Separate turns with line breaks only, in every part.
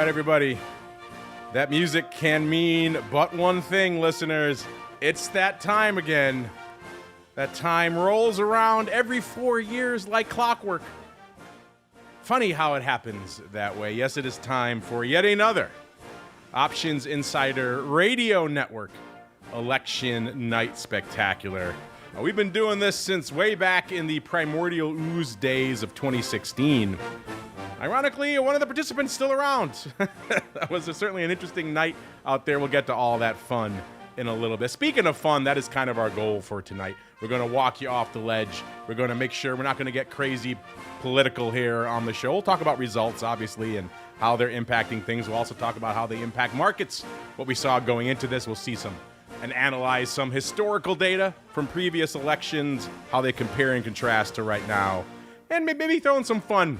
everybody. That music can mean but one thing, listeners. It's that time again. That time rolls around every 4 years like clockwork. Funny how it happens that way. Yes, it is time for yet another Options Insider Radio Network Election Night Spectacular. We've been doing this since way back in the primordial ooze days of 2016. Ironically, one of the participants still around. That was certainly an interesting night out there. We'll get to all that fun in a little bit. Speaking of fun, that is kind of our goal for tonight. We're going to walk you off the ledge. We're going to make sure we're not going to get crazy political here on the show. We'll talk about results, obviously, and how they're impacting things. We'll also talk about how they impact markets. What we saw going into this, we'll see some and analyze some historical data from previous elections, how they compare and contrast to right now, and maybe throw in some fun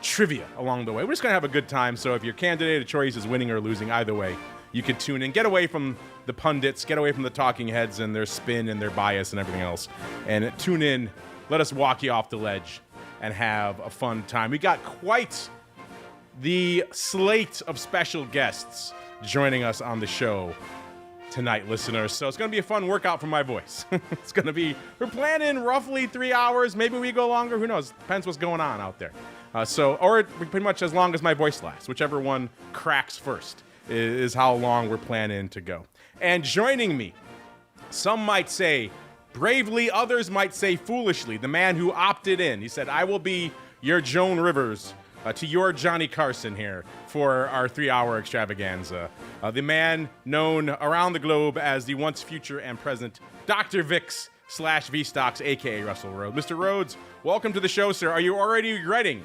trivia along the way. We're just going to have a good time, so if your candidate of choice is winning or losing, either way, you can tune in. Get away from the pundits, get away from the talking heads and their spin and their bias and everything else, and tune in. Let us walk you off the ledge and have a fun time. We got quite the slate of special guests joining us on the show tonight, listeners. So it's going to be a fun workout for my voice. It's going to be, we're planning roughly 3 hours. Maybe we go longer. Who knows? Depends what's going on out there. Or pretty much as long as my voice lasts. Whichever one cracks first is how long we're planning to go. And joining me, some might say bravely, others might say foolishly, the man who opted in. He said, I will be your Joan Rivers to your Johnny Carson here for our 3-hour extravaganza. The man known around the globe as the once future and present Dr. Vix / V-Stocks, a.k.a. Russell Rhoads. Mr. Rhoads, welcome to the show, sir. Are you already regretting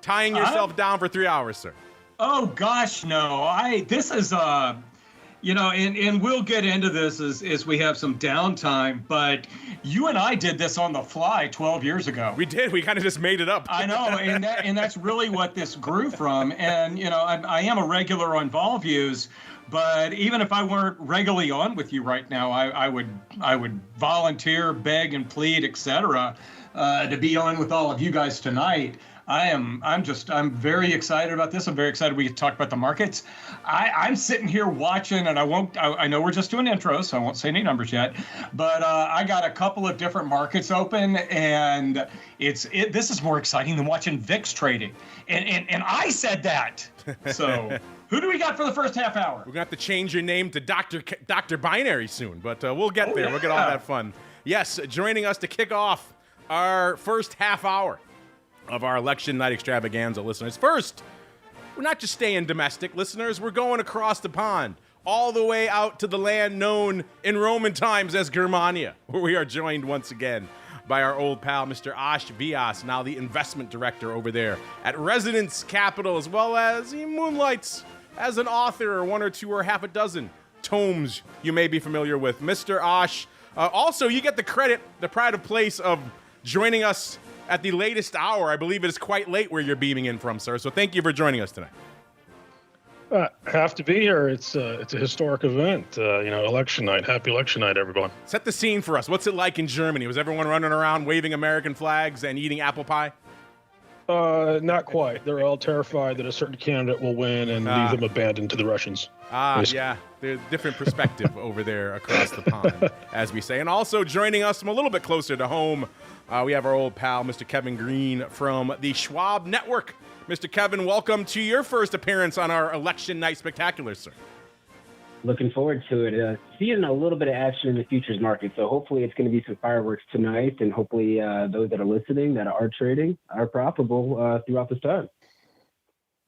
tying yourself down for 3 hours, sir?
Oh, gosh, no. This is, and we'll get into this as we have some downtime, but you and I did this on the fly 12 years ago.
We did. We kind of just made it up.
I know, and that's really what this grew from. And, I am a regular on Vol Views, but even if I weren't regularly on with you right now, I would volunteer, beg and plead, etc., to be on with all of you guys tonight. I'm very excited about this. I'm very excited we can talk about the markets. I'm sitting here watching, and I know we're just doing intros, so I won't say any numbers yet, but I got a couple of different markets open, and this is more exciting than watching VIX trading. And I said that. So who do we got for the first half hour?
We're going to have to change your name to Dr. Binary soon, but we'll get there. Yeah. We'll get all that fun. Yes, joining us to kick off our first half hour of our election night extravaganza, listeners. First, we're not just staying domestic, listeners. We're going across the pond, all the way out to the land known in Roman times as Germania, where we are joined once again by our old pal, Mr. Aash Vyas, now the investment director over there at Residence Capital, as well as he moonlights as an author, or one or two or half a dozen tomes you may be familiar with. Mr. Aash, also, you get the credit, the pride of place of joining us at the latest hour. I believe it is quite late where you're beaming in from, sir. So thank you for joining us tonight.
Have to be here. It's a historic event. Election night. Happy election night, everyone.
Set the scene for us. What's it like in Germany? Was everyone running around waving American flags and eating apple pie?
Not quite. They're all terrified that a certain candidate will win and leave them abandoned to the Russians.
Yeah. There's a different perspective over there across the pond, as we say. And also joining us from a little bit closer to home, we have our old pal, Mr. Kevin Green from the Schwab Network. Mr. Kevin, welcome to your first appearance on our Election Night Spectacular, sir.
Looking forward to it. Seeing a little bit of action in the futures market, so hopefully it's going to be some fireworks tonight, and hopefully those that are listening that are trading are profitable throughout this time.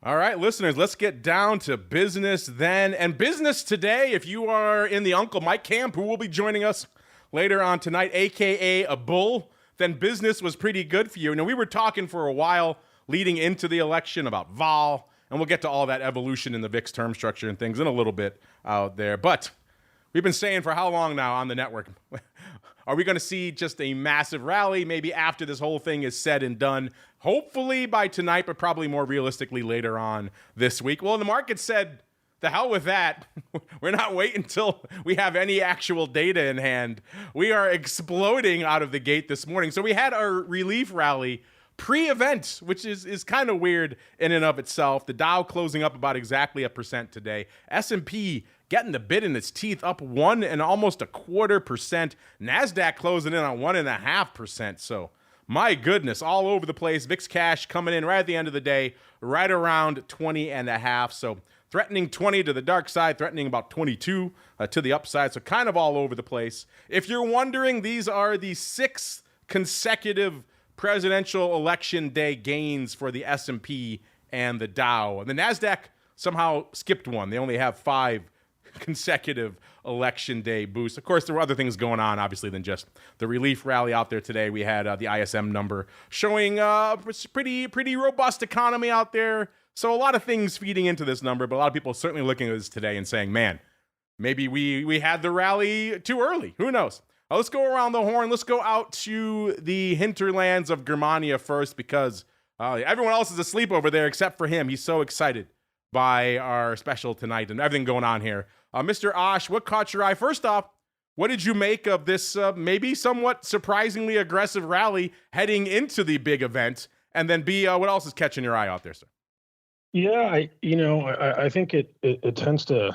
All right, listeners, let's get down to business then. And business today, if you are in the Uncle Mike camp, who will be joining us later on tonight, a.k.a. a bull, then business was pretty good for you. Now, we were talking for a while leading into the election about vol, and we'll get to all that evolution in the VIX term structure and things in a little bit out there. But we've been saying for how long now on the network, are we going to see just a massive rally maybe after this whole thing is said and done? Hopefully by tonight, but probably more realistically later on this week. Well, the market said, the hell with that. We're not waiting until we have any actual data in hand. We are exploding out of the gate this morning. So we had our relief rally pre-event, which is kind of weird in and of itself. The Dow closing up about exactly 1% today. S&P getting the bit in its teeth, up 1 and almost 1/4%. NASDAQ closing in on 1.5%. So my goodness, all over the place. VIX cash coming in right at the end of the day, right around 20.5. So threatening 20 to the dark side, threatening about 22 to the upside. So kind of all over the place. If you're wondering, these are the 6th consecutive presidential election day gains for the S&P and the Dow. And the NASDAQ somehow skipped one. They only have 5 consecutive election day boosts. Of course, there were other things going on, obviously, than just the relief rally out there today. We had the ISM number showing pretty robust economy out there. So a lot of things feeding into this number, but a lot of people certainly looking at this today and saying, man, maybe we had the rally too early. Who knows? Let's go around the horn. Let's go out to the hinterlands of Germania first, because everyone else is asleep over there except for him. He's so excited by our special tonight and everything going on here. Mr. Aash, what caught your eye? First off, what did you make of this maybe somewhat surprisingly aggressive rally heading into the big event? And then B, what else is catching your eye out there, sir?
Yeah, I think it tends to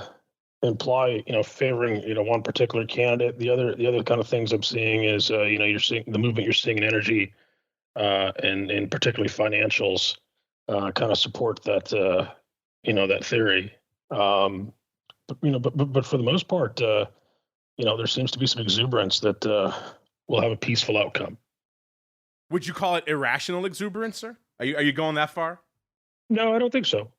imply, favoring, one particular candidate. The other kind of things I'm seeing is, you're seeing the movement you're seeing in energy, and particularly financials, kind of support that, that theory. But for the most part, there seems to be some exuberance that will have a peaceful outcome.
Would you call it irrational exuberance, sir? Are you going that far?
No, I don't think so.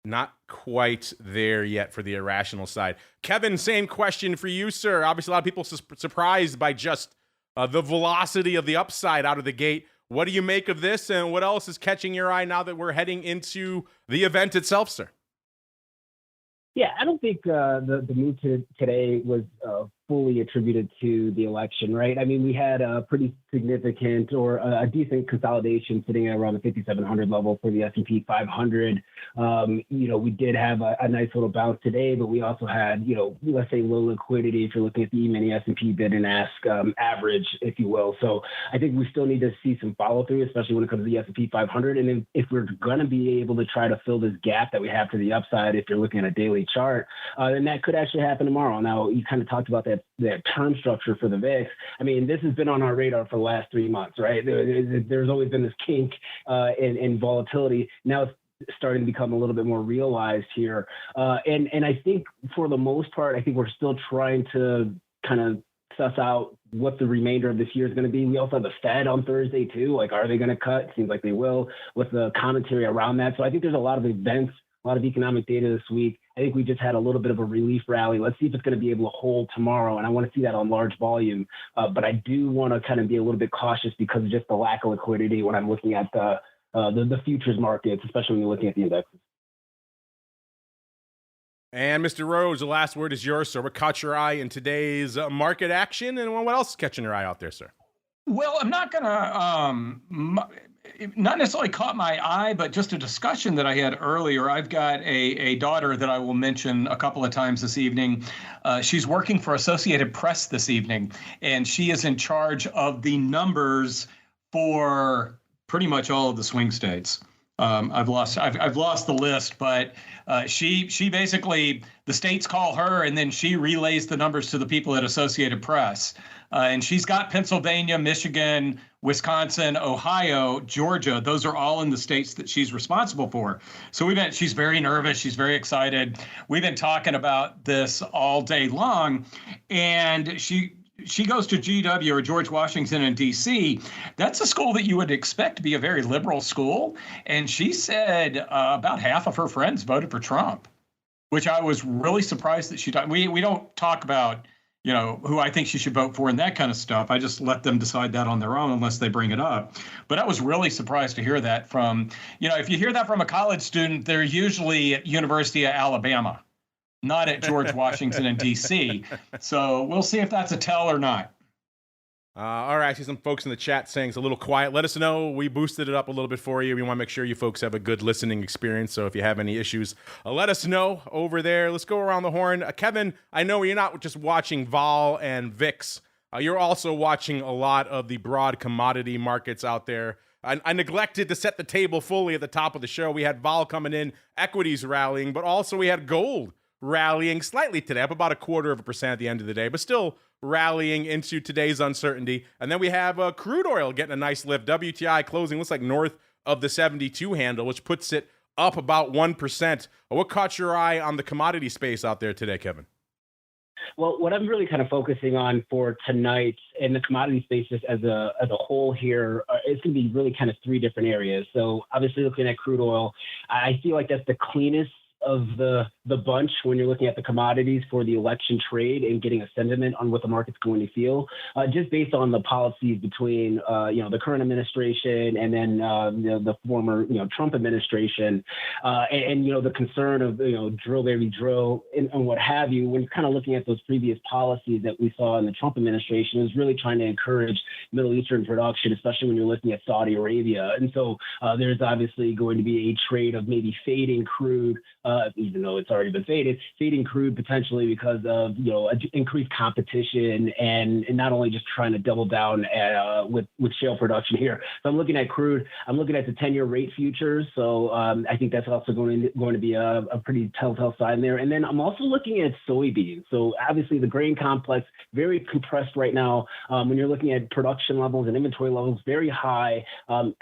Not quite there yet for the irrational side. Kevin, same question for you, sir. Obviously, a lot of people surprised by just the velocity of the upside out of the gate. What do you make of this, and what else is catching your eye now that we're heading into the event itself, sir?
Yeah, I don't think the move today was fully attributed to the election, right? I mean, we had a pretty significant or a decent consolidation sitting at around the 5,700 level for the S&P 500. We did have a nice little bounce today, but we also had, let's say low liquidity if you're looking at the E-mini S&P bid and ask average, if you will. So I think we still need to see some follow through, especially when it comes to the S&P 500. And if we're going to be able to try to fill this gap that we have to the upside, if you're looking at a daily chart, then that could actually happen tomorrow. Now, you kind of talked about that term structure for the VIX. I mean, this has been on our radar for the last 3 months, right? There's always been this kink in volatility. Now it's starting to become a little bit more realized here. And I think for the most part, I think we're still trying to kind of suss out what the remainder of this year is going to be. We also have the Fed on Thursday too. Like, are they going to cut? Seems like they will, with the commentary around that. So I think there's a lot of events, a lot of economic data this week. I think we just had a little bit of a relief rally. Let's see if it's going to be able to hold tomorrow. And I want to see that on large volume. But I do want to kind of be a little bit cautious because of just the lack of liquidity when I'm looking at the futures markets, especially when you're looking at the indexes.
And Mr. Rhoads, the last word is yours, sir. What caught your eye in today's market action, and what else is catching your eye out there, sir?
Well, I'm not going to, not necessarily caught my eye, but just a discussion that I had earlier. I've got a daughter that I will mention a couple of times this evening. She's working for Associated Press this evening, and she is in charge of the numbers for pretty much all of the swing states. I've lost the list, but she basically, the states call her and then she relays the numbers to the people at Associated Press. And she's got Pennsylvania, Michigan, Wisconsin, Ohio, Georgia. Those are all in the states that she's responsible for. So she's very nervous. She's very excited. We've been talking about this all day long. And she goes to GW, or George Washington, in D.C. That's a school that you would expect to be a very liberal school. And she said about half of her friends voted for Trump, which I was really surprised that she did. We don't talk about, who I think she should vote for and that kind of stuff. I just let them decide that on their own unless they bring it up. But I was really surprised to hear that from, if you hear that from a college student, they're usually at University of Alabama, not at George Washington in D.C. So we'll see if that's a tell or not.
All right, I see some folks in the chat saying it's a little quiet. Let us know. We boosted it up a little bit for you. We want to make sure you folks have a good listening experience. So if you have any issues, let us know over there. Let's go around the horn. Kevin, I know you're not just watching vol and VIX. You're also watching a lot of the broad commodity markets out there. I neglected to set the table fully at the top of the show. We had vol coming in, equities rallying, but also we had gold rallying slightly today, up about 0.25% at the end of the day, but still rallying into today's uncertainty. And then we have crude oil getting a nice lift. WTI closing looks like north of the 72 handle, which puts it up about 1%. What caught your eye on the commodity space out there today, Kevin?
Well, what I'm really kind of focusing on for tonight in the commodity space as a whole here is going to be really kind of three different areas. So obviously looking at crude oil, I feel like that's the cleanest of the bunch when you're looking at the commodities for the election trade and getting a sentiment on what the market's going to feel, just based on the policies between the current administration and then the former Trump administration, and the concern of drill baby drill and what have you. When you're kind of looking at those previous policies that we saw in the Trump administration, is really trying to encourage Middle Eastern production, especially when you're looking at Saudi Arabia. And so there's obviously going to be a trade of maybe fading crude, even though it's already been fading crude potentially because of increased competition and not only just trying to double down with shale production here. So I'm looking at crude. I'm looking at the 10-year rate futures. So I think that's also going to be a pretty telltale sign there. And then I'm also looking at soybeans. So obviously the grain complex very compressed right now. When you're looking at production levels and inventory levels, very high.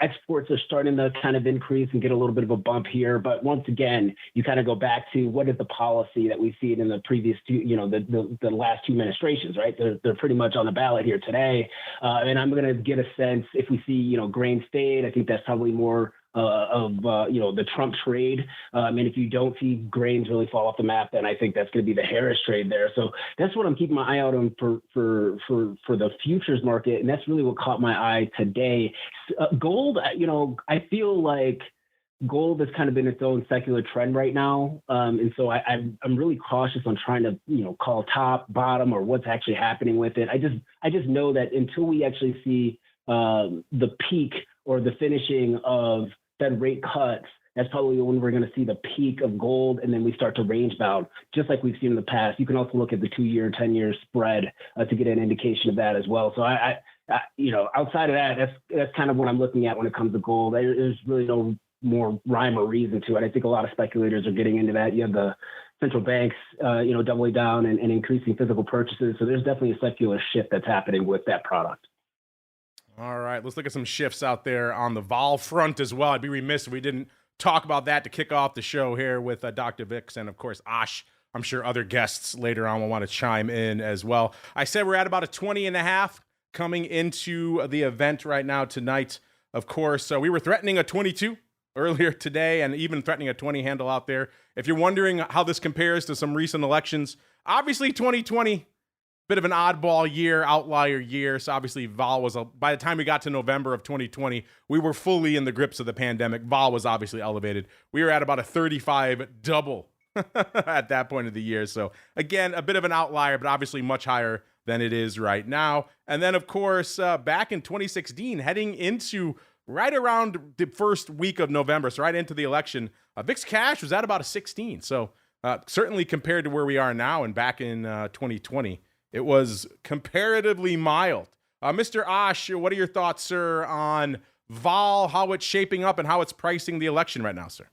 Exports are starting to kind of increase and get a little bit of a bump here. But once again, you kind of go back to what is the policy that we see in the previous two, the last two administrations, right? They're pretty much on the ballot here today. And I'm going to get a sense if we see, grain fade, I think that's probably more of the Trump trade. And if you don't see grains really fall off the map, then I think that's going to be the Harris trade there. So that's what I'm keeping my eye out on for the futures market. And that's really what caught my eye today. Gold, I feel like gold has kind of been its own secular trend right now. And so I'm really cautious on trying to, call top, bottom, or what's actually happening with it. I just know that until we actually see the peak or the finishing of Fed rate cuts, that's probably when we're going to see the peak of gold, and then we start to range bound, just like we've seen in the past. You can also look at the 2-year, 10-year spread to get an indication of that as well. So I outside of that, that's kind of what I'm looking at when it comes to gold. There's really no more rhyme or reason to it. I think a lot of speculators are getting into that. You have the central banks, doubling down and increasing physical purchases. So there's definitely a secular shift that's happening with that product.
All right, let's look at some shifts out there on the vol front as well. I'd be remiss if we didn't talk about that to kick off the show here with Dr. Vix and, of course, Aash. I'm sure other guests later on will want to chime in as well. I said we're at about a 20.5 coming into the event right now tonight. Of course, we were threatening a 22 earlier today and even threatening a 20 handle out there. If you're wondering how this compares to some recent elections, obviously 2020, bit of an oddball year, outlier year. So obviously vol was, by the time we got to November of 2020, we were fully in the grips of the pandemic. Vol was obviously elevated. We were at about a 35 double at that point of the year. So again, a bit of an outlier, but obviously much higher than it is right now. And then of course, back in 2016, heading into right around the first week of November, so right into the election, VIX cash was at about a 16. So certainly compared to where we are now and back in 2020, it was comparatively mild. Mr. Aash, what are your thoughts, sir, on vol, how it's shaping up and how it's pricing the election right now, sir?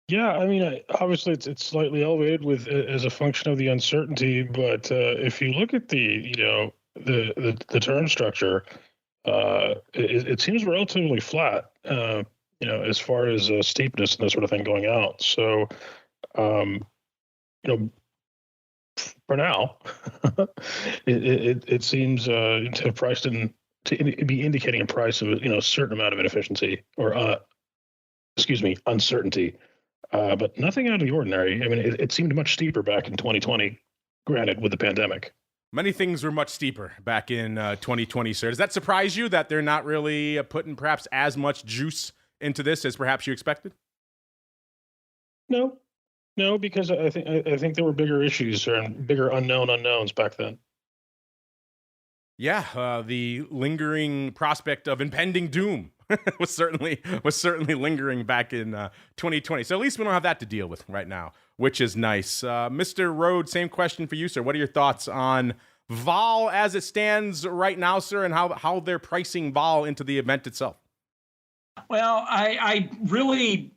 Yeah, I mean, obviously it's slightly elevated as a function of the uncertainty, but if you look at the term structure, it seems relatively flat, as far as steepness and that sort of thing going out. So, for now, it seems to have priced in to be indicating a price of a certain amount of inefficiency or uncertainty, but nothing out of the ordinary. I mean, it seemed much steeper back in 2020, granted with the pandemic.
Many things were much steeper back in 2020, sir. Does that surprise you that they're not really putting perhaps as much juice into this as perhaps you expected?
No, because I think there were bigger issues and bigger unknowns back then.
Yeah, the lingering prospect of impending doom was certainly lingering back in 2020. So at least we don't have that to deal with right now, which is nice. Mr. Rhoads, same question for you, sir. What are your thoughts on vol as it stands right now, sir, and how they're pricing vol into the event itself?
Well, I really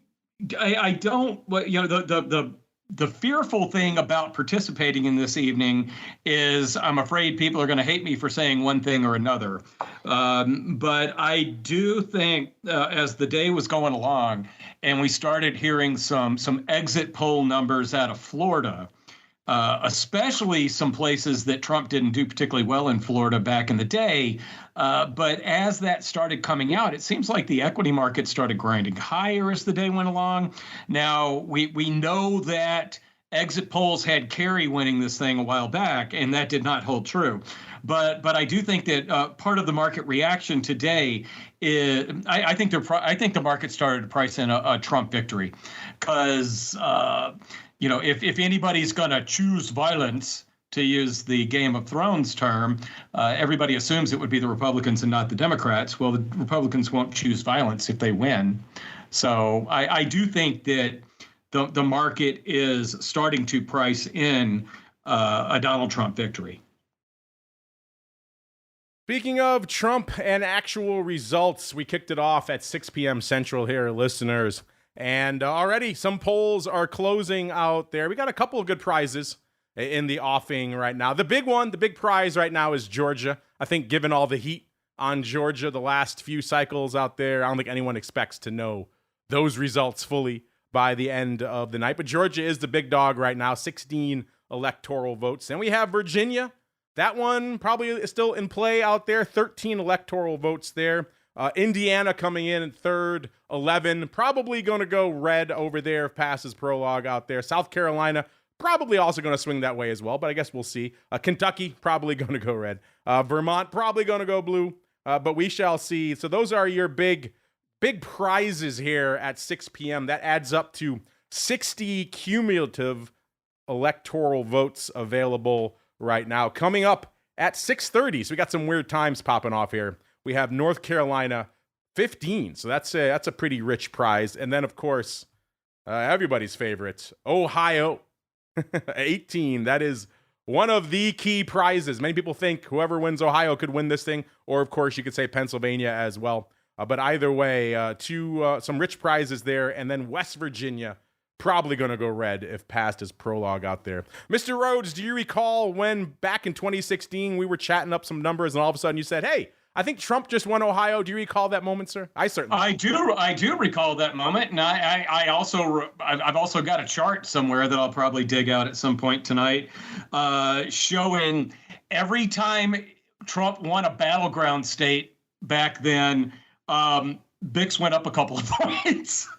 don't. You know, the fearful thing about participating in this evening is I'm afraid people are going to hate me for saying one thing or another. But I do think as the day was going along and we started hearing some exit poll numbers out of Florida, especially some places that Trump didn't do particularly well in Florida back in the day. But as that started coming out, it seems like the equity market started grinding higher as the day went along. Now, we know that exit polls had Kerry winning this thing a while back, and that did not hold true. But I do think that part of the market reaction today is I think the market started to price in a Trump victory because if anybody's going to choose violence, to use the Game of Thrones term, everybody assumes it would be the Republicans and not the Democrats. Well, the Republicans won't choose violence if they win. So I do think that the market is starting to price in a Donald Trump victory.
Speaking of Trump and actual results, we kicked it off at 6 p.m. Central here, listeners. And already some polls are closing out there. We got a couple of good prizes in the offing right now. The big one, the big prize right now is Georgia. I think given all the heat on Georgia the last few cycles out there, I don't think anyone expects to know those results fully by the end of the night. But Georgia is the big dog right now, 16 electoral votes. And we have Virginia. That one probably is still in play out there, 13 electoral votes there. Indiana coming in at third, 11. Probably going to go red over there if passes prologue out there. South Carolina probably also going to swing that way as well, but I guess we'll see. Kentucky probably going to go red. Vermont probably going to go blue, but we shall see. So those are your big prizes here at 6 p.m. That adds up to 60 cumulative electoral votes available right now. Coming up at 6:30, so we got some weird times popping off here. We have North Carolina 15, so that's a pretty rich prize. And then, of course, everybody's favorite, Ohio 18. That is one of the key prizes. Many people think whoever wins Ohio could win this thing, or of course you could say Pennsylvania as well. But either way, some rich prizes there, and then West Virginia probably going to go red if passed as prologue out there. Mr. Rhoads, do you recall when back in 2016 we were chatting up some numbers and all of a sudden you said, hey, I think Trump just won Ohio. Do you recall that moment, sir? I certainly do.
I do recall that moment, and I've also got a chart somewhere that I'll probably dig out at some point tonight, showing every time Trump won a battleground state back then, VIX went up a couple of points.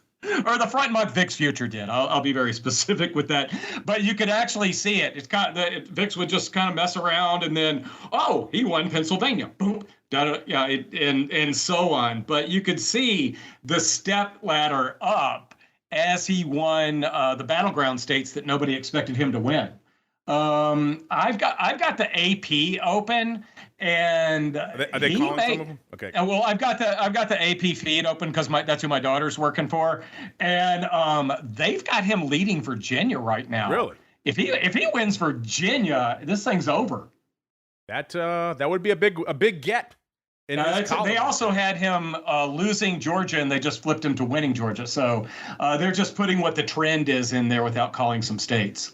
Or the front month VIX future did. I'll be very specific with that. But you could actually see it. It's kind of, VIX would just kind of mess around, and then, oh, he won Pennsylvania. Boom. Yeah, and so on. But you could see the step ladder up as he won the battleground states that nobody expected him to win. I've got the AP open, and
are they calling some of them? Okay.
Well, I've got the AP feed open because that's who my daughter's working for, and they've got him leading Virginia right now.
Really?
If he wins Virginia, this thing's over.
That would be a big get.
They also had him losing Georgia, and they just flipped him to winning Georgia. So they're just putting what the trend is in there without calling some states.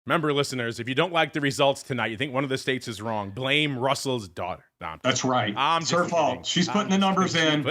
Remember, listeners, if you don't like the results tonight, you think one of the states is wrong, blame Russell's daughter. No,
that's right. It's her fault. She's putting the numbers in.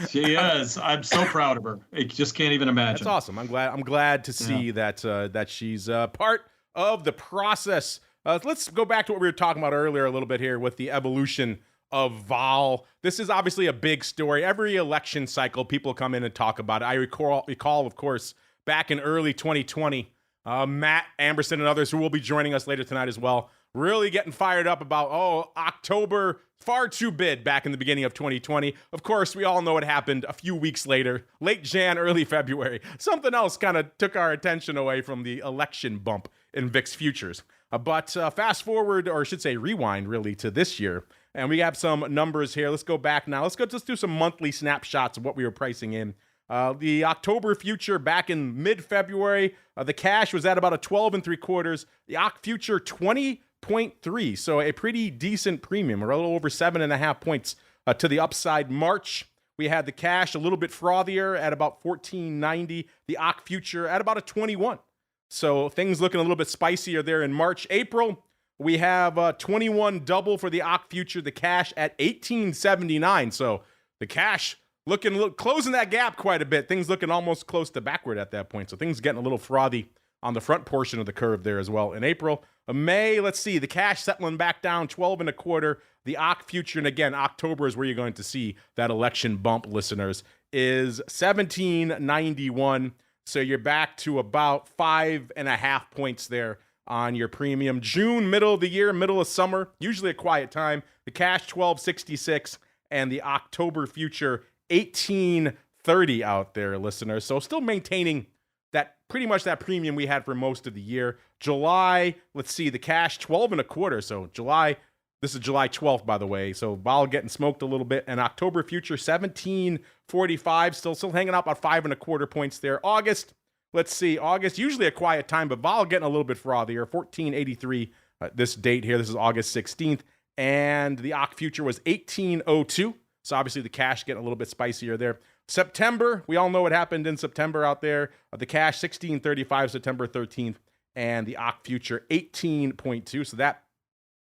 She is. I'm so proud of her. I just can't even imagine.
That's awesome. I'm glad to see that she's part of the process. Let's go back to what we were talking about earlier a little bit here with the evolution of vol. This is obviously a big story. Every election cycle, people come in and talk about it. I recall, of course, back in early 2020, Matt, Amberson, and others who will be joining us later tonight as well, really getting fired up about, October, far too bid back in the beginning of 2020. Of course, we all know what happened a few weeks later, late Jan, early February. Something else kind of took our attention away from the election bump in VIX futures. But fast forward, or I should say rewind, really, to this year. And we have some numbers here. Let's go back now. Let's do some monthly snapshots of what we were pricing in The October future back in mid-February, the cash was at about a 12 3/4. The Oct future 20.3, so a pretty decent premium, a little over 7.5 points to the upside. March, we had the cash a little bit frothier at about 14.90. The Oct future at about a 21. So things looking a little bit spicier there in March. April, we have 21 double for the Oct future, the cash at 18.79. So the cash closing that gap quite a bit. Things looking almost close to backward at that point. So things getting a little frothy on the front portion of the curve there as well. In April, May, let's see, the cash settling back down 12 1/4. The Oct future, and again, October is where you're going to see that election bump, listeners, is 17.91. So you're back to about 5.5 points there on your premium. June, middle of the year, middle of summer, usually a quiet time. The cash 12.66 and the October future 18.30 out there, listeners. So still maintaining that pretty much that premium we had for most of the year. July, let's see, the cash 12 1/4. So July, this is July 12th, by the way. So Vol getting smoked a little bit. And October future 17.45, still hanging out about 5 1/4 points there. August, let's see, August, usually a quiet time, but Vol getting a little bit frothier. 14.83 this date here. This is August 16th. And the Oct future was 18.02. So obviously the cash getting a little bit spicier there. September, we all know what happened in September out there. The cash 16.35, September 13th, and the Oct future 18.2. So that,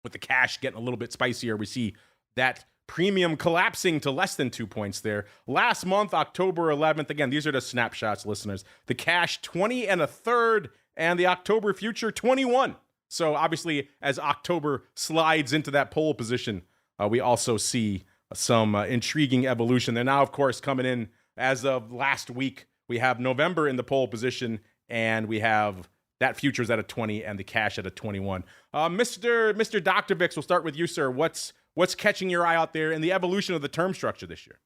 with the cash getting a little bit spicier, we see that premium collapsing to less than 2 points there. Last month, October 11th, again, these are the snapshots, listeners. The cash 20 1/3, and the October future 21. So obviously, as October slides into that pole position, we also see some intriguing evolution. They're now, of course, coming in as of last week. We have November in the pole position, and we have that futures at a 20 and the cash at a 21. Mr. Dr. Vix, we'll start with you, sir. What's catching your eye out there in the evolution of the term structure this year?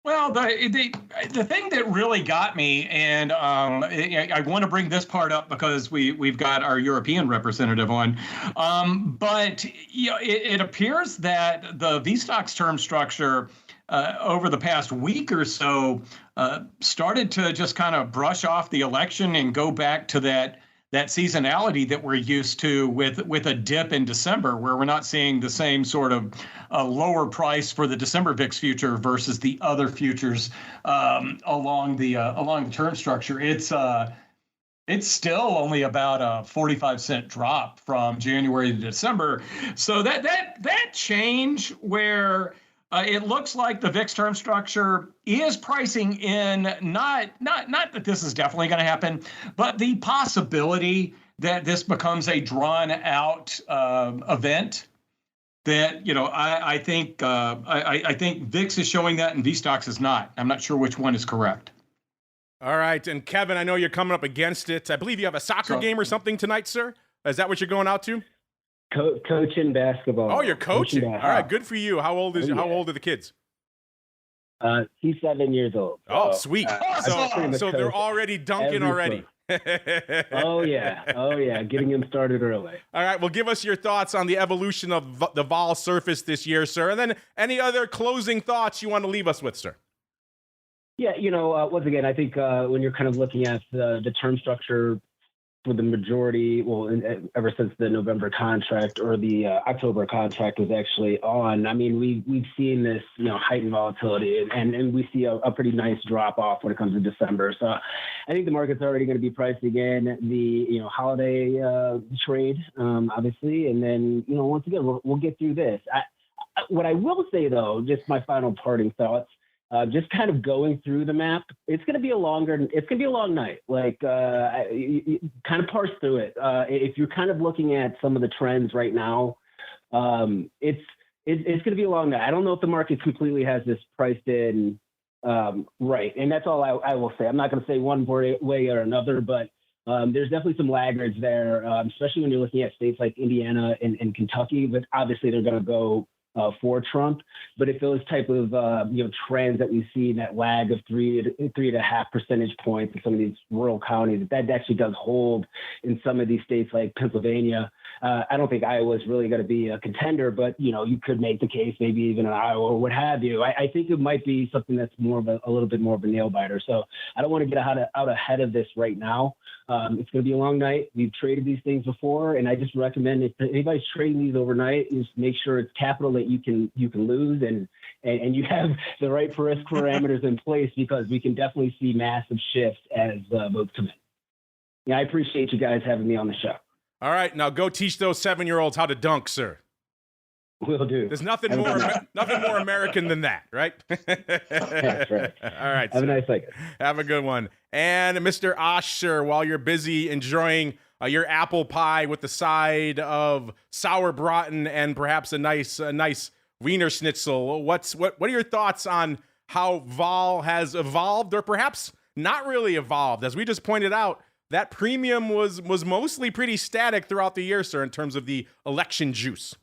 Well, the thing that really got me, and I want to bring this part up because we've got our European representative on, but you know, it appears that the VSTOXX term structure over the past week or so started to just kind of brush off the election and go back to that seasonality that we're used to with a dip in December, where we're not seeing the same sort of lower price for the December VIX future versus the other futures along the term structure. It's still only about a 45-cent drop from January to December. So that change where it looks like the VIX term structure is pricing in not that this is definitely going to happen, but the possibility that this becomes a drawn out event. That, you know, I think VIX is showing that and VSTOXX is not. I'm not sure which one is correct.
All right, and Kevin, I know you're coming up against it. I believe you have a soccer game or something tonight, sir. Is that what you're going out to?
Coaching basketball.
Oh, you're coaching. All right, good for you. How old are the kids?
He's 7 years old.
So, sweet. So they're already dunking already.
Oh yeah, getting him started early.
All right, well, give us your thoughts on the evolution of the Vol surface this year, sir, and then any other closing thoughts you want to leave us with, sir.
Yeah, you know, once again, I think when you're kind of looking at the term structure for the majority, ever since the November contract or the October contract was actually on, I mean, we've seen this, you know, heightened volatility, and we see a pretty nice drop off when it comes to December. So I think the market's already going to be pricing in the, you know, holiday trade, obviously, and then, you know, once again, we'll get through this. What I will say though, just my final parting thoughts. Just kind of going through the map, it's going to be a long night. Like, you kind of parse through it. If you're kind of looking at some of the trends right now, it's going to be a long night. I don't know if the market completely has this priced in right, and that's all I will say. I'm not going to say one way or another, but there's definitely some laggards there, especially when you're looking at states like Indiana and Kentucky. But obviously, they're going to go for Trump. But if those type of trends that we see, that lag of 3.5 percentage points in some of these rural counties, that actually does hold in some of these states like Pennsylvania, I don't think Iowa's really going to be a contender, but you could make the case maybe even in Iowa or what have you. I think it might be something that's more of a little bit more of a nail biter. So I don't want to get out ahead of this right now. It's going to be a long night. We've traded these things before, and I just recommend if anybody's trading these overnight, is make sure it's capital that you can lose and you have the right risk parameters in place, because we can definitely see massive shifts as moves come in. Yeah, I appreciate you guys having me on the show.
All right, now go teach those 7-year-olds how to dunk, sir.
Will do.
There's nothing more American than that, right?
That's right.
All right.
Have a nice night.
Have a good one. And Mr. Aash, sir, while you're busy enjoying your apple pie with the side of sauerbraten and perhaps a nice Wiener Schnitzel, what are your thoughts on how Vol has evolved, or perhaps not really evolved? As we just pointed out, that premium was mostly pretty static throughout the year, sir, in terms of the election juice.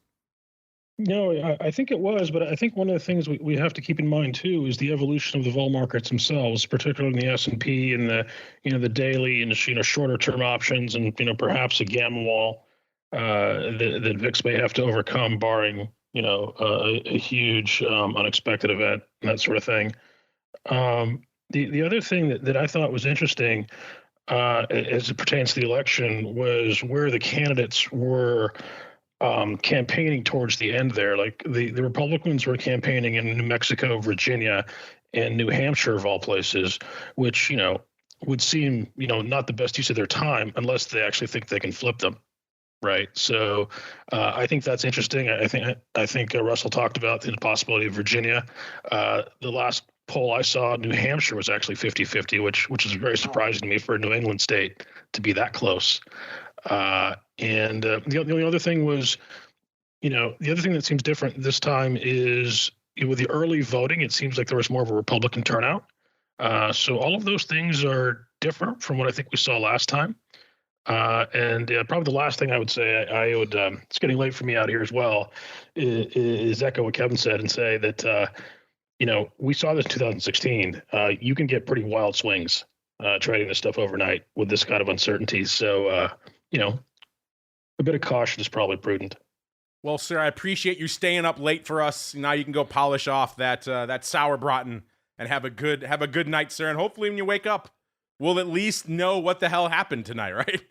No, I think it was, but I think one of the things we have to keep in mind too is the evolution of the vol markets themselves, particularly in the S&P and the daily and shorter term options, and perhaps a gamma wall that VIX may have to overcome, barring a huge unexpected event and that sort of thing. The other thing that I thought was interesting as it pertains to the election was where the candidates were campaigning towards the end there. Like the Republicans were campaigning in New Mexico, Virginia, and New Hampshire, of all places, which, would seem, not the best use of their time unless they actually think they can flip them. Right. So I think that's interesting. I think Russell talked about the possibility of Virginia. The last poll I saw, New Hampshire was actually 50-50, which is very surprising to me for a New England state to be that close. And the only other thing was, the other thing that seems different this time is with the early voting, it seems like there was more of a Republican turnout. So all of those things are different from what I think we saw last time. And probably the last thing I would say, I would, it's getting late for me out here as well, is echo what Kevin said and say that, we saw this in 2016. You can get pretty wild swings trading this stuff overnight with this kind of uncertainty. So, a bit of caution is probably prudent.
Well, sir, I appreciate you staying up late for us. Now you can go polish off that sauerbraten and have a good night, sir. And hopefully when you wake up, we'll at least know what the hell happened tonight, right?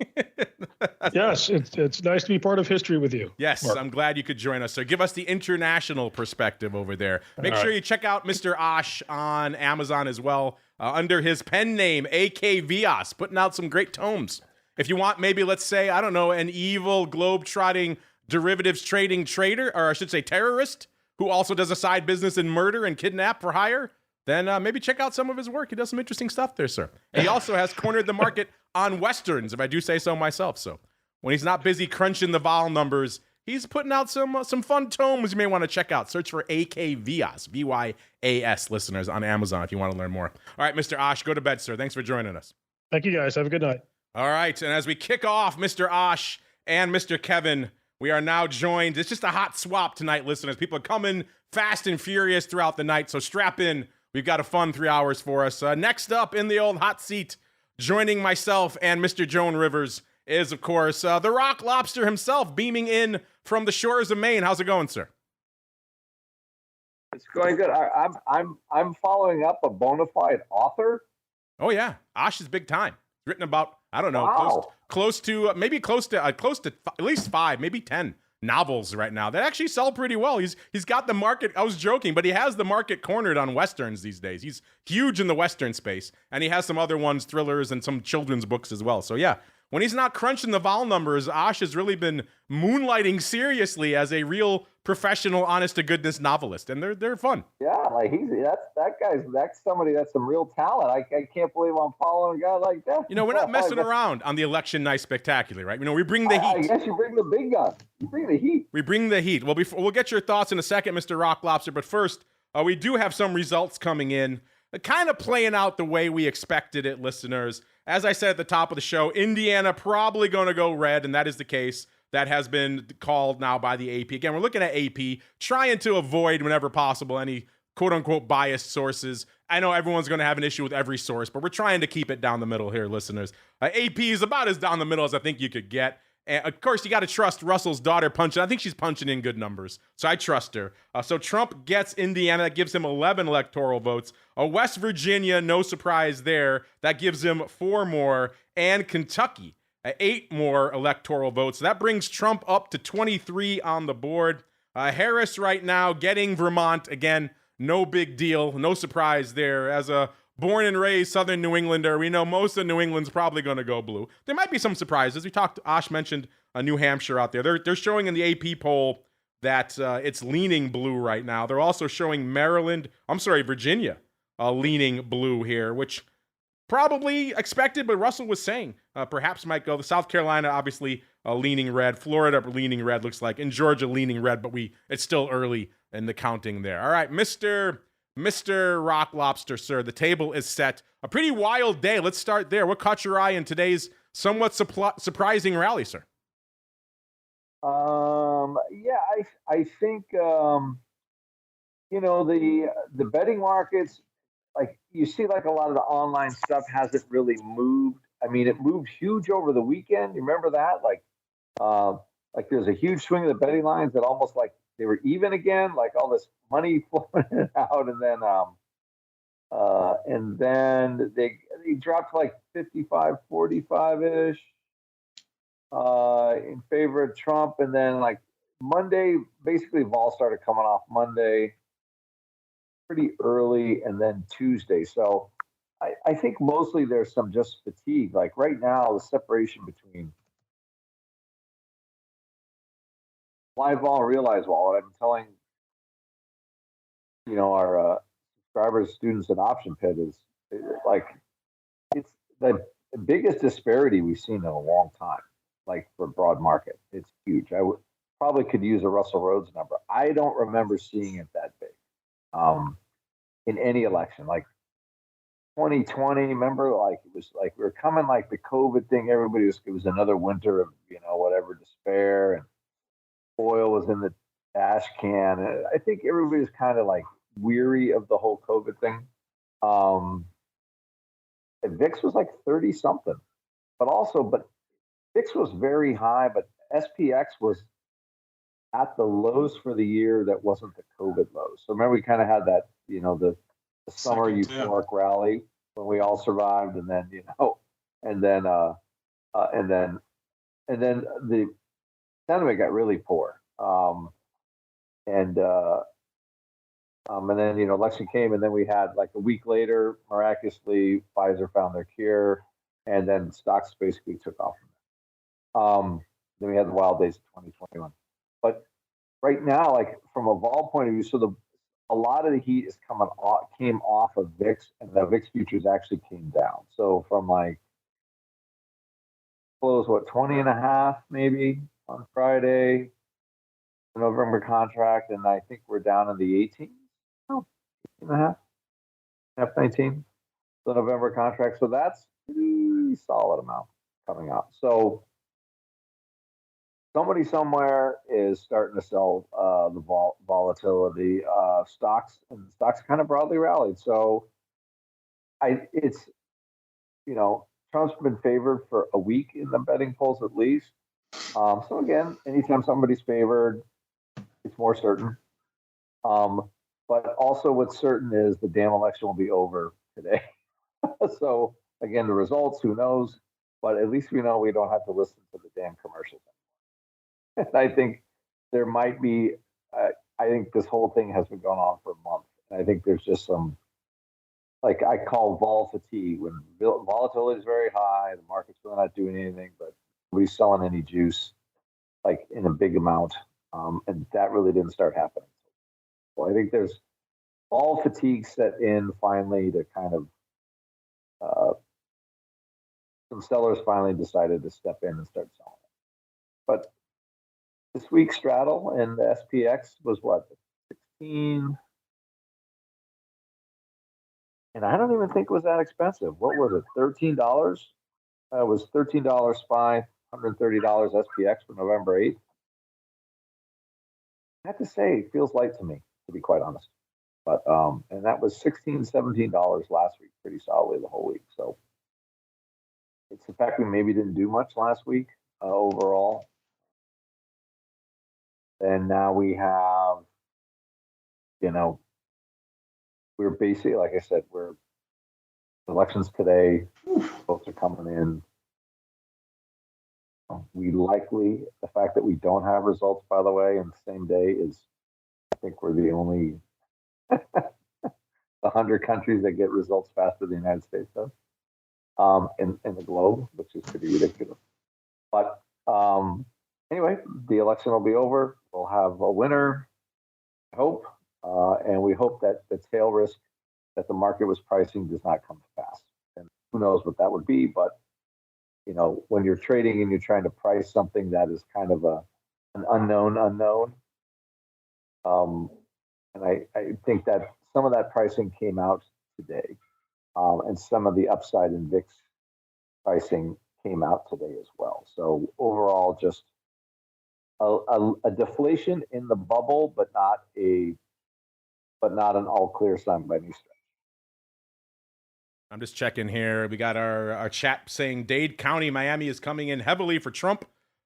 Yes, it's nice to be part of history with you.
Yes, Mark. I'm glad you could join us, sir. Give us the international perspective over there. Make sure you check out Mr. Aash on Amazon as well, under his pen name, A.K. Vyas, putting out some great tomes. If you want, maybe, let's say, I don't know, an evil, globe-trotting, derivatives trading trader, or I should say terrorist, who also does a side business in murder and kidnap for hire, then maybe check out some of his work. He does some interesting stuff there, sir. And he also has cornered the market on Westerns, if I do say so myself. So when he's not busy crunching the vol numbers, he's putting out some fun tomes you may want to check out. Search for A.K. Vyas, V-Y-A-S, listeners, on Amazon if you want to learn more. All right, Mr. Aash, go to bed, sir. Thanks for joining us.
Thank you, guys. Have a good night.
All right, and as we kick off Mr. Aash and Mr. Kevin, we are now joined. It's just a hot swap tonight, listeners. People are coming fast and furious throughout the night, so strap in. We've got a fun 3 hours for us. Next up in the old hot seat, joining myself and Mr. Joan Rivers is, of course, the Rock Lobster himself, beaming in from the shores of Maine. How's it going, sir?
It's going good. I'm following up a bona fide author.
Oh yeah, Aash is big time. He's written about, I don't know,
wow.
close to at least 5, maybe 10 novels right now that actually sell pretty well. He's got the market. I was joking, but he has the market cornered on Westerns these days. He's huge in the Western space, and he has some other ones, thrillers and some children's books as well. So yeah, when he's not crunching the vol numbers, Aash has really been moonlighting seriously as a real professional, honest-to-goodness novelist, and they're fun.
Yeah, like that's somebody that's some real talent. I can't believe I'm following a guy like that.
We're not messing around on the election night spectacular, right? We bring the heat.
I guess you bring the big gun. You bring the heat.
We bring the heat. Well, we'll get your thoughts in a second, Mr. Rock Lobster, but first, we do have some results coming in, kind of playing out the way we expected it, listeners. As I said at the top of the show, Indiana probably going to go red, and that is the case. That has been called now by the AP. Again, we're looking at AP, trying to avoid, whenever possible, any quote-unquote biased sources. I know everyone's going to have an issue with every source, but we're trying to keep it down the middle here, listeners. AP is about as down the middle as I think you could get. And of course, you got to trust Russell's daughter punching. I think she's punching in good numbers, so I trust her. So Trump gets Indiana. That gives him 11 electoral votes. West Virginia, no surprise there. That gives him 4 more. And Kentucky, 8 more electoral votes. So that brings Trump up to 23 on the board. Harris right now getting Vermont. Again, no big deal. No surprise there. As a born and raised Southern New Englander, we know most of New England's probably going to go blue. There might be some surprises. We talked, Aash mentioned New Hampshire out there. They're showing in the AP poll that it's leaning blue right now. They're also showing Virginia leaning blue here, which probably expected, but Russell was saying perhaps might go. The South Carolina, obviously, leaning red. Florida, leaning red, looks like. And Georgia, leaning red, but it's still early in the counting there. All right, Mr. Rock Lobster, sir, the table is set. A pretty wild day. Let's start there. What caught your eye in today's somewhat surprising rally, sir?
Yeah, I think the betting markets, like you see, like a lot of the online stuff hasn't really moved. I mean, it moved huge over the weekend. You remember that? Like there's a huge swing of the betting lines that almost like they were even again, like all this money flowing out, and then they dropped like 55-45 ish in favor of Trump, and then like Monday, basically vol started coming off Monday pretty early, and then Tuesday. So I think mostly there's some just fatigue. Like right now, the separation between live vol and realized vol, what I'm telling our subscribers, students, and option pit is like it's the biggest disparity we've seen in a long time. Like for broad market, it's huge. I would probably could use a Russell Rhoads number. I don't remember seeing it that big in any election. Like 2020, remember, like it was like we were coming like the COVID thing. It was another winter of whatever despair, and oil was in the ash can. And I think everybody was kind of like weary of the whole COVID thing. VIX was like 30 something, but VIX was very high, but SPX was at the lows for the year that wasn't the COVID lows. So remember, we kind of had that, the summer euphoric rally when we all survived, and then and then the sentiment got really poor, and then election came, and then we had like a week later, miraculously, Pfizer found their cure, and then stocks basically took off. Then we had the wild days of 2021. But right now, like from a vol point of view, so a lot of the heat is came off of VIX, and the VIX futures actually came down. So from like close 20.5 maybe on Friday, the November contract, and I think we're down in the 18. 18.5, 19, the November contract. So that's a pretty solid amount coming up. So somebody somewhere is starting to sell the volatility. Stocks kind of broadly rallied. So Trump's been favored for a week in the betting polls at least. So again, anytime somebody's favored, it's more certain. But also what's certain is the damn election will be over today. So again, the results, who knows? But at least we know we don't have to listen to the damn commercials anymore. I think there might be, I think this whole thing has been going on for a month. And I think there's just some, like I call vol fatigue, when volatility is very high, the market's really not doing anything, but nobody's selling any juice like in a big amount. And that really didn't start happening. Well, I think there's all fatigue set in finally to kind of some sellers finally decided to step in and start selling it. But this week's straddle and the SPX was what, 16, and I don't even think it was that expensive. What was it, $13? It was $13 SPY, $130 SPX for November 8th. I have to say, it feels light to me, to be quite honest. But and that was $16, $17 last week, pretty solidly the whole week. So it's the fact we maybe didn't do much last week overall. And now we have, we're basically, like I said, we're elections today. Votes are coming in. We likely, the fact that we don't have results, by the way, in the same day is, I think we're the only 100 countries that get results faster than the United States does in the globe, which is pretty ridiculous. But anyway, the election will be over. We'll have a winner, I hope, and we hope that the tail risk that the market was pricing does not come to pass. And who knows what that would be, but when you're trading and you're trying to price something that is kind of an unknown, and I think that some of that pricing came out today, and some of the upside in VIX pricing came out today as well. So overall, just a deflation in the bubble, but not an all clear sign by any stretch.
I'm just checking here. We got our chat saying Dade County, Miami is coming in heavily for Trump,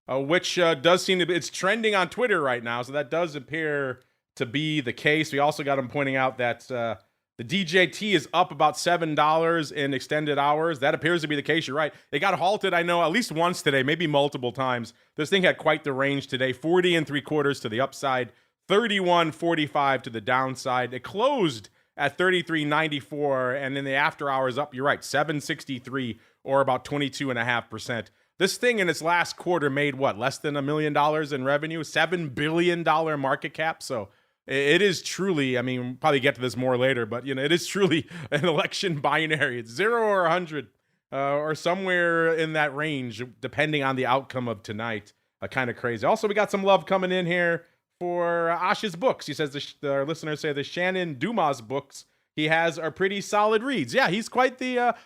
which does seem to be, it's trending on Twitter right now. So that does appear to be the case. We also got him pointing out that the DJT is up about $7 in extended hours. That appears to be the case. You're right. It got halted, I know, at least once today, maybe multiple times. This thing had quite the range today. 40 3/4 to the upside, 31.45 to the downside. It closed at 33.94, and in the after hours up, you're right, 763, or about 22.5%. This thing in its last quarter made what, less than $1 million in revenue, $7 billion market cap. So it is truly, I mean, we'll probably get to this more later, but it is truly an election binary. It's 0 or 100, or somewhere in that range, depending on the outcome of tonight. Kind of crazy. Also, we got some love coming in here for Ash's books. He says our listeners say the Shannon Dumas books he has are pretty solid reads. Yeah, he's quite the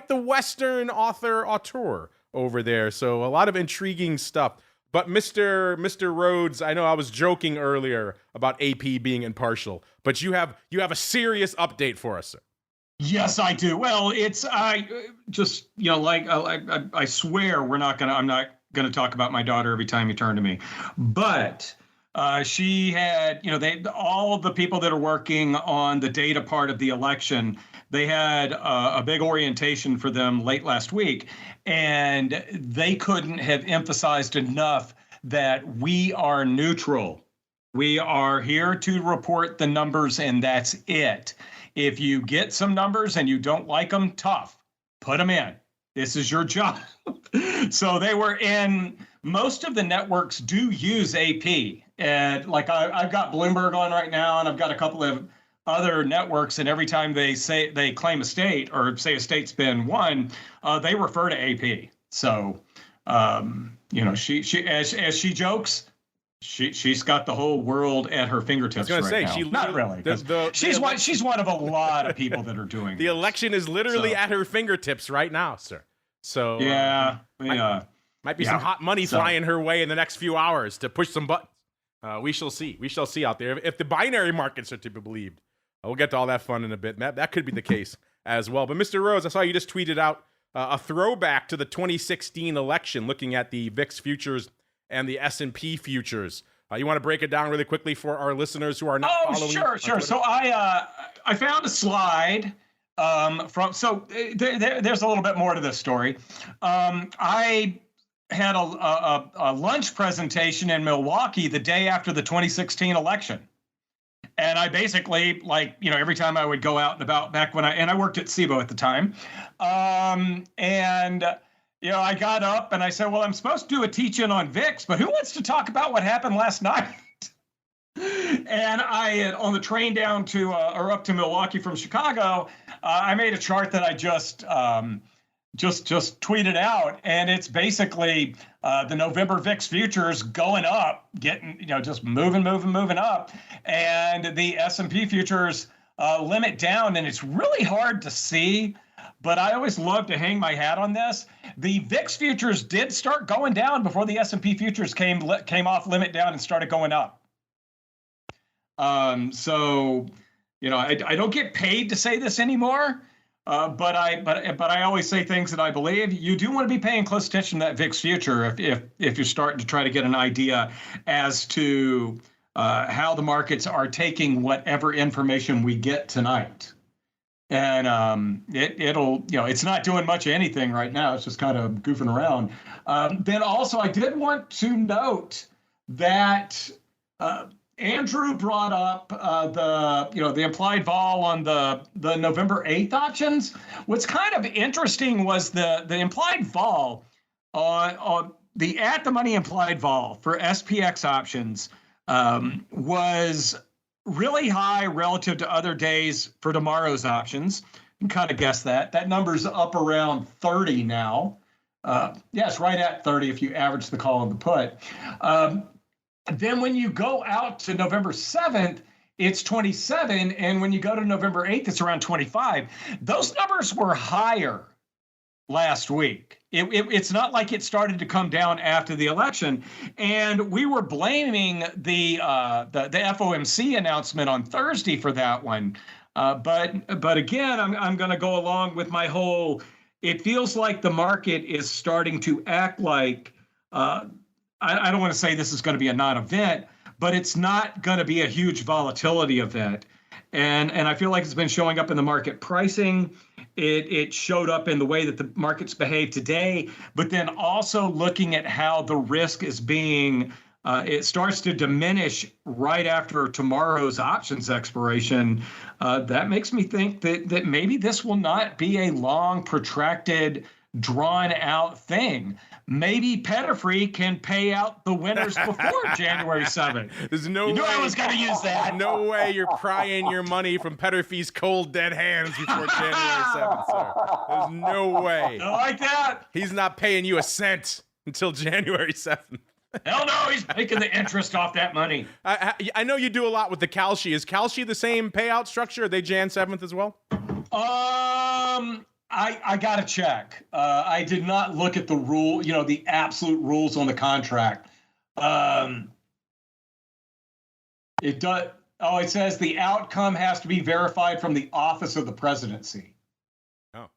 Western auteur over there. So a lot of intriguing stuff. But Mr. Rhoads, I know I was joking earlier about AP being impartial, but you have a serious update for us, sir.
Yes, I do. Well, I swear I'm not gonna talk about my daughter every time you turn to me, but. She had, all of the people that are working on the data part of the election, they had a big orientation for them late last week, and they couldn't have emphasized enough that we are neutral. We are here to report the numbers, and that's it. If you get some numbers and you don't like them, tough, put them in. This is your job. So they were in. Most of the networks do use AP. And I've got Bloomberg on right now, and I've got a couple of other networks. And every time they claim a state or say a state's been won, they refer to AP. So, she as she jokes, she's got the whole world at her fingertips right now. Not really. She's one of a lot of people that are doing
the election is literally at her fingertips right now, sir. So might be some hot money flying her way in the next few hours to push some buttons. We shall see. We shall see out there. If the binary markets are to be believed, we'll get to all that fun in a bit. That could be the case as well. But Mr. Rhoads, I saw you just tweeted out a throwback to the 2016 election, looking at the VIX futures and the S&P futures. You want to break it down really quickly for our listeners who are not following? Oh, sure.
So I found a slide there's a little bit more to this story. I had a lunch presentation in Milwaukee the day after the 2016 election. And I basically, every time I would go out and about back when I worked at SIBO at the time. I got up and I said, well, I'm supposed to do a teach-in on VIX, but who wants to talk about what happened last night? And on the train down to or up to Milwaukee from Chicago, I made a chart that I just tweeted out, and it's basically the November VIX futures going up, getting just moving up, and the S&P futures limit down, and it's really hard to see. But I always love to hang my hat on this. The VIX futures did start going down before the S&P futures came off limit down and started going up. I don't get paid to say this anymore, But I always say things that I believe. You do want to be paying close attention to that VIX future if you're starting to try to get an idea as to how the markets are taking whatever information we get tonight. And it'll, it's not doing much of anything right now. It's just kind of goofing around. Then also, I did want to note that Andrew brought up the implied vol on the November 8th options. What's kind of interesting was the implied vol on the at the money implied vol for SPX options was really high relative to other days for tomorrow's options. You can kind of guess that. That number's up around 30 now. It's right at 30 if you average the call and the put. Then when you go out to November 7th, it's 27. And when you go to November 8th, it's around 25. Those numbers were higher last week. It's not like it started to come down after the election. And we were blaming the FOMC announcement on Thursday for that one. But again, I'm going to go along with my whole, it feels like the market is starting to act like, I don't want to say this is going to be a non-event, but it's not going to be a huge volatility event. And I feel like it's been showing up in the market pricing. It showed up in the way that the markets behave today, but then also looking at how the risk is being, it starts to diminish right after tomorrow's options expiration. That makes me think that maybe this will not be a long, protracted, drawn out thing. Maybe Pettifree can pay out the winners before January 7th.
There's no way.
You knew I was going to use that.
No way you're prying your money from Pettifree's cold, dead hands before January 7th, sir. There's no way.
I like that.
He's not paying you a cent until January 7th.
Hell no, he's making the interest off that money.
I know you do a lot with the Kalshi. Is Kalshi the same payout structure? Are they Jan 7th as well?
I got to check. I did not look at the rule, the absolute rules on the contract. It does. Oh, it says the outcome has to be verified from the office of the presidency.
Oh.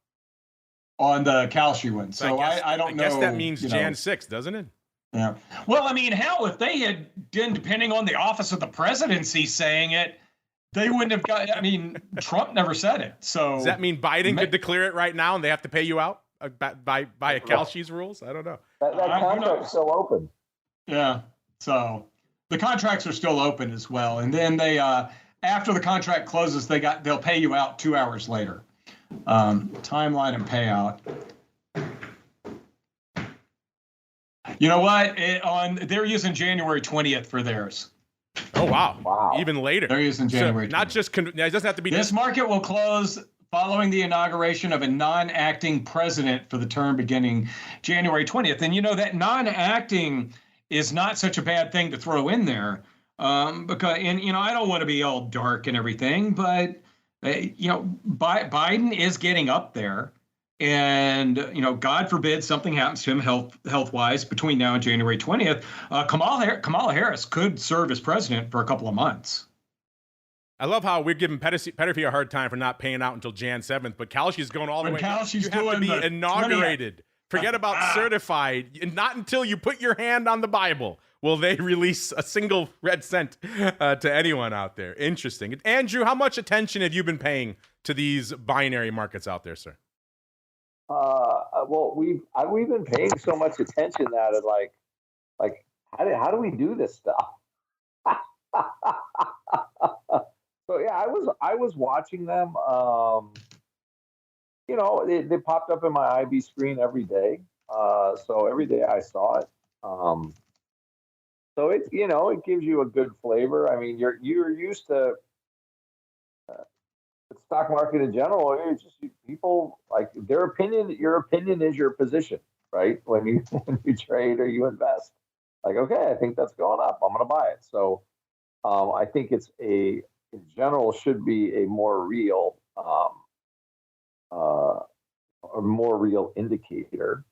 On the Kalshi one. So I don't know.
I guess that means Jan 6th, doesn't it?
Yeah. Well, I mean, hell, if they had been depending on the office of the presidency saying it, they wouldn't have got. I mean, Trump never said it. So
does that mean Biden could declare it right now and they have to pay you out by a Kalshi's rules? I don't know.
That contract's still open.
Yeah. So the contracts are still open as well, and then they after the contract closes, they'll pay you out 2 hours later. Timeline and payout. You know what? They're using January 20th for theirs.
Oh, wow. Even later.
They're using January 20th.
Not just, it doesn't have to be.
This market will close following the inauguration of a non-acting president for the term beginning January 20th. And, that non-acting is not such a bad thing to throw in there. Because, I don't want to be all dark and everything, but, Biden is getting up there. And, God forbid something happens to him health-wise between now and January 20th, Kamala Harris could serve as president for a couple of months.
I love how we're giving Pettifree a hard time for not paying out until Jan 7th, but Kalshi's going all the way.
Kalshi's
you have to be inaugurated. Forget about certified. And not until you put your hand on the Bible will they release a single red cent to anyone out there. Interesting. Andrew, how much attention have you been paying to these binary markets out there, sir?
Well, we've been paying so much attention that it like how do we do this stuff? So yeah, I was watching them. They popped up in my IB screen every day. So every day I saw it. So it gives you a good flavor. I mean, you're used to. The stock market in general, it's just people like their opinion. Your opinion is your position, right? When you trade or you invest, like, okay, I think that's going up. I'm going to buy it. So I think in general should be a more real, indicator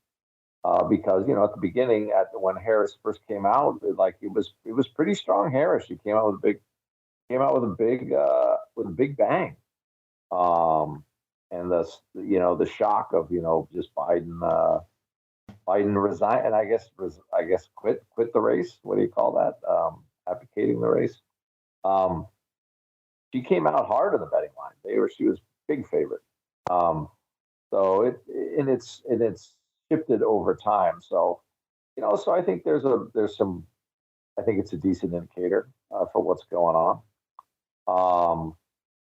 because at the beginning, when Harris first came out, it was pretty strong. Harris, she came out with a big bang. the shock of just Biden resign, and I guess quit the race. What do you call that? Abdicating the race. She came out hard in the betting line. She was big favorite. So it's shifted over time. So so I think there's some. I think it's a decent indicator for what's going on.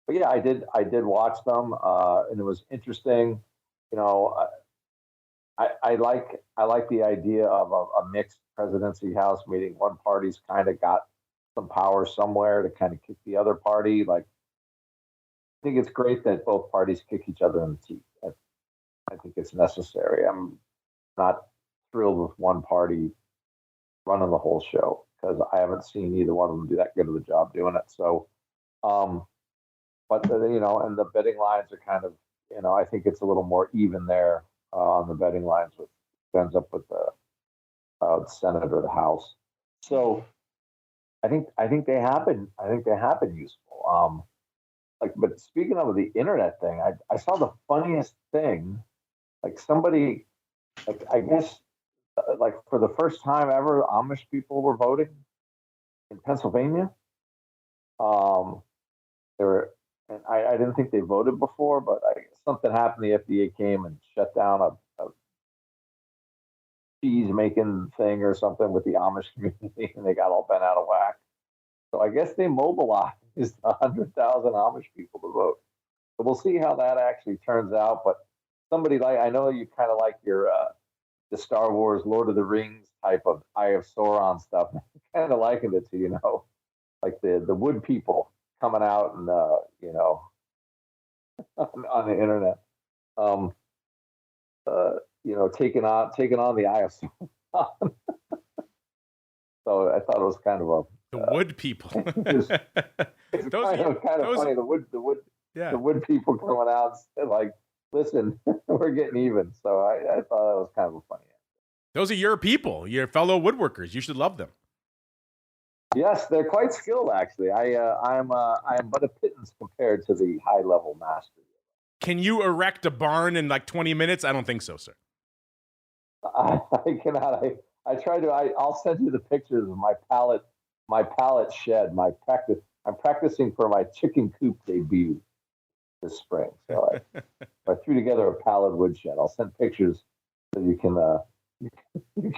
But yeah, I did watch them, and it was interesting. I like the idea of a mixed presidency House meeting. One party's kind of got some power somewhere to kind of kick the other party. Like, I think it's great that both parties kick each other in the teeth. I think it's necessary. I'm not thrilled with one party running the whole show because I haven't seen either one of them do that good of a job doing it. So, but and the betting lines are kind of, I think it's a little more even there on the betting lines with ends up with the Senate or the House. So, I think they have been useful. But speaking of the internet thing, I saw the funniest thing. Like somebody, I guess, for the first time ever, Amish people were voting in Pennsylvania. They were, and I didn't think they voted before, but something happened. The FDA came and shut down a cheese making thing or something with the Amish community, and they got all bent out of whack. So I guess they mobilized 100,000 Amish people to vote. So we'll see how that actually turns out. But somebody I know you kind of like your the Star Wars, Lord of the Rings type of Eye of Sauron stuff. Kind of likened it to like the wood people coming out and on the internet, taking on the Eye of Sauron. So I thought it was kind of
the wood people.
It's kind of funny. The wood people coming out and like, listen, we're getting even. So I thought that was kind of a funny answer.
Those are your people, your fellow woodworkers. You should love them.
Yes, they're quite skilled, actually. I am but a pittance compared to the high level master.
Can you erect a barn in like 20 minutes? I don't think so, sir.
I cannot. I try to. I'll send you the pictures of my pallet shed. I'm practicing for my chicken coop debut this spring. So I threw together a pallet woodshed. I'll send pictures so you can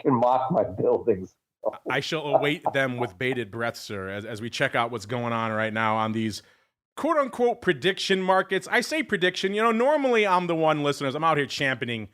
mock my buildings.
I shall await them with bated breath, sir, as we check out what's going on right now on these quote-unquote prediction markets. I say prediction. Normally I'm the one, listeners, I'm out here championing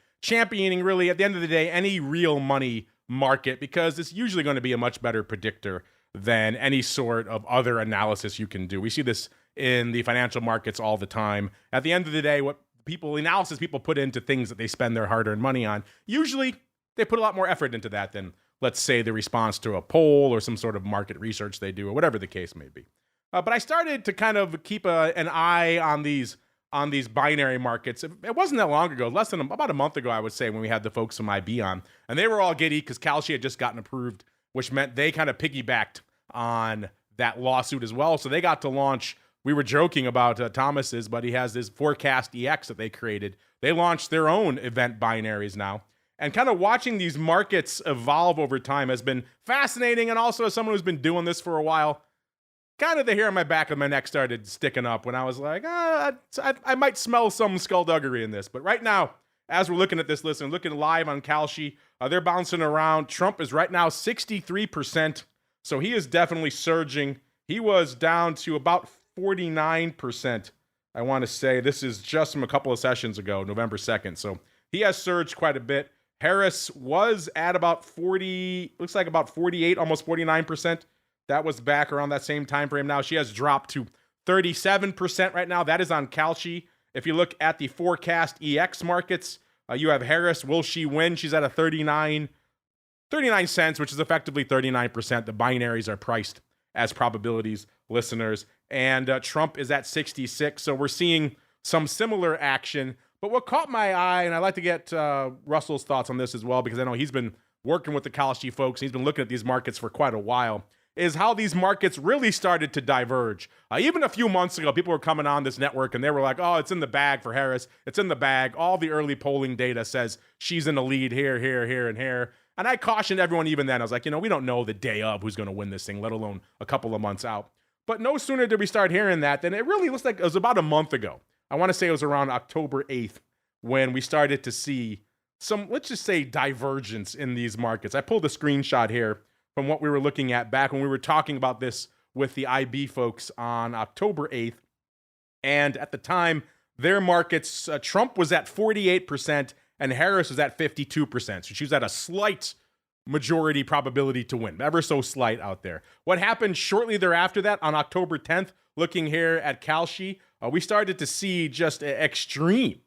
really, at the end of the day, any real money market, because it's usually going to be a much better predictor than any sort of other analysis you can do. We see this in the financial markets all the time. At the end of the day, what analysis people put into things that they spend their hard-earned money on, usually they put a lot more effort into that than, let's say, the response to a poll or some sort of market research they do, or whatever the case may be. But I started to kind of keep an eye on these binary markets. It wasn't that long ago, about a month ago, I would say, when we had the folks from IB on, and they were all giddy because Kalshi had just gotten approved, which meant they kind of piggybacked on that lawsuit as well. So they got to launch. We were joking about Thomas's, but he has this Forecast EX that they created. They launched their own event binaries now. And kind of watching these markets evolve over time has been fascinating. And also, as someone who's been doing this for a while, kind of the hair on my back of my neck started sticking up when I was like, I might smell some skullduggery in this. But right now, as we're looking at this list and looking live on Kalshi, they're bouncing around. Trump is right now 63%. So he is definitely surging. He was down to about 49%. I want to say this is just from a couple of sessions ago, November 2nd. So he has surged quite a bit. Harris was at about 48, almost 49%. That was back around that same time frame. Now she has dropped to 37% right now. That is on Kalshi. If you look at the Forecast EX markets, you have Harris. Will she win? She's at a 39 cents, which is effectively 39%. The binaries are priced as probabilities, listeners. And Trump is at 66. So we're seeing some similar action. But what caught my eye, and I'd like to get Russell's thoughts on this as well, because I know he's been working with the Kalshi folks. He's been looking at these markets for quite a while, is how these markets really started to diverge. Even a few months ago, people were coming on this network and they were like, oh, it's in the bag for Harris. It's in the bag. All the early polling data says she's in the lead here, here, and here. And I cautioned everyone even then. I was like, we don't know the day of who's going to win this thing, let alone a couple of months out. But no sooner did we start hearing that than it really looks like it was about a month ago. I want to say it was around October 8th when we started to see some, let's just say, divergence in these markets. I pulled a screenshot here from what we were looking at back when we were talking about this with the IB folks on October 8th. And at the time, their markets, Trump was at 48% and Harris was at 52%. So she was at a slight majority probability to win, ever so slight out there. What happened shortly thereafter that, on October 10th, looking here at Kalshi, we started to see just extreme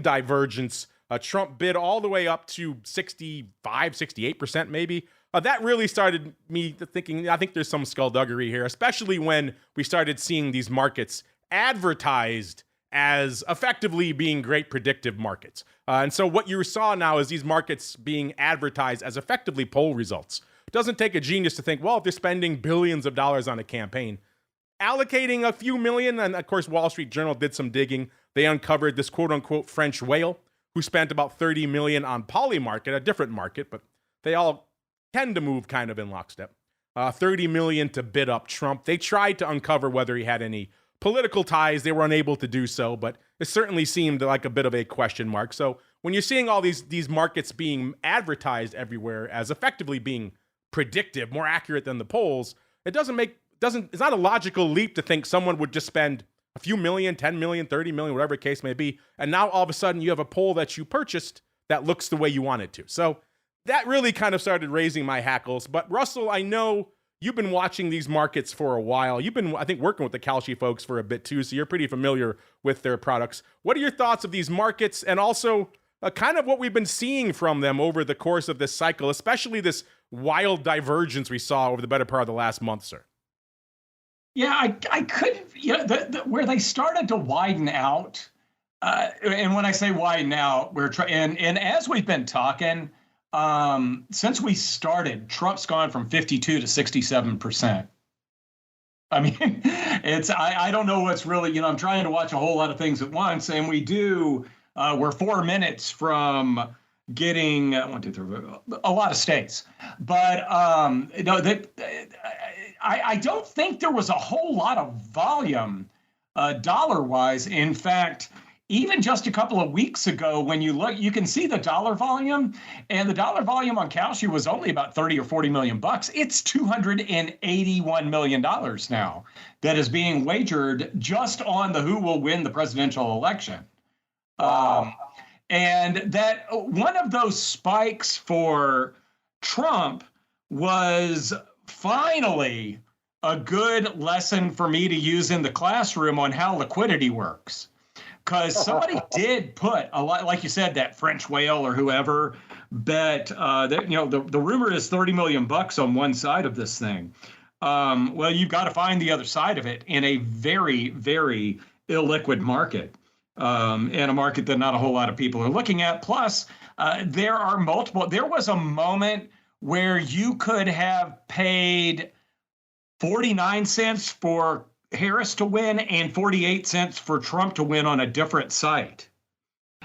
divergence. Trump bid all the way up to 65, 68% maybe. That really started me thinking, I think there's some skullduggery here, especially when we started seeing these markets advertised as effectively being great predictive markets. And so what you saw now is these markets being advertised as effectively poll results. It doesn't take a genius to think, well, if they're spending billions of dollars on a campaign, allocating a few million, and of course, Wall Street Journal did some digging. They uncovered this quote-unquote French whale who spent about $30 million on Polymarket, a different market, but they all tend to move kind of in lockstep. $30 million to bid up Trump. They tried to uncover whether he had any political ties. They were unable to do so, but it certainly seemed like a bit of a question mark. So when you're seeing all these markets being advertised everywhere as effectively being predictive, more accurate than the polls, it's not a logical leap to think someone would just spend a few million, 10 million, 30 million, whatever the case may be, and now all of a sudden you have a poll that you purchased that looks the way you want it to. So that really kind of started raising my hackles. But Russell, I know you've been watching these markets for a while. You've been, I think, working with the Kalshi folks for a bit too, so you're pretty familiar with their products. What are your thoughts of these markets, and also kind of what we've been seeing from them over the course of this cycle, especially this wild divergence we saw over the better part of the last month, sir?
Yeah, I couldn't, where they started to widen out, and when I say widen out, and as we've been talking, since we started, Trump's gone from 52 to 67%. I mean, I don't know what's really, I'm trying to watch a whole lot of things at once, and we're 4 minutes from getting a lot of states, but I don't think there was a whole lot of volume dollar-wise. In fact, even just a couple of weeks ago, when you look, you can see the dollar volume, and the dollar volume on Kalshi was only about 30 or 40 million bucks. It's $281 million now that is being wagered just on the who will win the presidential election. And that one of those spikes for Trump was finally a good lesson for me to use in the classroom on how liquidity works. Because somebody did put a lot, like you said, that French whale or whoever bet that, the rumor is 30 million bucks on one side of this thing. Well, you've got to find the other side of it in a very, very illiquid market, and a market that not a whole lot of people are looking at. Plus, there was a moment where you could have paid 49 cents for Harris to win and 48 cents for Trump to win on a different site.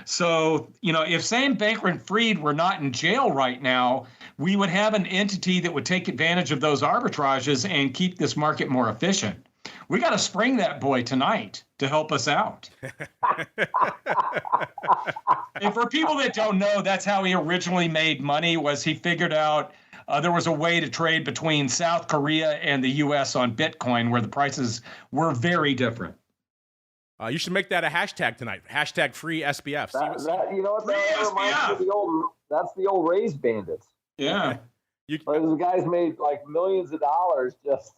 So, if Sam Bankman-Fried were not in jail right now, we would have an entity that would take advantage of those arbitrages and keep this market more efficient. We got to spring that boy tonight to help us out. And for people that don't know, that's how he originally made money, was he figured out there was a way to trade between South Korea and the U.S. on Bitcoin where the prices were very different.
You should make that a hashtag tonight. Hashtag free SBF.
That's the old raise bandits.
Yeah.
Those guys made like millions of dollars just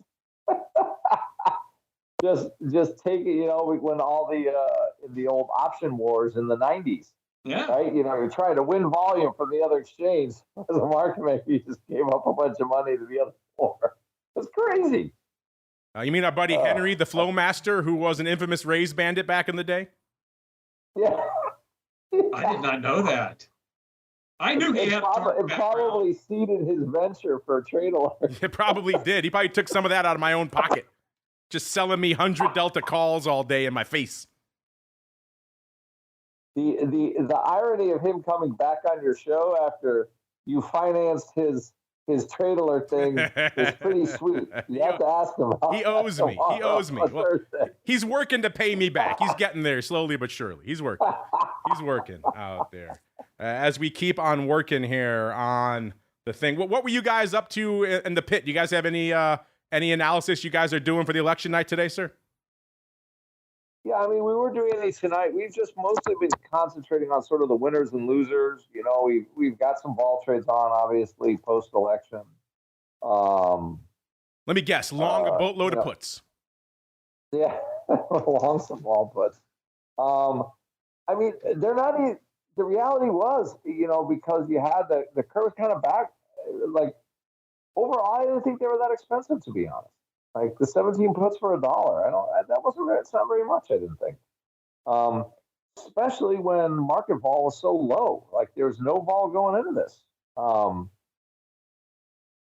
take it, when all the old option wars in the 90s.
Yeah.
Right. You're trying to win volume from the other exchange. As a market maker, you just gave up a bunch of money to the other floor. It's crazy.
You mean our buddy Henry, the flow master, who was an infamous raise bandit back in the day?
Yeah.
I did not know that. I knew he had
it probably seeded his venture for a trade alert.
It probably did. He probably took some of that out of my own pocket. Just selling me 100 Delta calls all day in my face.
The irony of him coming back on your show after you financed his trade alert thing is pretty sweet. You have to ask him.
He owes me. He owes me. Well, he's working to pay me back. He's getting there slowly but surely. He's working. He's working out there. As we keep on working here on the thing, what were you guys up to in the pit? Do you guys have any analysis you guys are doing for the election night today, sir?
Yeah, I mean, we were doing these tonight. We've just mostly been concentrating on sort of the winners and losers. You know, we've got some ball trades on, obviously, post-election.
Let me guess, long a boatload of puts.
Yeah, long some ball puts. I mean, they're not even, the reality was, you know, because you had the curve kind of back, like, overall, I didn't think they were that expensive, to be honest. Like the 17 puts for $1, it's not very much, I didn't think. Especially when market vol was so low. Like there was no vol going into this.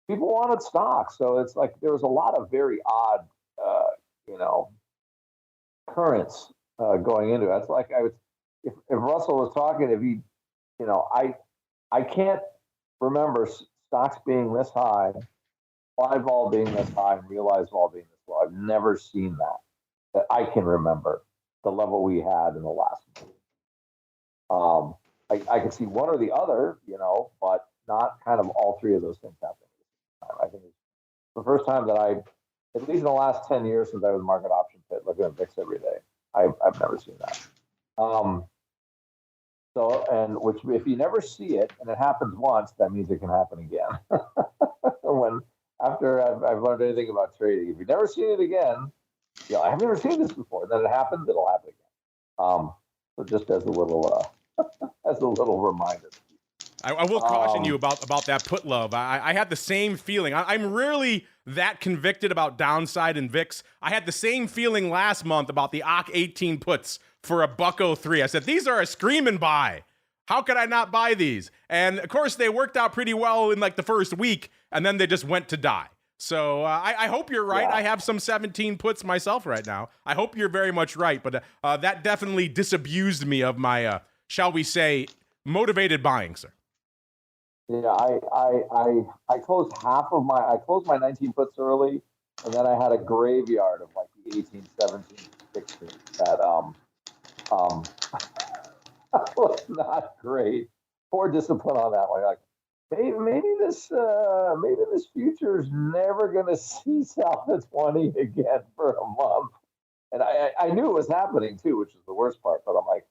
People wanted stocks, so it's like there was a lot of very odd, currents going into it. It's like if Russell was talking, if he, I can't remember stocks being this high, live vol being this high, and realized vol being this low. I've never seen that I can remember the level we had in the last month. I can see one or the other, but not kind of all three of those things happening. I think it's the first time that at least in the last 10 years since I was market option pit looking at VIX every day, I've never seen that. Which if you never see it and it happens once, that means it can happen again. After I've learned anything about trading, if you've never seen it again, I've never seen this before. Then it happens, it'll happen again. So just as a little reminder.
I will caution you about that put love. I had the same feeling. I'm really that convicted about downside in VIX. I had the same feeling last month about the OCK 18 puts for $1.03. I said, these are a screaming buy. How could I not buy these? And of course, they worked out pretty well in like the first week, and then they just went to die. So I hope you're right. Yeah. I have some 17 puts myself right now. I hope you're very much right, but that definitely disabused me of my, shall we say, motivated buying, sir.
Yeah, I closed I closed my 19 puts early, and then I had a graveyard of like the 18, 17, 16 that was not great. Poor discipline on that one. Like maybe this future is never going to see south of 20 again for a month, and I knew it was happening too, which is the worst part. But I'm like,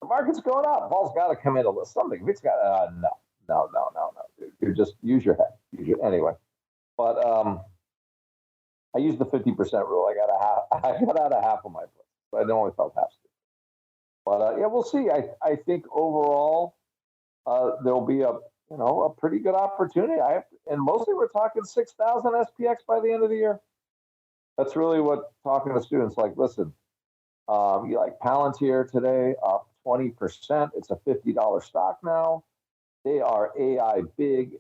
the market's going up. Paul's got to come in a little something. It's got no. Dude, just use your head. Anyway, but I used the 50% rule. I got out of half of my puts, but I only felt half stupid. But we'll see. I think overall there'll be a pretty good opportunity. And mostly we're talking 6,000 SPX by the end of the year. That's really what talking to students like. Listen, you like Palantir today up 20%. It's a $50 stock now. They are big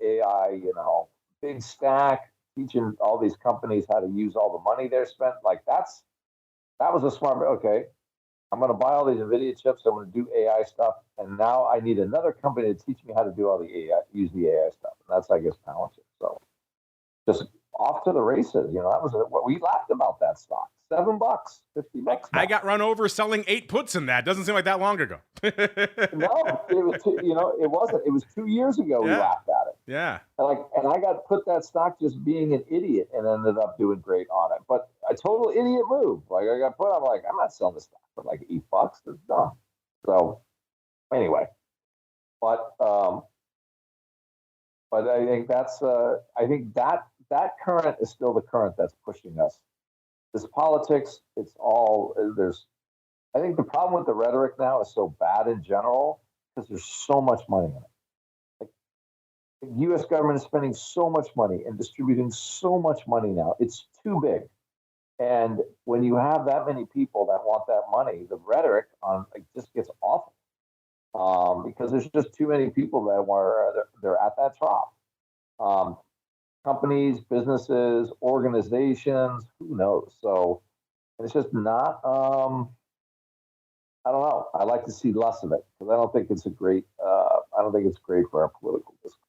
stack, teaching all these companies how to use all the money they're spent. Like that was a smart. Okay, I'm going to buy all these NVIDIA chips. I'm going to do AI stuff, and now I need another company to teach me how to do all the AI, use the AI stuff. And that's, I guess, Palantir. So just off to the races. That was what we laughed about that stock. $7, $50.
I got run over selling 8 puts in that. Doesn't seem like that long ago.
No, it was it wasn't. It was 2 years ago we laughed at it.
Yeah.
And I got put that stock just being an idiot and ended up doing great on it. But a total idiot move. Like I got put, I'm like, I'm not selling this stock for like $8. It's dumb. So anyway, but I think that current is still the current that's pushing us. This politics, it's all I think the problem with the rhetoric now is so bad in general because there's so much money in it. Like the U.S. government is spending so much money and distributing so much money now. It's too big. And when you have that many people that want that money, the rhetoric just gets awful. because there's just too many people that they're at that trough. Companies, businesses, organizations, who knows? So it's just not. I don't know. I like to see less of it because I don't think it's a great. I don't think it's great for our political discourse.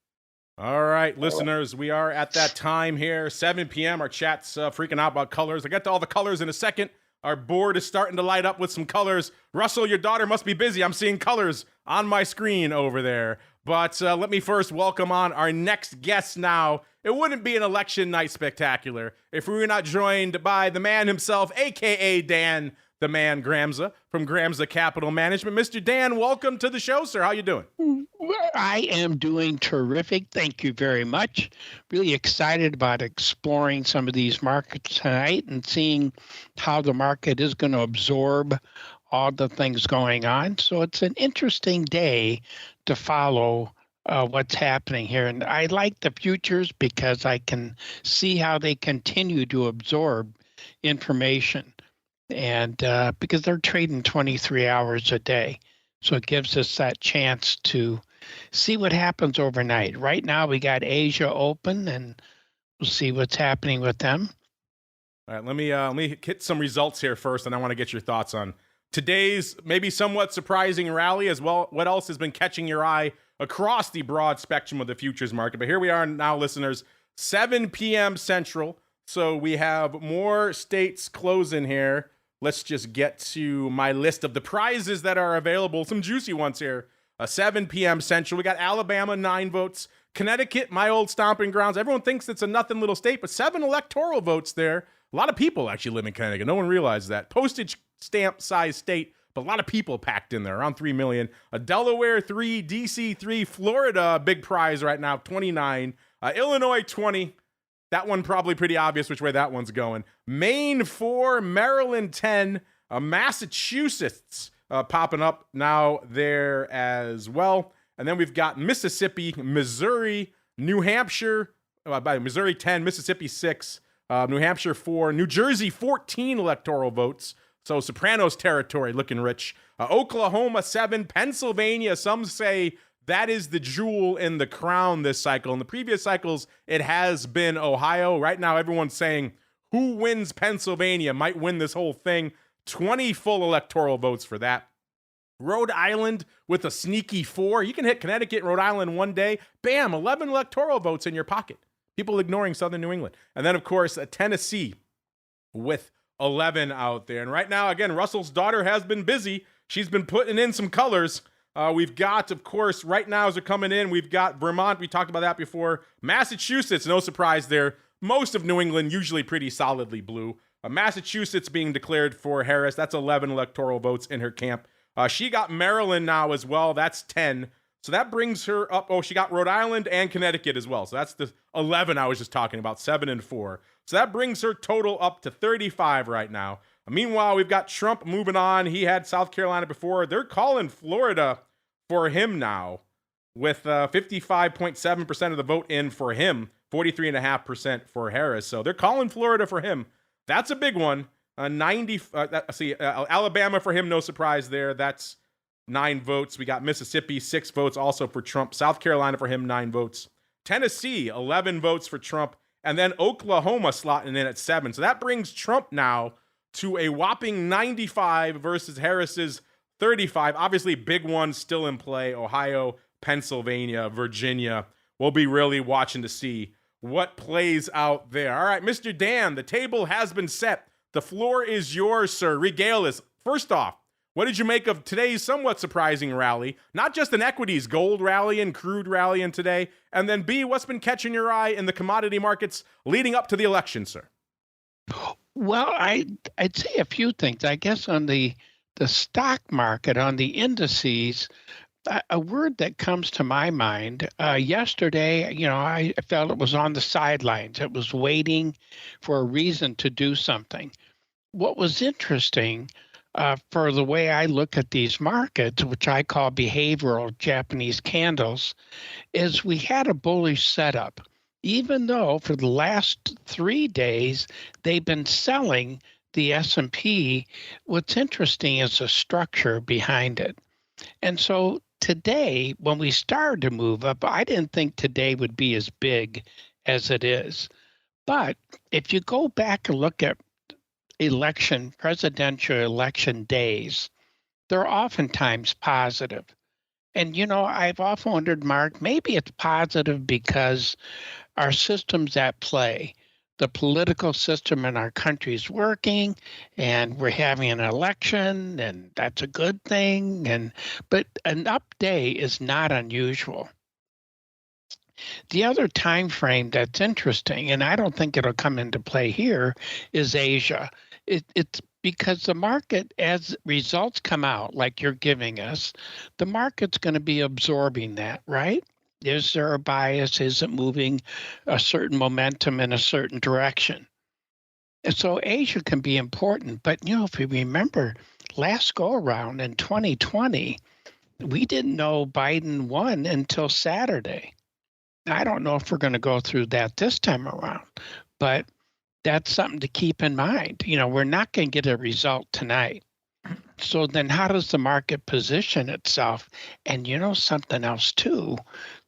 All right, listeners, we are at that time here, 7 p.m. Our chat's freaking out about colors. I'll get to all the colors in a second. Our board is starting to light up with some colors. Russell, your daughter must be busy. I'm seeing colors on my screen over there. But let me first welcome on our next guest now. It wouldn't be an election night spectacular if we were not joined by the man himself, a.k.a. Dan, the man Gramza, from Gramza Capital Management. Mr. Dan, welcome to the show, sir. How you doing?
I am doing terrific. Thank you very much. Really excited about exploring some of these markets tonight and seeing how the market is going to absorb all the things going on. So it's an interesting day to follow what's happening here. And I like the futures because I can see how they continue to absorb information. And because they're trading 23 hours a day. So it gives us that chance to see what happens overnight. Right now, we got Asia open, and we'll see what's happening with them.
All right, let me hit some results here first, and I want to get your thoughts on today's maybe somewhat surprising rally as well. What else has been catching your eye across the broad spectrum of the futures market? But here we are now, listeners, 7 p.m. Central. So we have more states closing here. Let's just get to my list of the prizes that are available. Some juicy ones here. 7 p.m. Central. We got Alabama, 9 votes. Connecticut, my old stomping grounds. Everyone thinks it's a nothing little state, but 7 electoral votes there. A lot of people actually live in Connecticut. No one realized that. Postage stamp size state, but a lot of people packed in there, around 3 million. Delaware, 3. D.C., 3. Florida, big prize right now, 29. Illinois, 20. That one probably pretty obvious which way that one's going. Maine, 4. Maryland, 10. Massachusetts popping up now there as well. And then we've got Mississippi, Missouri, New Hampshire, Missouri 10, Mississippi 6, New Hampshire 4, New Jersey 14 electoral votes. So Sopranos territory looking rich. Oklahoma 7, Pennsylvania, some say that is the jewel in the crown this cycle. In the previous cycles, it has been Ohio. Right now, everyone's saying who wins Pennsylvania might win this whole thing. 20 full electoral votes for that. Rhode Island with a sneaky 4. You can hit Connecticut and Rhode Island one day. Bam, 11 electoral votes in your pocket. People ignoring Southern New England. And then, of course, Tennessee with 11 out there. And right now, again, Russell's daughter has been busy. She's been putting in some colors. We've got, of course, right now as they're coming in, we've got Vermont. We talked about that before. Massachusetts, no surprise there. Most of New England usually pretty solidly blue. Massachusetts being declared for Harris. That's 11 electoral votes in her camp. She got Maryland now as well. That's 10. So that brings her up. Oh, she got Rhode Island and Connecticut as well. So that's the 11 I was just talking about, 7 and 4. So that brings her total up to 35 right now. Meanwhile, we've got Trump moving on. He had South Carolina before. They're calling Florida for him now with 55.7% of the vote in for him, 43.5% for Harris. So they're calling Florida for him. That's a big one. Alabama for him, no surprise there. That's 9 votes. We got Mississippi, 6 votes also for Trump. South Carolina for him, 9 votes. Tennessee, 11 votes for Trump. And then Oklahoma slotting in at 7. So that brings Trump now to a whopping 95 versus Harris's 35. Obviously, big ones still in play. Ohio, Pennsylvania, Virginia. We'll be really watching to see what plays out there. All right, Mr. Dan, the table has been set. The floor is yours, sir. Regale us. First off, what did you make of today's somewhat surprising rally? Not just an equities, gold rally and crude rally in today. And then B, what's been catching your eye in the commodity markets leading up to the election, sir?
Well, I'd say a few things. I guess on the stock market, on the indices, a word that comes to my mind, yesterday, I felt it was on the sidelines. It was waiting for a reason to do something. What was interesting for the way I look at these markets, which I call behavioral Japanese candles, is we had a bullish setup. Even though for the last 3 days, they've been selling the S&P, what's interesting is the structure behind it. And so today, when we started to move up, I didn't think today would be as big as it is. But if you go back and look at presidential election days, they're oftentimes positive. And, I've often wondered, Mark, maybe it's positive because our system's at play. The political system in our country is working, and we're having an election, and that's a good thing. But an up day is not unusual. The other time frame that's interesting, and I don't think it'll come into play here, is Asia. It's because the market, as results come out, like you're giving us, the market's going to be absorbing that, right? Is there a bias? Is it moving a certain momentum in a certain direction? And so Asia can be important. But, if you remember last go around in 2020, we didn't know Biden won until Saturday. I don't know if we're going to go through that this time around, but that's something to keep in mind. We're not going to get a result tonight. So then how does the market position itself? And something else too,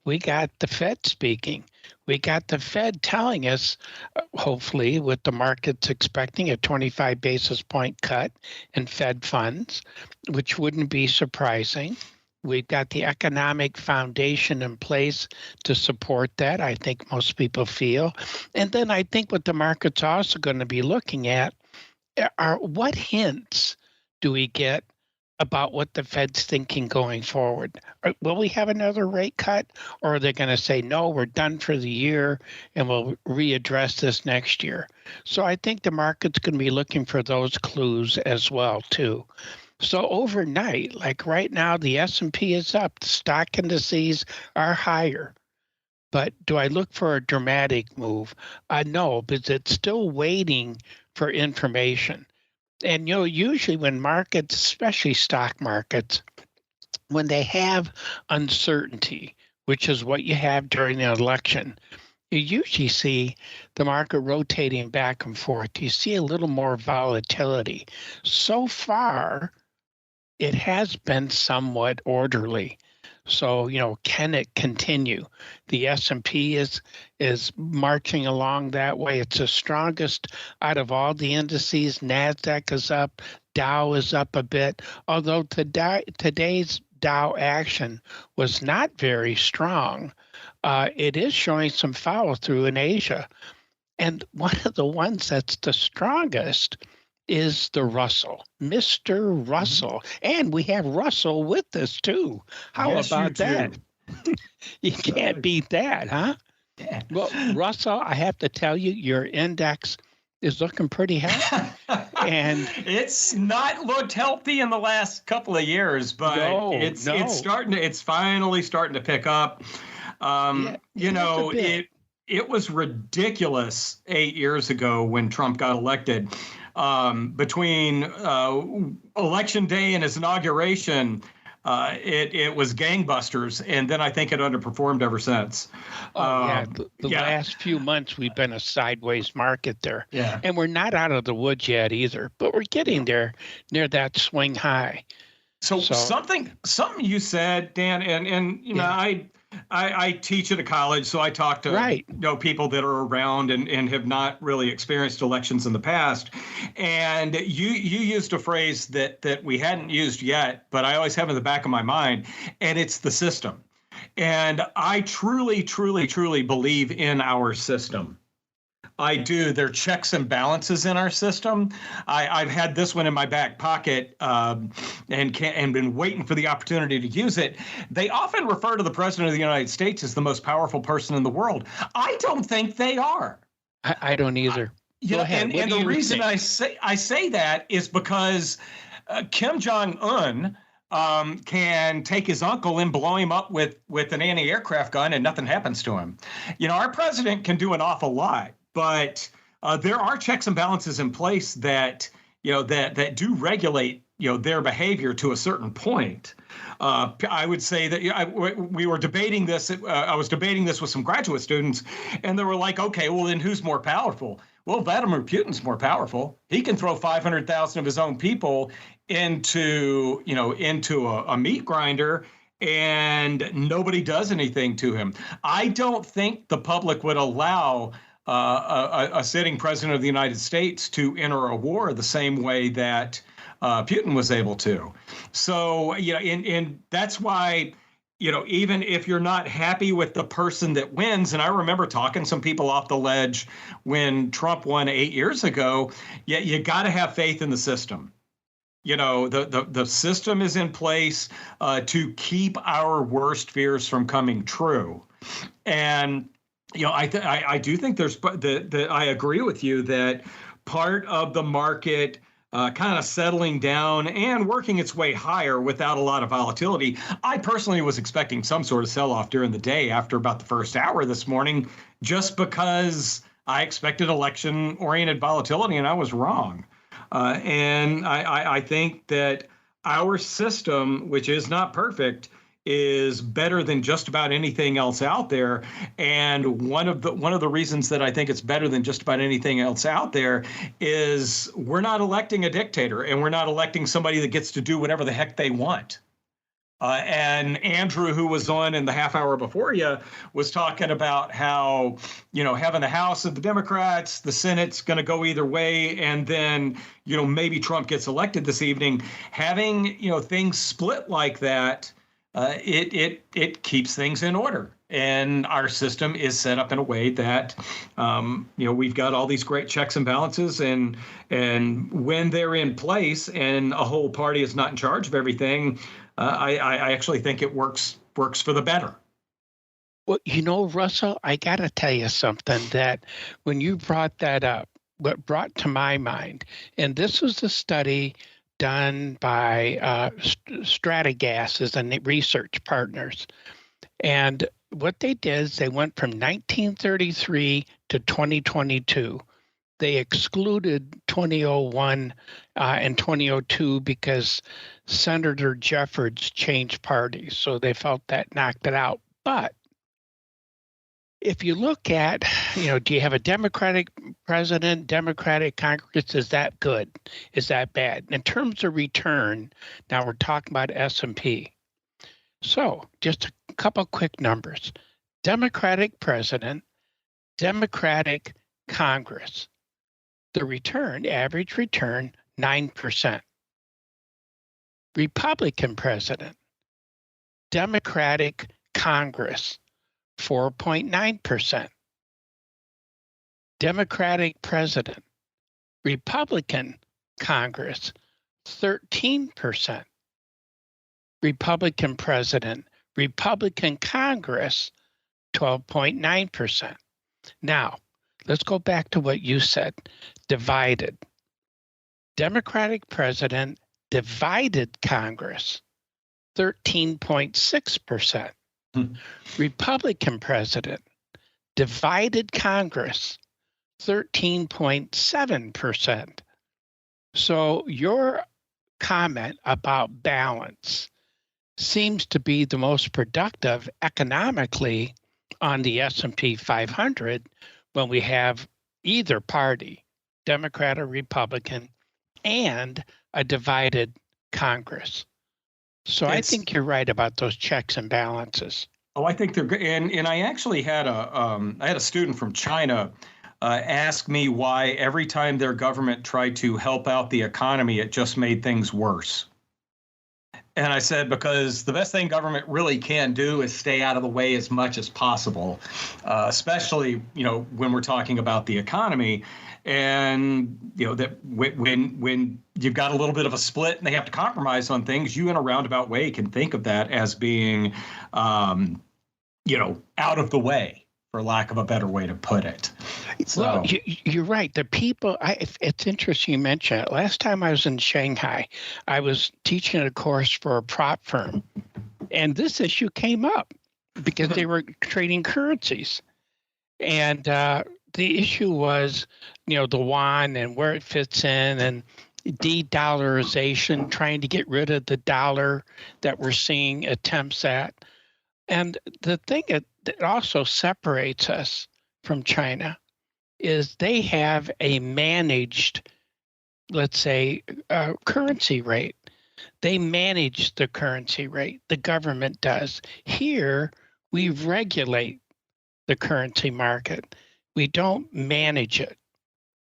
we got the Fed speaking. We got the Fed telling us, hopefully, what the market's expecting, a 25 basis point cut in Fed funds, which wouldn't be surprising. We've got the economic foundation in place to support that, I think most people feel. And then I think what the market's also going to be looking at are what hints do we get about what the Fed's thinking going forward? Will we have another rate cut, or are they going to say, no, we're done for the year and we'll readdress this next year? So I think the market's going to be looking for those clues as well, too. So overnight, like right now, the S&P is up, the stock indices are higher. But do I look for a dramatic move? No, because it's still waiting for information. And, usually when markets, especially stock markets, when they have uncertainty, which is what you have during the election, you usually see the market rotating back and forth. You see a little more volatility. So far, it has been somewhat orderly. So, can it continue? The S&P is marching along that way. It's the strongest out of all the indices. NASDAQ is up. Dow is up a bit. Although today's Dow action was not very strong, it is showing some follow through in Asia. And one of the ones that's the strongest is the Russell, Mr. Russell. And we have Russell with us, too. How about that? You can't beat that, huh? Yeah. Well, Russell, I have to tell you, your index is looking pretty healthy. And
it's not looked healthy in the last couple of years, but it's finally starting to pick up. It was ridiculous 8 years ago when Trump got elected. Between election day and his inauguration, it was gangbusters, and then I think it underperformed ever since.
The last few months we've been a sideways market there, and we're not out of the woods yet either, but we're getting there near that swing high.
So something you said, Dan, and I teach at a college, so I talk to people that are around and have not really experienced elections in the past. And you used a phrase that we hadn't used yet, but I always have in the back of my mind, and it's the system. And I truly, truly, truly believe in our system. I do. There are checks and balances in our system. I've had this one in my back pocket and been waiting for the opportunity to use it. They often refer to the president of the United States as the most powerful person in the world. I don't think they are.
I don't either.
And the reason I say that is because Kim Jong-un can take his uncle and blow him up with an anti-aircraft gun and nothing happens to him. Our president can do an awful lot. But there are checks and balances in place that that do regulate their behavior to a certain point. I would say that we were debating this. I was debating this with some graduate students, and they were like, "Okay, well then who's more powerful?" Well, Vladimir Putin's more powerful. He can throw 500,000 of his own people into a meat grinder and nobody does anything to him. I don't think the public would allow a sitting president of the United States to enter a war the same way that Putin was able to. So, and that's why, even if you're not happy with the person that wins, and I remember talking some people off the ledge when Trump won 8 years ago, you got to have faith in the system. The system is in place to keep our worst fears from coming true. And, I do think I agree with you that part of the market kind of settling down and working its way higher without a lot of volatility. I personally was expecting some sort of sell-off during the day after about the first hour this morning, just because I expected election-oriented volatility, and I was wrong. And I think that our system, which is not perfect, is better than just about anything else out there. And one of the reasons that I think it's better than just about anything else out there is we're not electing a dictator, and we're not electing somebody that gets to do whatever the heck they want. And Andrew, who was on in the half hour before you, was talking about how, having the House of the Democrats, the Senate's going to go either way. And then, maybe Trump gets elected this evening. Having, things split like that, it keeps things in order. And our system is set up in a way that, we've got all these great checks and balances, and when they're in place and a whole party is not in charge of everything, I actually think it works for the better.
Well, Russell, I got to tell you something that when you brought that up, what brought to my mind, and this was a study done by Stratagas as a research partners. And what they did is they went from 1933 to 2022. They excluded 2001 and 2002 because Senator Jeffords changed parties. So they felt that knocked it out. But if you look at, do you have a Democratic president, Democratic Congress? Is that good? Is that bad? In terms of return, now we're talking about S&P. So just a couple quick numbers. Democratic president, Democratic Congress. The return, average return, 9%. Republican president, Democratic Congress, 4.9%. Democratic president, Republican Congress, 13%. Republican president, Republican Congress, 12.9%. Now, let's go back to what you said. Divided. Democratic president, divided Congress, 13.6%. Republican president, divided Congress, 13.7%. So your comment about balance seems to be the most productive economically on the S&P 500 when we have either party, Democrat or Republican, and a divided Congress. So I think you're right about those checks and balances.
Oh, I think they're good. And I actually had a student from China ask me why every time their government tried to help out the economy, it just made things worse. And I said, because the best thing government really can do is stay out of the way as much as possible, especially, when we're talking about the economy. And, that when you've got a little bit of a split and they have to compromise on things, you in a roundabout way can think of that as being, out of the way, for lack of a better way to put it. So.
Well, you're right. The people, it's interesting you mention it. Last time I was in Shanghai, I was teaching a course for a prop firm, and this issue came up because they were trading currencies. And the issue was, the yuan and where it fits in, and de-dollarization, trying to get rid of the dollar that we're seeing attempts at. And the thing that also separates us from China is they have a managed, let's say, currency rate. They manage the currency rate. The government does. Here, we regulate the currency market. We don't manage it.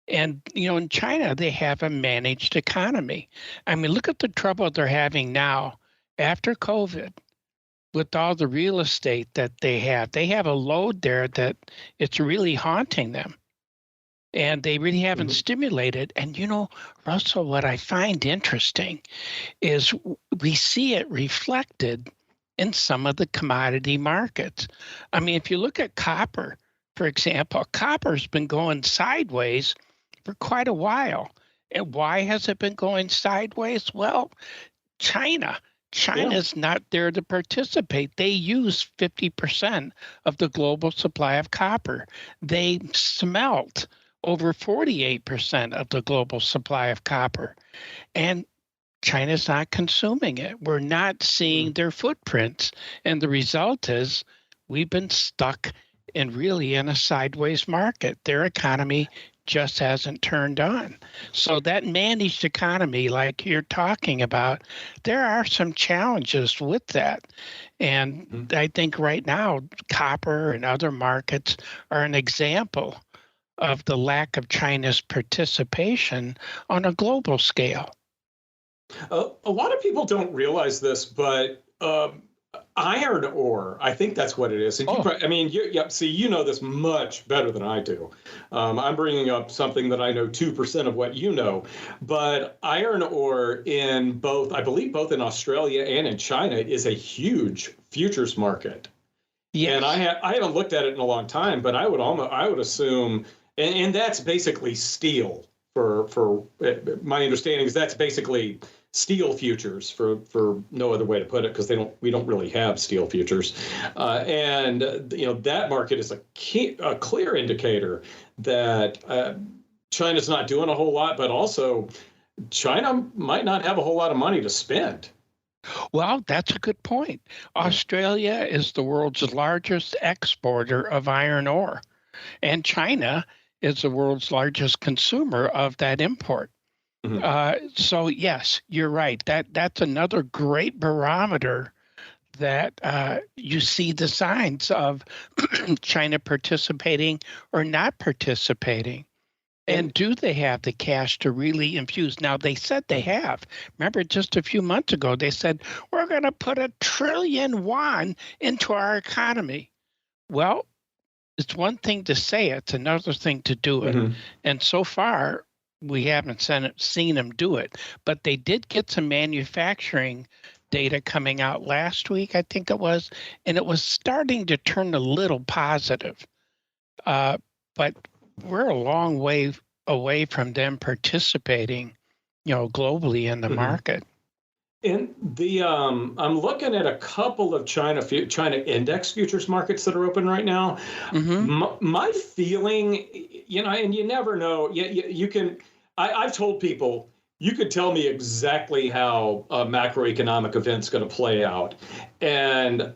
And, in China, they have a managed economy. I mean, look at the trouble they're having now after COVID with all the real estate that they have. They have a load there that it's really haunting them. And they really haven't stimulated. And, Russell, what I find interesting is we see it reflected in some of the commodity markets. I mean, if you look at copper, for example, copper's been going sideways for quite a while. And why has it been going sideways? Well, China's not there to participate. They use 50% of the global supply of copper. They smelt over 48% of the global supply of copper. And China's not consuming it. We're not seeing their footprints. And the result is we've been stuck in a sideways market. Their economy just hasn't turned on. So that managed economy, like you're talking about, there are some challenges with that. And I think right now, copper and other markets are an example of the lack of China's participation on a global scale.
A lot of people don't realize this, but iron ore, I think that's what it is. And you know this much better than I do. I'm bringing up something that I know 2% of what you know, but iron ore I believe both in Australia and in China is a huge futures market. Yes. And I haven't looked at it in a long time, but I would assume, and that's basically steel. For my understanding is that's basically steel futures, for no other way to put it, because we don't really have steel futures, and that market is a clear indicator that China's not doing a whole lot, but also China might not have a whole lot of money to spend.
Well, that's a good point. Australia is the world's largest exporter of iron ore, and China is the world's largest consumer of that import. So yes, you're right. That's another great barometer that you see the signs of China participating or not participating. And do they have the cash to really infuse? Now, they said they have. Remember, just a few months ago, they said, we're going to put 1 trillion yuan into our economy. Well, it's one thing to say it, it's another thing to do it. And so far, we haven't seen them do it. But they did get some manufacturing data coming out last week, I think it was, and it was starting to turn a little positive. But we're a long way away from them participating, globally in the market.
And I'm looking at a couple of China index futures markets that are open right now. My feeling, and you never know. You can. I've told people you could tell me exactly how a macroeconomic event's going to play out, and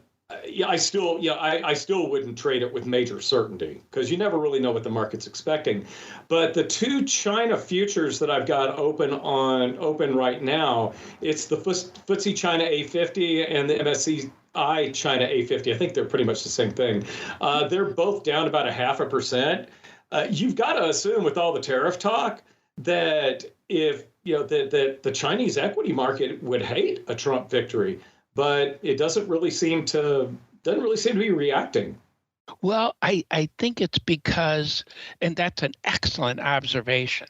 I still wouldn't trade it with major certainty because you never really know what the market's expecting. But the two China futures that I've got open right now, it's the FTSE China A50 and the MSCI China A50. I think they're pretty much the same thing. They're both down about 0.5%. You've got to assume with all the tariff talk that if that the Chinese equity market would hate a Trump victory. But it doesn't really seem to be reacting.
Well, I think it's because, and that's an excellent observation.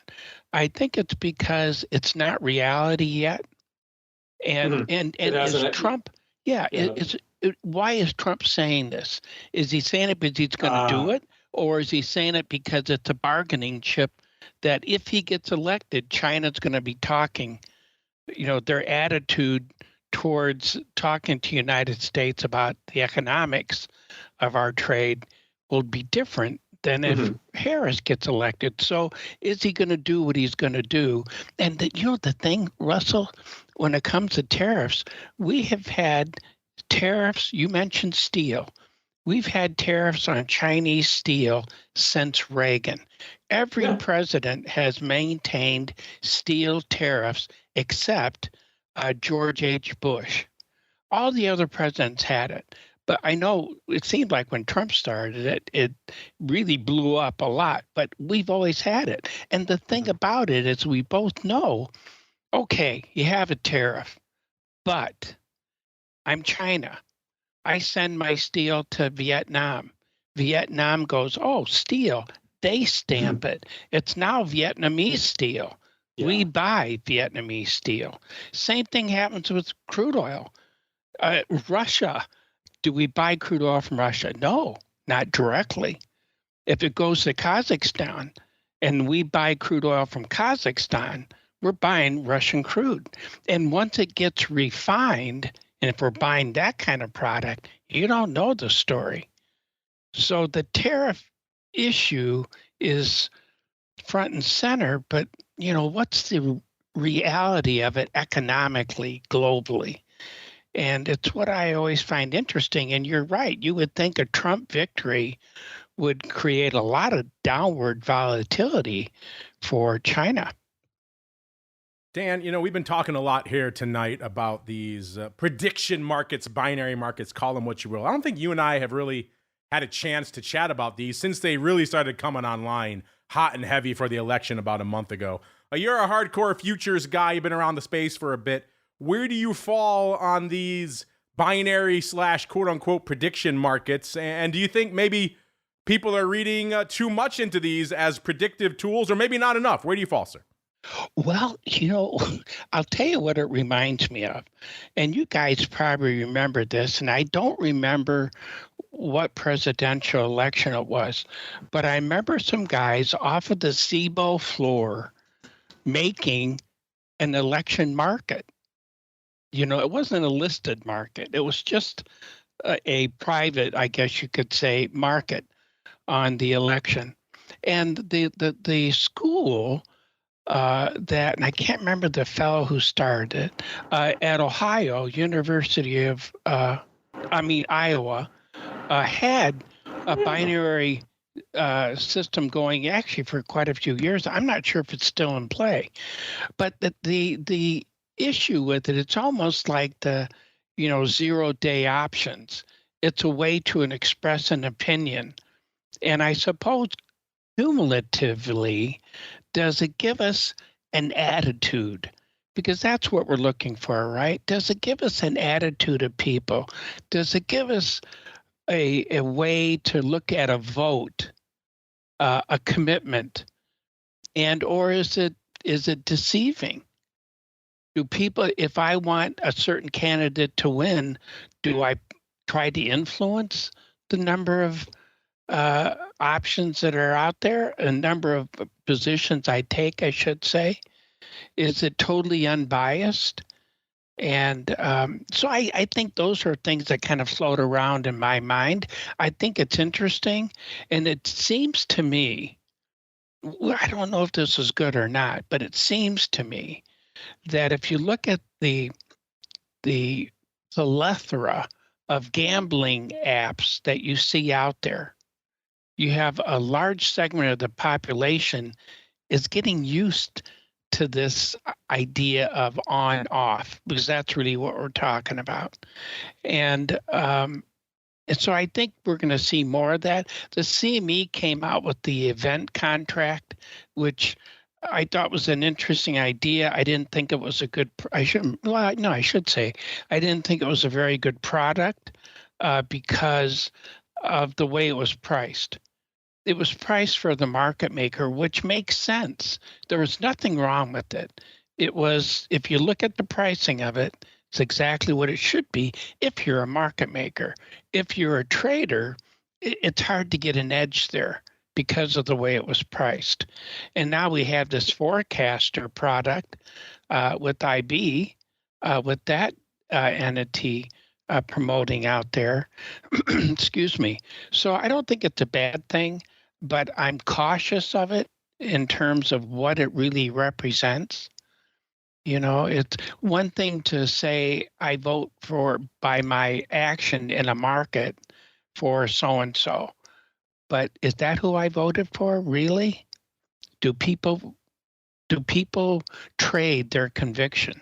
I think it's because it's not reality yet. And is Trump? Why is Trump saying this? Is he saying it because he's going to do it, or is he saying it because it's a bargaining chip that if he gets elected, China's going to be talking? Their attitude towards talking to United States about the economics of our trade will be different than if Harris gets elected. So is he going to do what he's going to do? And the thing, Russell, when it comes to tariffs, we have had tariffs. You mentioned steel. We've had tariffs on Chinese steel since Reagan. Every president has maintained steel tariffs except George H. Bush. All the other presidents had it. But I know it seemed like when Trump started it, it really blew up a lot. But we've always had it. And the thing about it is we both know, okay, you have a tariff, but I'm China. I send my steel to Vietnam. Vietnam goes, oh, steel. They stamp it. It's now Vietnamese steel. Yeah. We buy Vietnamese steel. Same thing happens with crude oil. Russia, do we buy crude oil from Russia? No, not directly. If it goes to Kazakhstan and we buy crude oil from Kazakhstan, we're buying Russian crude. And once it gets refined, and if we're buying that kind of product, you don't know the story. So the tariff issue is front and center, but what's the reality of it economically, globally? And it's what I always find interesting. And you're right. You would think a Trump victory would create a lot of downward volatility for China.
Dan, we've been talking a lot here tonight about these prediction markets, binary markets, call them what you will. I don't think you and I have really had a chance to chat about these since they really started coming online hot and heavy for the election about a month ago. You're a hardcore futures guy. You've been around the space for a bit. Where do you fall on these binary / quote unquote prediction markets? And do you think maybe people are reading too much into these as predictive tools, or maybe not enough? Where do you fall, sir?
Well, I'll tell you what it reminds me of. And you guys probably remember this, and I don't remember what presidential election it was, but I remember some guys off of the SIBO floor making an election market. It wasn't a listed market. It was just a private, I guess you could say, market on the election. And the school that, and I can't remember the fellow who started it, at Ohio, University of, Iowa, had a binary system going actually for quite a few years. I'm not sure if it's still in play, but the issue with it, it's almost like the 0-day options. It's a way to express an opinion, and I suppose cumulatively, does it give us an attitude? Because that's what we're looking for, right? Does it give us an attitude of people? Does it give us a way to look at a vote, a commitment, and or is it deceiving? Do people, if I want a certain candidate to win, do I try to influence the number of options that are out there, a number of positions I take, I should say? Is it totally unbiased? And so I think those are things that kind of float around in my mind. I think it's interesting. And it seems to me, I don't know if this is good or not, but it seems to me that if you look at the plethora of gambling apps that you see out there, you have a large segment of the population is getting used to this idea of on off, because that's really what we're talking about. And so I think we're going to see more of that. The CME came out with the event contract, which I thought was an interesting idea. I didn't think it was a good, I should say, I didn't think it was a very good product because of the way it was priced. It was priced for the market maker, which makes sense. There was nothing wrong with it. It was, if you look at the pricing of it, it's exactly what it should be if you're a market maker. If you're a trader, it's hard to get an edge there because of the way it was priced. And now we have this forecaster product with IB, with that entity promoting out there. Excuse me. So I don't think it's a bad thing, but I'm cautious of it in terms of what it really represents. It's one thing to say I vote for by my action in a market for so-and-so, but is that who I voted for, really? Do people trade their conviction?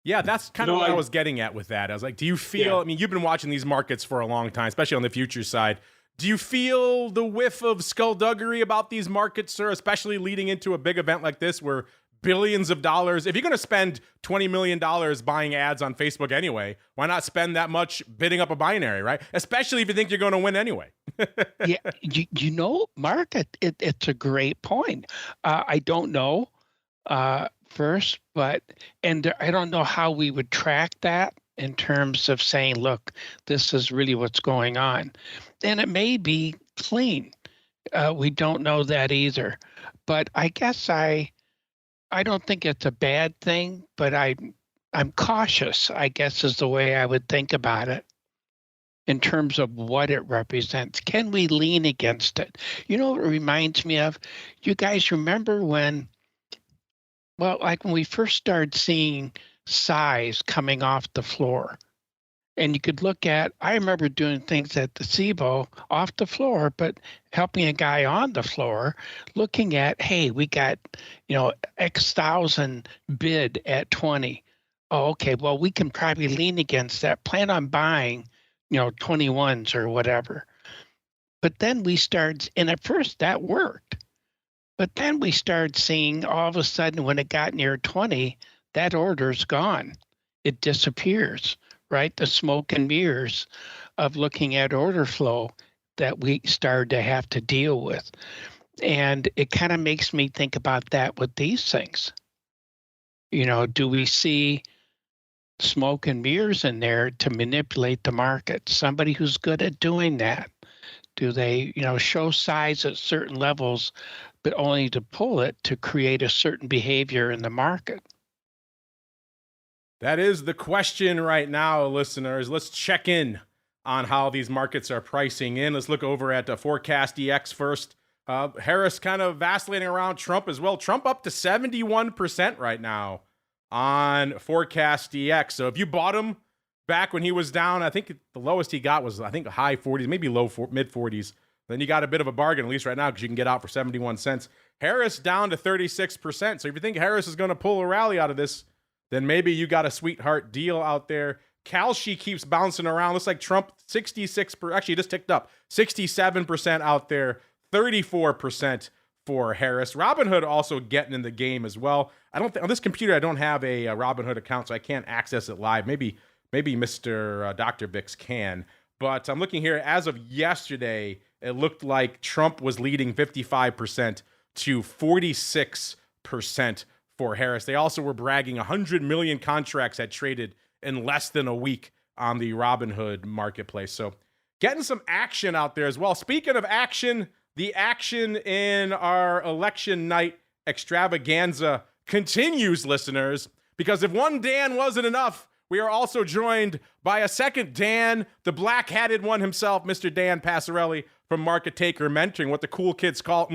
Yeah, that's kind of what I was getting at with that. I was like, do you feel, I mean, you've been watching these markets for a long time, especially on the futures side. Do you feel the whiff of skullduggery about these markets, sir, especially leading into a big event like this where billions of dollars, if you're going to spend $20 million buying ads on Facebook anyway, why not spend that much bidding up a binary, right? Especially if you think you're going to win anyway.
Yeah, you know, Mark, it's a great point. I don't know. First, but I don't know how we would track that in terms of saying, look, this is really what's going on. And it may be clean. We don't know that either. But I guess I don't think it's a bad thing, but I'm cautious, I guess is the way I would think about it in terms of what it represents. Can we lean against it? You know what it reminds me of? You guys remember when we first started seeing size coming off the floor, and you could look at, I remember doing things at the SIBO off the floor, but helping a guy on the floor, looking at, hey, we got, X thousand bid at 20. Oh, okay, well, we can probably lean against that, plan on buying, 21s or whatever. But then we started, and at first that worked. But then we started seeing all of a sudden when it got near 20, that order's gone. It disappears, right? The smoke and mirrors of looking at order flow that we started to have to deal with. And it kind of makes me think about that with these things. Do we see smoke and mirrors in there to manipulate the market? Somebody who's good at doing that. Do they, show size at certain levels, but only to pull it to create a certain behavior in the market?
That is the question right now, listeners. Let's check in on how these markets are pricing in. Let's look over at Forecast EX first. Harris kind of vacillating around Trump as well. Trump up to 71% right now on Forecast EX. So if you bought him back when he was down, I think the lowest he got was, high 40s, maybe mid 40s. Then you got a bit of a bargain, at least right now, because you can get out for 71 cents. Harris down to 36%. So if you think Harris is going to pull a rally out of this, then maybe you got a sweetheart deal out there. Kalshi keeps bouncing around. Looks like Trump 66%, actually just ticked up, 67% out there, 34% for Harris. Robinhood also getting in the game as well. I don't think on this computer I don't have a Robinhood account, so I can't access it live. Maybe Mr. Dr. Bix can. But I'm looking here as of yesterday. It looked like Trump was leading 55% to 46% for Harris. They also were bragging 100 million contracts had traded in less than a week on the Robinhood marketplace. So getting some action out there as well. Speaking of action, the action in our election night extravaganza continues, listeners, because if one Dan wasn't enough, we are also joined by a second Dan, the black-hatted one himself, Mr. Dan Passarelli from Market Taker Mentoring, what the cool kids call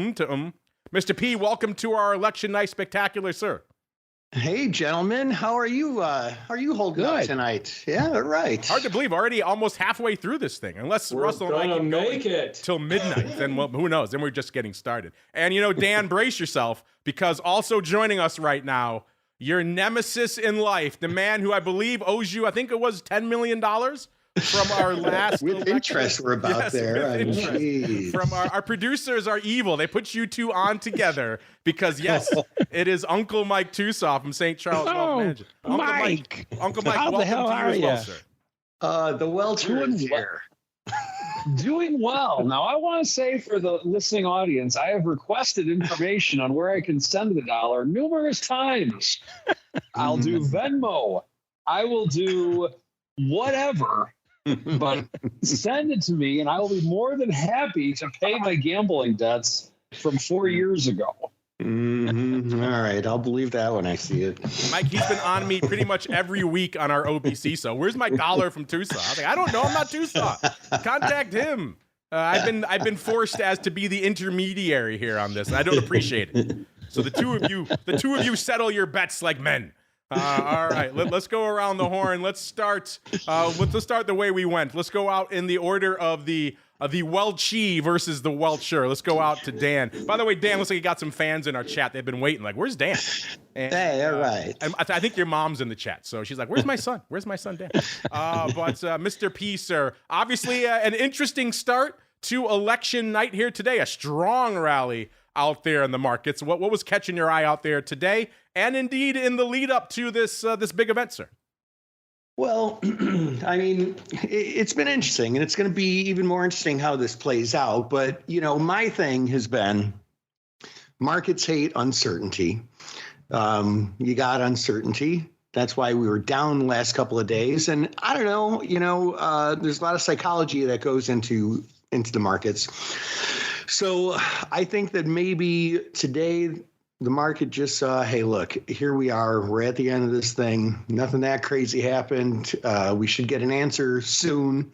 Mr. P, welcome to our election night spectacular, sir.
Hey, gentlemen, how are you? How are you holding up tonight? Yeah, right.
Hard to believe, already almost halfway through this thing. Unless Russell and I keep going till midnight, then who knows? Then we're just getting started. And Dan, brace yourself, because also joining us right now, your nemesis in life, the man who I believe owes you, I think it was $10 million from our last
with
election.
Interest we're about there.
From our producers are evil. They put you two on together because yes, it is Uncle Mike Tosaw from St. Charles Wealth Management. Uncle Mike,
how
welcome
the hell
to you
are
as well,
you?
sir.
The Welcher is here.
Doing well. Now, I want to say for the listening audience, I have requested information on where I can send the dollar numerous times. I'll do Venmo. I will do whatever, but send it to me, and I will be more than happy to pay my gambling debts from 4 years ago.
Mm-hmm. All right, I'll believe that when I see it.
Mike, he's been on me pretty much every week on our OBC. So where's my dollar from Tosaw? I was like, I don't know. I'm not Tosaw. Contact him. I've been forced as to be the intermediary here on this. I don't appreciate it. So the two of you settle your bets like men. All right, let's go around the horn. Let's start. Let's start the way we went. Let's go out in the order of the Welchie versus the Welcher. Let's go out to Dan. By the way, Dan, looks like you got some fans in our chat. They've been waiting. Like, where's Dan? And,
hey, all right.
I think your mom's in the chat, so she's like, "Where's my son? Where's my son, Dan?" But Mr. P, sir, obviously an interesting start to election night here today. A strong rally out there in the markets. What was catching your eye out there today, and indeed in the lead up to this big event, sir?
Well, I mean, it's been interesting, and it's going to be even more interesting how this plays out. But, you know, my thing has been markets hate uncertainty. You got uncertainty. That's why we were down the last couple of days. And I don't know, there's a lot of psychology that goes into the markets. So I think that maybe today the market just saw, hey, look, here we are. We're at the end of this thing. Nothing that crazy happened. We should get an answer soon.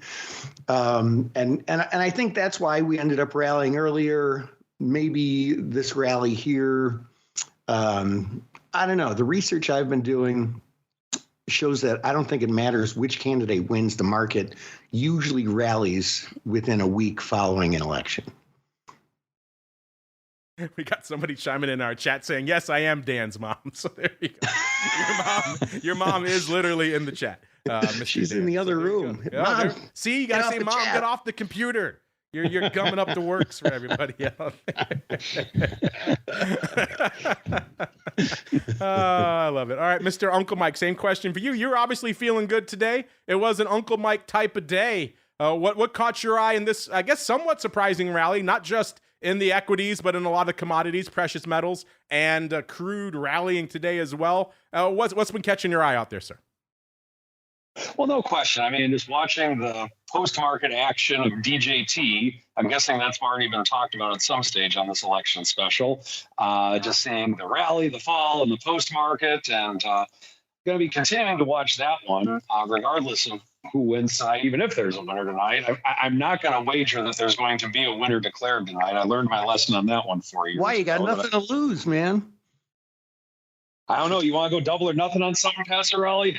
And I think that's why we ended up rallying earlier. Maybe this rally here, I don't know. The research I've been doing shows that I don't think it matters which candidate wins. The market usually rallies within a week following an election.
We got somebody chiming in our chat saying, "Yes, I am Dan's mom." So there you go. Your mom is literally in the chat.
She's Dan. In the other room.
Mom, see, you gotta say, "Mom, get off the computer." You're gumming up the works for everybody else. I love it. All right, Mr. Uncle Mike, same question for you. You're obviously feeling good today. It was an Uncle Mike type of day. What caught your eye in this, I guess, somewhat surprising rally, not just in the equities, but in a lot of commodities, precious metals, and crude rallying today as well? What's been catching your eye out there, sir?
Well, no question. I mean, just watching the post-market action of DJT, I'm guessing that's already been talked about at some stage on this election special. Just seeing the rally, the fall, and the post-market, and going to be continuing to watch that one, regardless of who wins tonight, even if there's a winner tonight. I'm not going to wager that there's going to be a winner declared tonight. I learned my lesson on that one 4 years ago.
Why? You got nothing to lose, man.
I don't know. You want to go double or nothing on something, Passarelli?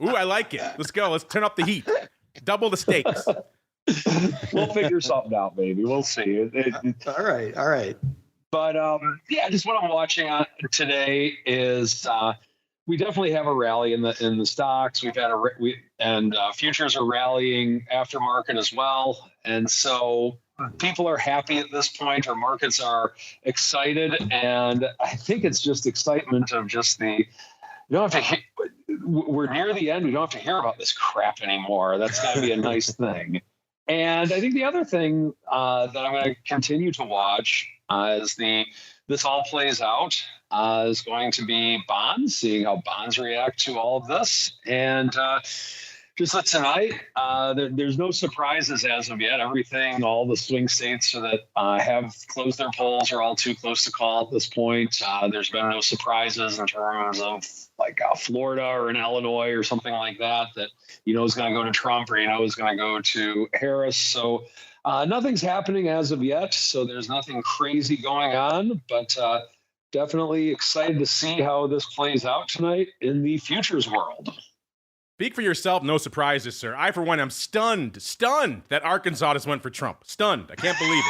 Ooh, I like it. Let's go. Let's turn up the heat. Double the stakes.
We'll figure something out, maybe. We'll see.
All right.
But just what I'm watching on today is we definitely have a rally in the stocks. We've had futures are rallying aftermarket as well, and so people are happy at this point. Our markets are excited, and I think it's just excitement of just we're near the end. We don't have to hear about this crap anymore. That's going to be a nice thing. And I think the other thing that I'm going to continue to watch as this all plays out is going to be bonds, seeing how bonds react to all of this. And just that tonight, there's no surprises as of yet. Everything, all the swing states that have closed their polls are all too close to call at this point. There's been no surprises in terms of like Florida or in Illinois or something like that is going to go to Trump or is going to go to Harris. So nothing's happening as of yet. So there's nothing crazy going on, but definitely excited to see how this plays out tonight in the futures world.
Speak for yourself. No surprises, sir. I, for one, am stunned that Arkansas just went for Trump. Stunned. I can't believe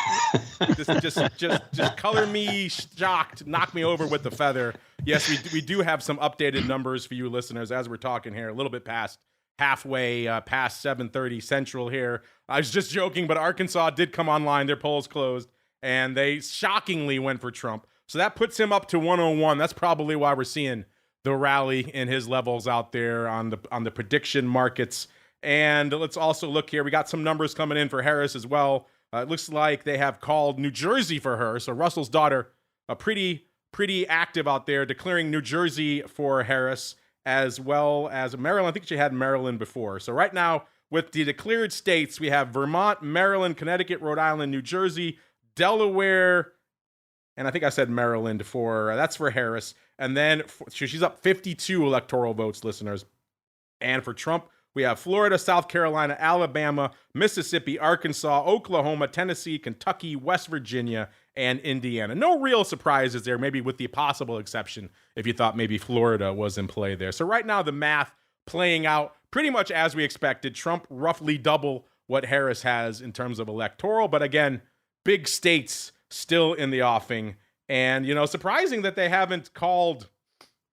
it. just color me shocked. Knock me over with the feather. Yes, we do have some updated numbers for you listeners as we're talking here. A little bit past 7:30 Central here. I was just joking, but Arkansas did come online. Their polls closed, and they shockingly went for Trump. So that puts him up to 101. That's probably why we're seeing the rally in his levels out there on the prediction markets. And let's also look here. We got some numbers coming in for Harris as well. It looks like they have called New Jersey for her. So Russell's daughter, pretty active out there, declaring New Jersey for Harris as well as Maryland. I think she had Maryland before. So right now, with the declared states, we have Vermont, Maryland, Connecticut, Rhode Island, New Jersey, Delaware, and I think I said Maryland that's for Harris. And then she's up 52 electoral votes, listeners. And for Trump, we have Florida, South Carolina, Alabama, Mississippi, Arkansas, Oklahoma, Tennessee, Kentucky, West Virginia, and Indiana. No real surprises there, maybe with the possible exception if you thought maybe Florida was in play there. So right now the math playing out pretty much as we expected. Trump roughly double what Harris has in terms of electoral, but again, big states still in the offing. And, you know, surprising that they haven't called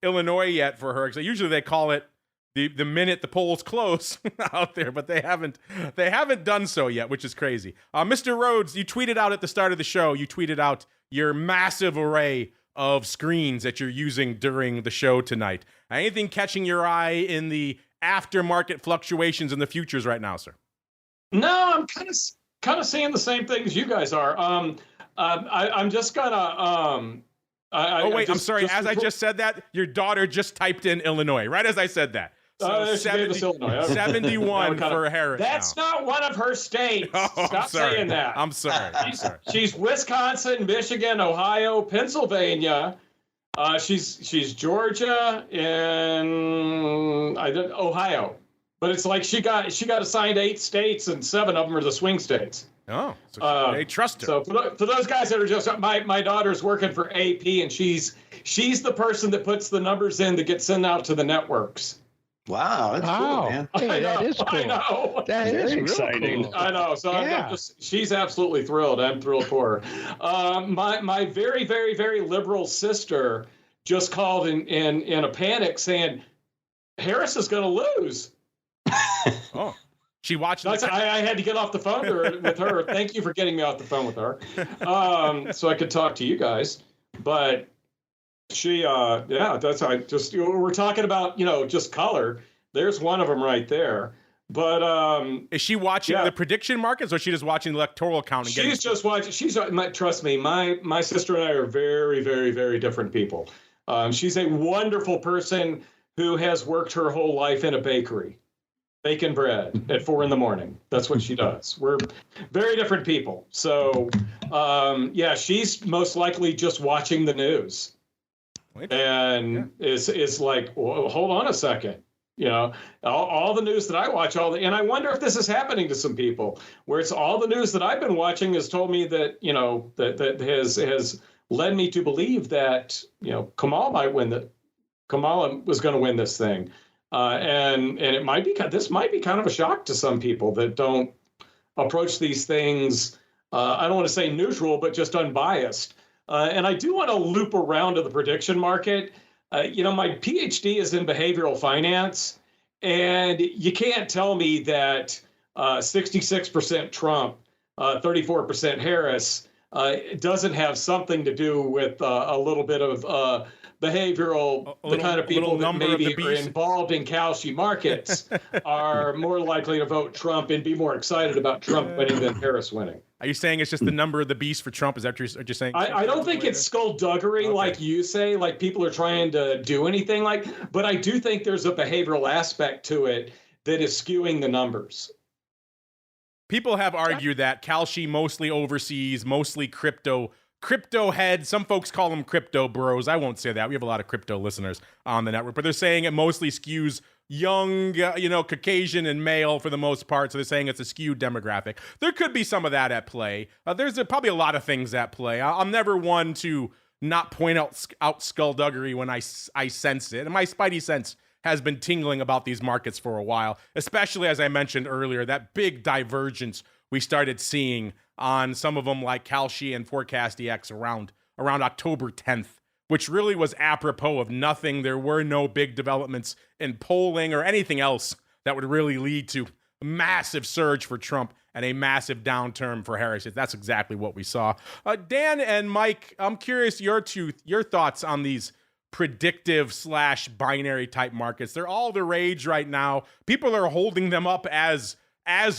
Illinois yet for her. So usually they call it the minute the polls close out there, but they haven't done so yet, which is crazy. Mr. Rhoads, you tweeted out at the start of the show, you tweeted out your massive array of screens that you're using during the show tonight. Anything catching your eye in the aftermarket fluctuations in the futures right now, sir?
No, I'm kind of seeing the same things you guys are. I'm just gonna.
I'm sorry. As I just said that, your daughter just typed in Illinois right as I said that. So 71 for Harris.
That's not one of her states. Stop saying that.
I'm sorry.
She's Wisconsin, Michigan, Ohio, Pennsylvania. She's Georgia and Ohio. But it's like she got assigned 8 states and 7 of them are the swing states.
Oh, so they trust her.
So for those guys that are just my daughter's working for AP and she's the person that puts the numbers in that gets sent out to the networks.
Wow, that's cool, man.
Hey, that is cool.
I know.
That is
Very exciting.
Cool.
I know. So
Yeah.
she's absolutely thrilled. I'm thrilled for her. My very, very, very liberal sister just called in a panic saying, Harris is going to lose.
Oh, she watched.
I had to get off the phone with her. Thank you for getting me off the phone with her, so I could talk to you guys. But she, that's we're talking about, just color. There's one of them right there. But
is she watching the prediction markets, or is she just watching the electoral count?
She's just watching. Trust me, my sister and I are very, very, very different people. She's a wonderful person who has worked her whole life in a bakery, baking bread at 4 a.m. That's what she does. We're very different people. So, she's most likely just watching the news, and is like, well, hold on a second. All the news that I watch, and I wonder if this is happening to some people, where it's all the news that I've been watching has told me that, that has led me to believe that, Kamala was going to win this thing. And it might be, this might be kind of a shock to some people that don't approach these things. I don't want to say neutral, but just unbiased. And I do want to loop around to the prediction market. My PhD is in behavioral finance, and you can't tell me that 66% Trump, 34% Harris doesn't have something to do with a little bit of behavioral, the kind of people that maybe are involved in Kalshi markets are more likely to vote Trump and be more excited about Trump winning than Harris winning.
Are you saying it's just the number of the beast for Trump? Is that what you're saying?
I don't think it's skullduggery like you say, like people are trying to do anything but I do think there's a behavioral aspect to it that is skewing the numbers.
People have argued that Kalshi mostly overseas, mostly crypto head. Some folks call them crypto bros. I won't say that. We have a lot of crypto listeners on the network, but they're saying it mostly skews young, Caucasian and male for the most part. So they're saying it's a skewed demographic. There could be some of that at play. There's probably a lot of things at play. I'm never one to not point out skullduggery when I sense it. And my spidey sense has been tingling about these markets for a while, especially as I mentioned earlier, that big divergence we started seeing on some of them like Kalshi and ForecastEX around October 10th, which really was apropos of nothing. There were no big developments in polling or anything else that would really lead to a massive surge for Trump and a massive downturn for Harris. That's exactly what we saw. Dan and Mike, I'm curious your thoughts on these predictive / binary type markets. They're all the rage right now. People are holding them up as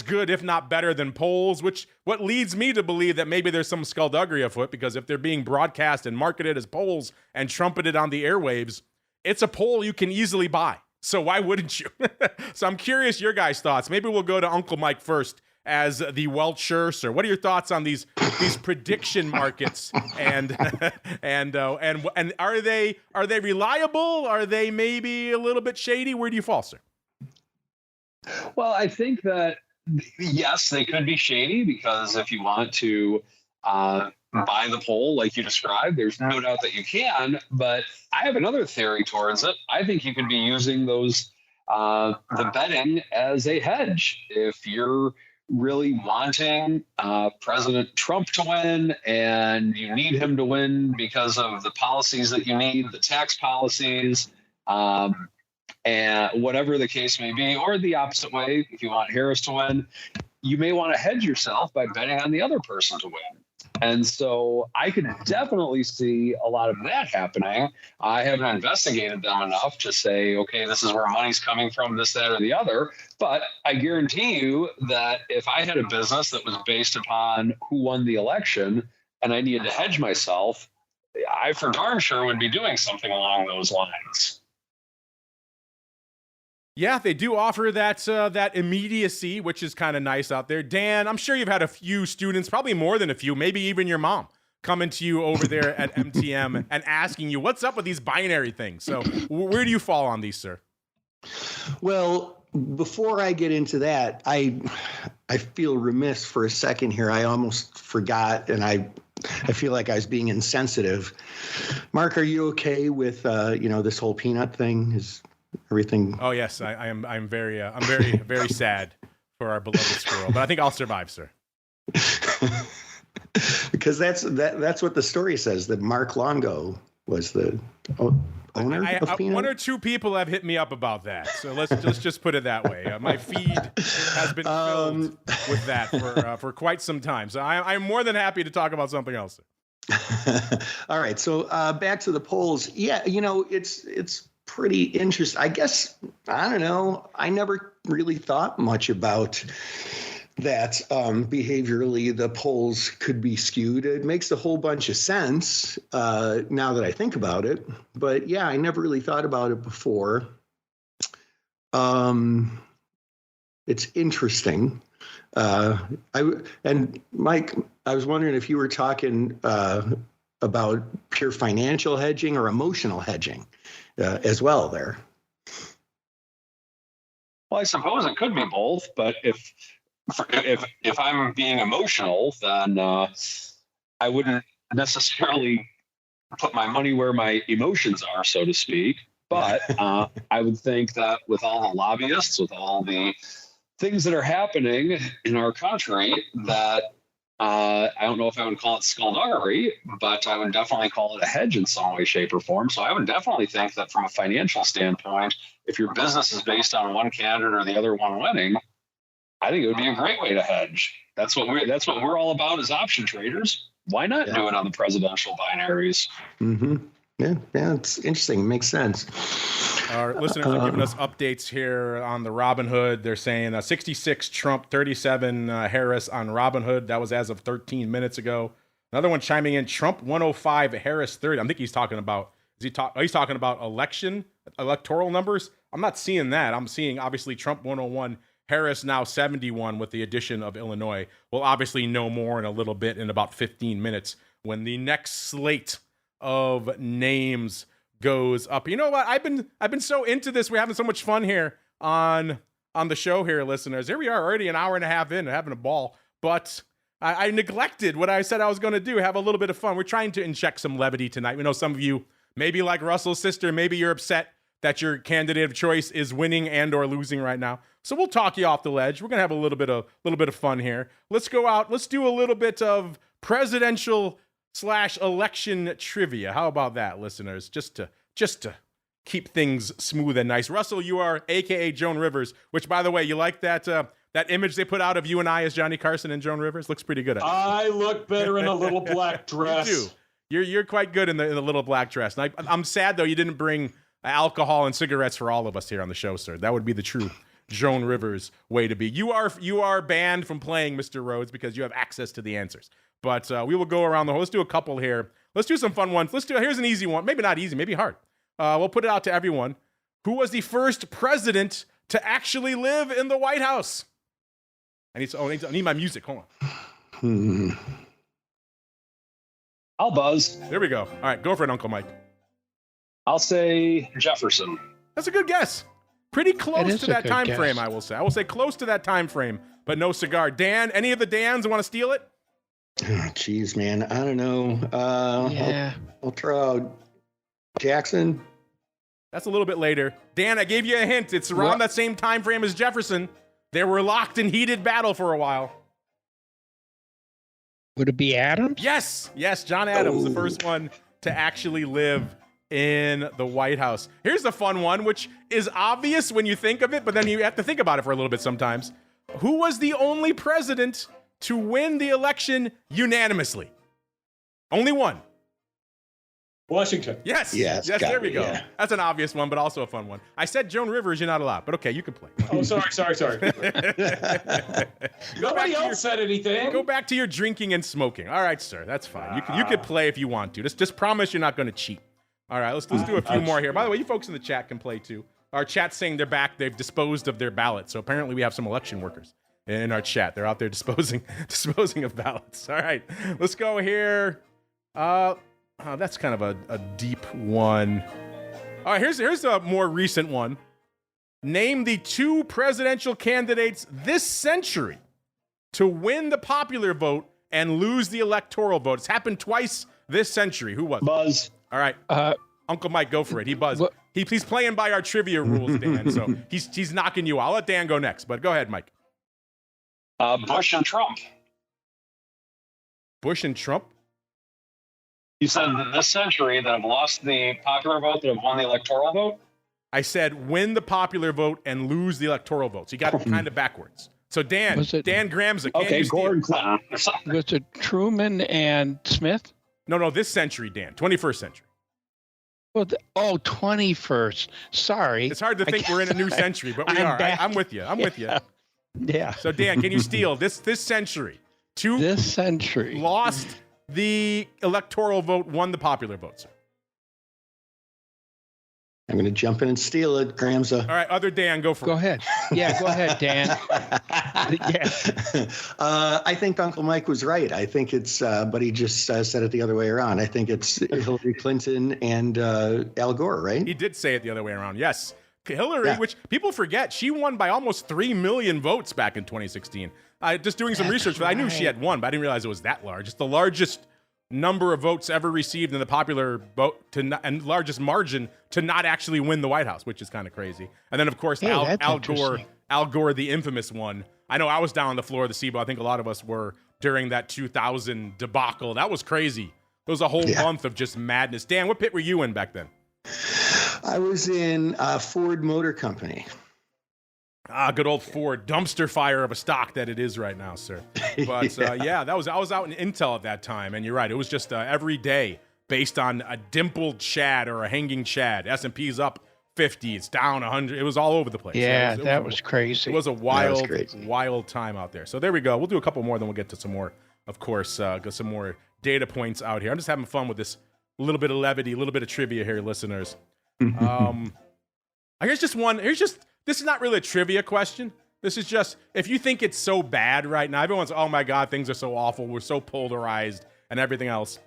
good, if not better, than polls, what leads me to believe that maybe there's some skullduggery afoot, because if they're being broadcast and marketed as polls and trumpeted on the airwaves, it's a poll you can easily buy. So why wouldn't you? So I'm curious your guys' thoughts. Maybe we'll go to Uncle Mike first as the Welcher, sir. What are your thoughts on these prediction markets? And are they reliable? Are they maybe a little bit shady? Where do you fall, sir?
Well, I think that, yes, they could be shady, because if you want to buy the poll like you described. There's no doubt that you can, but I have another theory towards it. I think you could be using those the betting as a hedge. If you're really wanting President Trump to win and you need him to win because of the policies that you need, the tax policies, and whatever the case may be, or the opposite way, if you want Harris to win, you may want to hedge yourself by betting on the other person to win. And so I could definitely see a lot of that happening. I haven't investigated them enough to say, okay, this is where money's coming from, this, that, or the other. But I guarantee you that if I had a business that was based upon who won the election and I needed to hedge myself, I for darn sure would be doing something along those lines.
Yeah, they do offer that immediacy, which is kind of nice out there. Dan, I'm sure you've had a few students, probably more than a few, maybe even your mom, coming to you over there at MTM and asking you, what's up with these binary things? So where do you fall on these, sir?
Well, before I get into that, I feel remiss for a second here. I almost forgot, and I feel like I was being insensitive. Mark, are you okay with this whole peanut thing? Is everything?
Oh yes, I'm very sad for our beloved squirrel, but I think I'll survive, sir.
Because that's what the story says, that Mark Longo was the owner of Peanut.
One or two people have hit me up about that, so let's just put it that way. My feed has been filled with that for quite some time, so I'm more than happy to talk about something else.
All right, so back to the polls. Yeah, it's pretty interesting. I guess, I don't know, I never really thought much about that behaviorally the polls could be skewed. It makes a whole bunch of sense now that I think about it. But yeah, I never really thought about it before. It's interesting. And Mike, I was wondering if you were talking about pure financial hedging or emotional hedging as well there.
Well, I suppose it could be both, but if I'm being emotional, then I wouldn't necessarily put my money where my emotions are, so to speak. But I would think that with all the lobbyists, with all the things that are happening in our country, that I don't know if I would call it skullduggery, but I would definitely call it a hedge in some way, shape, or form. So I would definitely think that from a financial standpoint, if your business is based on one candidate or the other one winning, I think it would be a great way to hedge. That's what we're all about as option traders. Why not do it on the presidential binaries?
Mm-hmm. Yeah, it's interesting. It makes sense.
Our listeners are giving us updates here on the Robinhood. They're saying 66 Trump, 37 Harris on Robinhood. That was as of 13 minutes ago. Another one chiming in, Trump 105, Harris 30. I think he's talking about, he's talking about electoral numbers. I'm not seeing that. I'm seeing obviously Trump 101, Harris now 71 with the addition of Illinois. We'll obviously know more in a little bit, in about 15 minutes, when the next slate of names goes up. You know what? I've been so into this. We're having so much fun here on the show here, listeners. Here we are already an hour and a half in, having a ball. But I neglected what I said I was going to do, have a little bit of fun. We're trying to inject some levity tonight. We know some of you, maybe like Russell's sister, maybe you're upset that your candidate of choice is winning and or losing right now. So we'll talk you off the ledge. We're going to have a little bit of fun here. Let's go out. Let's do a little bit of presidential/election trivia. How about that, listeners? Just to keep things smooth and nice. Russell, you are AKA Joan Rivers, which, by the way, you like that image they put out of you and I as Johnny Carson and Joan Rivers? Looks pretty good.
I look better in a little black dress.
You do. You're quite good in the little black dress. And I'm sad though you didn't bring alcohol and cigarettes for all of us here on the show, sir. That would be the true Joan Rivers way to be. You are banned from playing, Mr. Rhoads, because you have access to the answers. But we will go around the whole. Let's do a couple here. Let's do some fun ones. Here's an easy one. Maybe not easy, maybe hard. We'll put it out to everyone. Who was the first president to actually live in the White House? I need my music. Hold on.
I'll buzz.
There we go. All right, go for it, Uncle Mike.
I'll say Jefferson.
That's a good guess. Pretty close to that time
guess.
frame, I will say. I will say close to that time frame, but no cigar. Dan, any of the Dans want to steal it?
Oh, geez, man. I don't know.
Yeah.
I'll throw out Jackson.
That's a little bit later. Dan, I gave you a hint. It's around that same time frame as Jefferson. They were locked in heated battle for a while.
Would it be Adams?
Yes, John Adams, the first one to actually live in the White House. Here's a fun one, which is obvious when you think of it, but then you have to think about it for a little bit sometimes. Who was the only president to win the election unanimously? Only one.
Washington.
Yes, there we go. Yeah. That's an obvious one, but also a fun one. I said Joan Rivers, you're not allowed, but okay, you can play.
Oh, sorry. Nobody else said anything.
Go back to your drinking and smoking. All right, sir, that's fine. You could play if you want to. Just promise you're not going to cheat. All right, let's do a few more here. By the way, you folks in the chat can play too. Our chat's saying they're back. They've disposed of their ballots, so apparently we have some election workers in our chat. They're out there disposing of ballots. All right, let's go here. That's kind of a deep one. All right, here's a more recent one. Name the 2 presidential candidates this century to win the popular vote and lose the electoral vote. It's happened twice this century. Who was it?
Buzz.
All right, Uncle Mike, go for it. He buzzed. He's playing by our trivia rules, Dan. So he's knocking you out. I'll let Dan go next, but go ahead, Mike.
Bush and Trump.
Bush and Trump.
You said that this century that have lost the popular vote, that have won the electoral vote?
I said win the popular vote and lose the electoral vote. So you got it kind of backwards. So Dan Gramza.
Okay, Gordon Clinton.
Was it Truman and Smith?
No, this century, Dan. 21st century.
Well, 21st. Sorry.
It's hard to think we're in a new century, but we are. I'm with you. With you.
Yeah.
So Dan, can you steal this century?
This century.
Lost the electoral vote, won the popular vote, sir.
I'm going to jump in and steal it, Gramza.
All right, other Dan, go for it.
Go ahead. Yeah, go ahead, Dan.
Yeah. I think Uncle Mike was right. I think it's, but he just said it the other way around. I think it's Hillary Clinton and Al Gore, right?
He did say it the other way around, yes. Hillary, which people forget, she won by almost 3 million votes back in 2016. Just doing some research, I knew she had won, but I didn't realize it was that large. It's the largest number of votes ever received in the popular vote and largest margin to not actually win the White House, which is kind of crazy. And then, of course, Al Gore, the infamous one. I know I was down on the floor of the SIBO. I think a lot of us were during that 2000 debacle. That was crazy. It was a whole month of just madness. Dan, what pit were you in back then?
I was in Ford Motor Company.
Good old Ford, dumpster fire of a stock that it is right now, sir. But I was out in Intel at that time, and you're right. It was just every day based on a dimpled Chad or a hanging Chad. S&P's up 50, it's down 100. It was all over the place.
Yeah, that was crazy.
It was a wild time out there. So there we go. We'll do a couple more, then we'll get to some more, of course, got some more data points out here. I'm just having fun with this little bit of levity, a little bit of trivia here, listeners. Here's just one. This is not really a trivia question. This is just, if you think it's so bad right now, everyone's, oh my God, things are so awful. We're so polarized and everything else.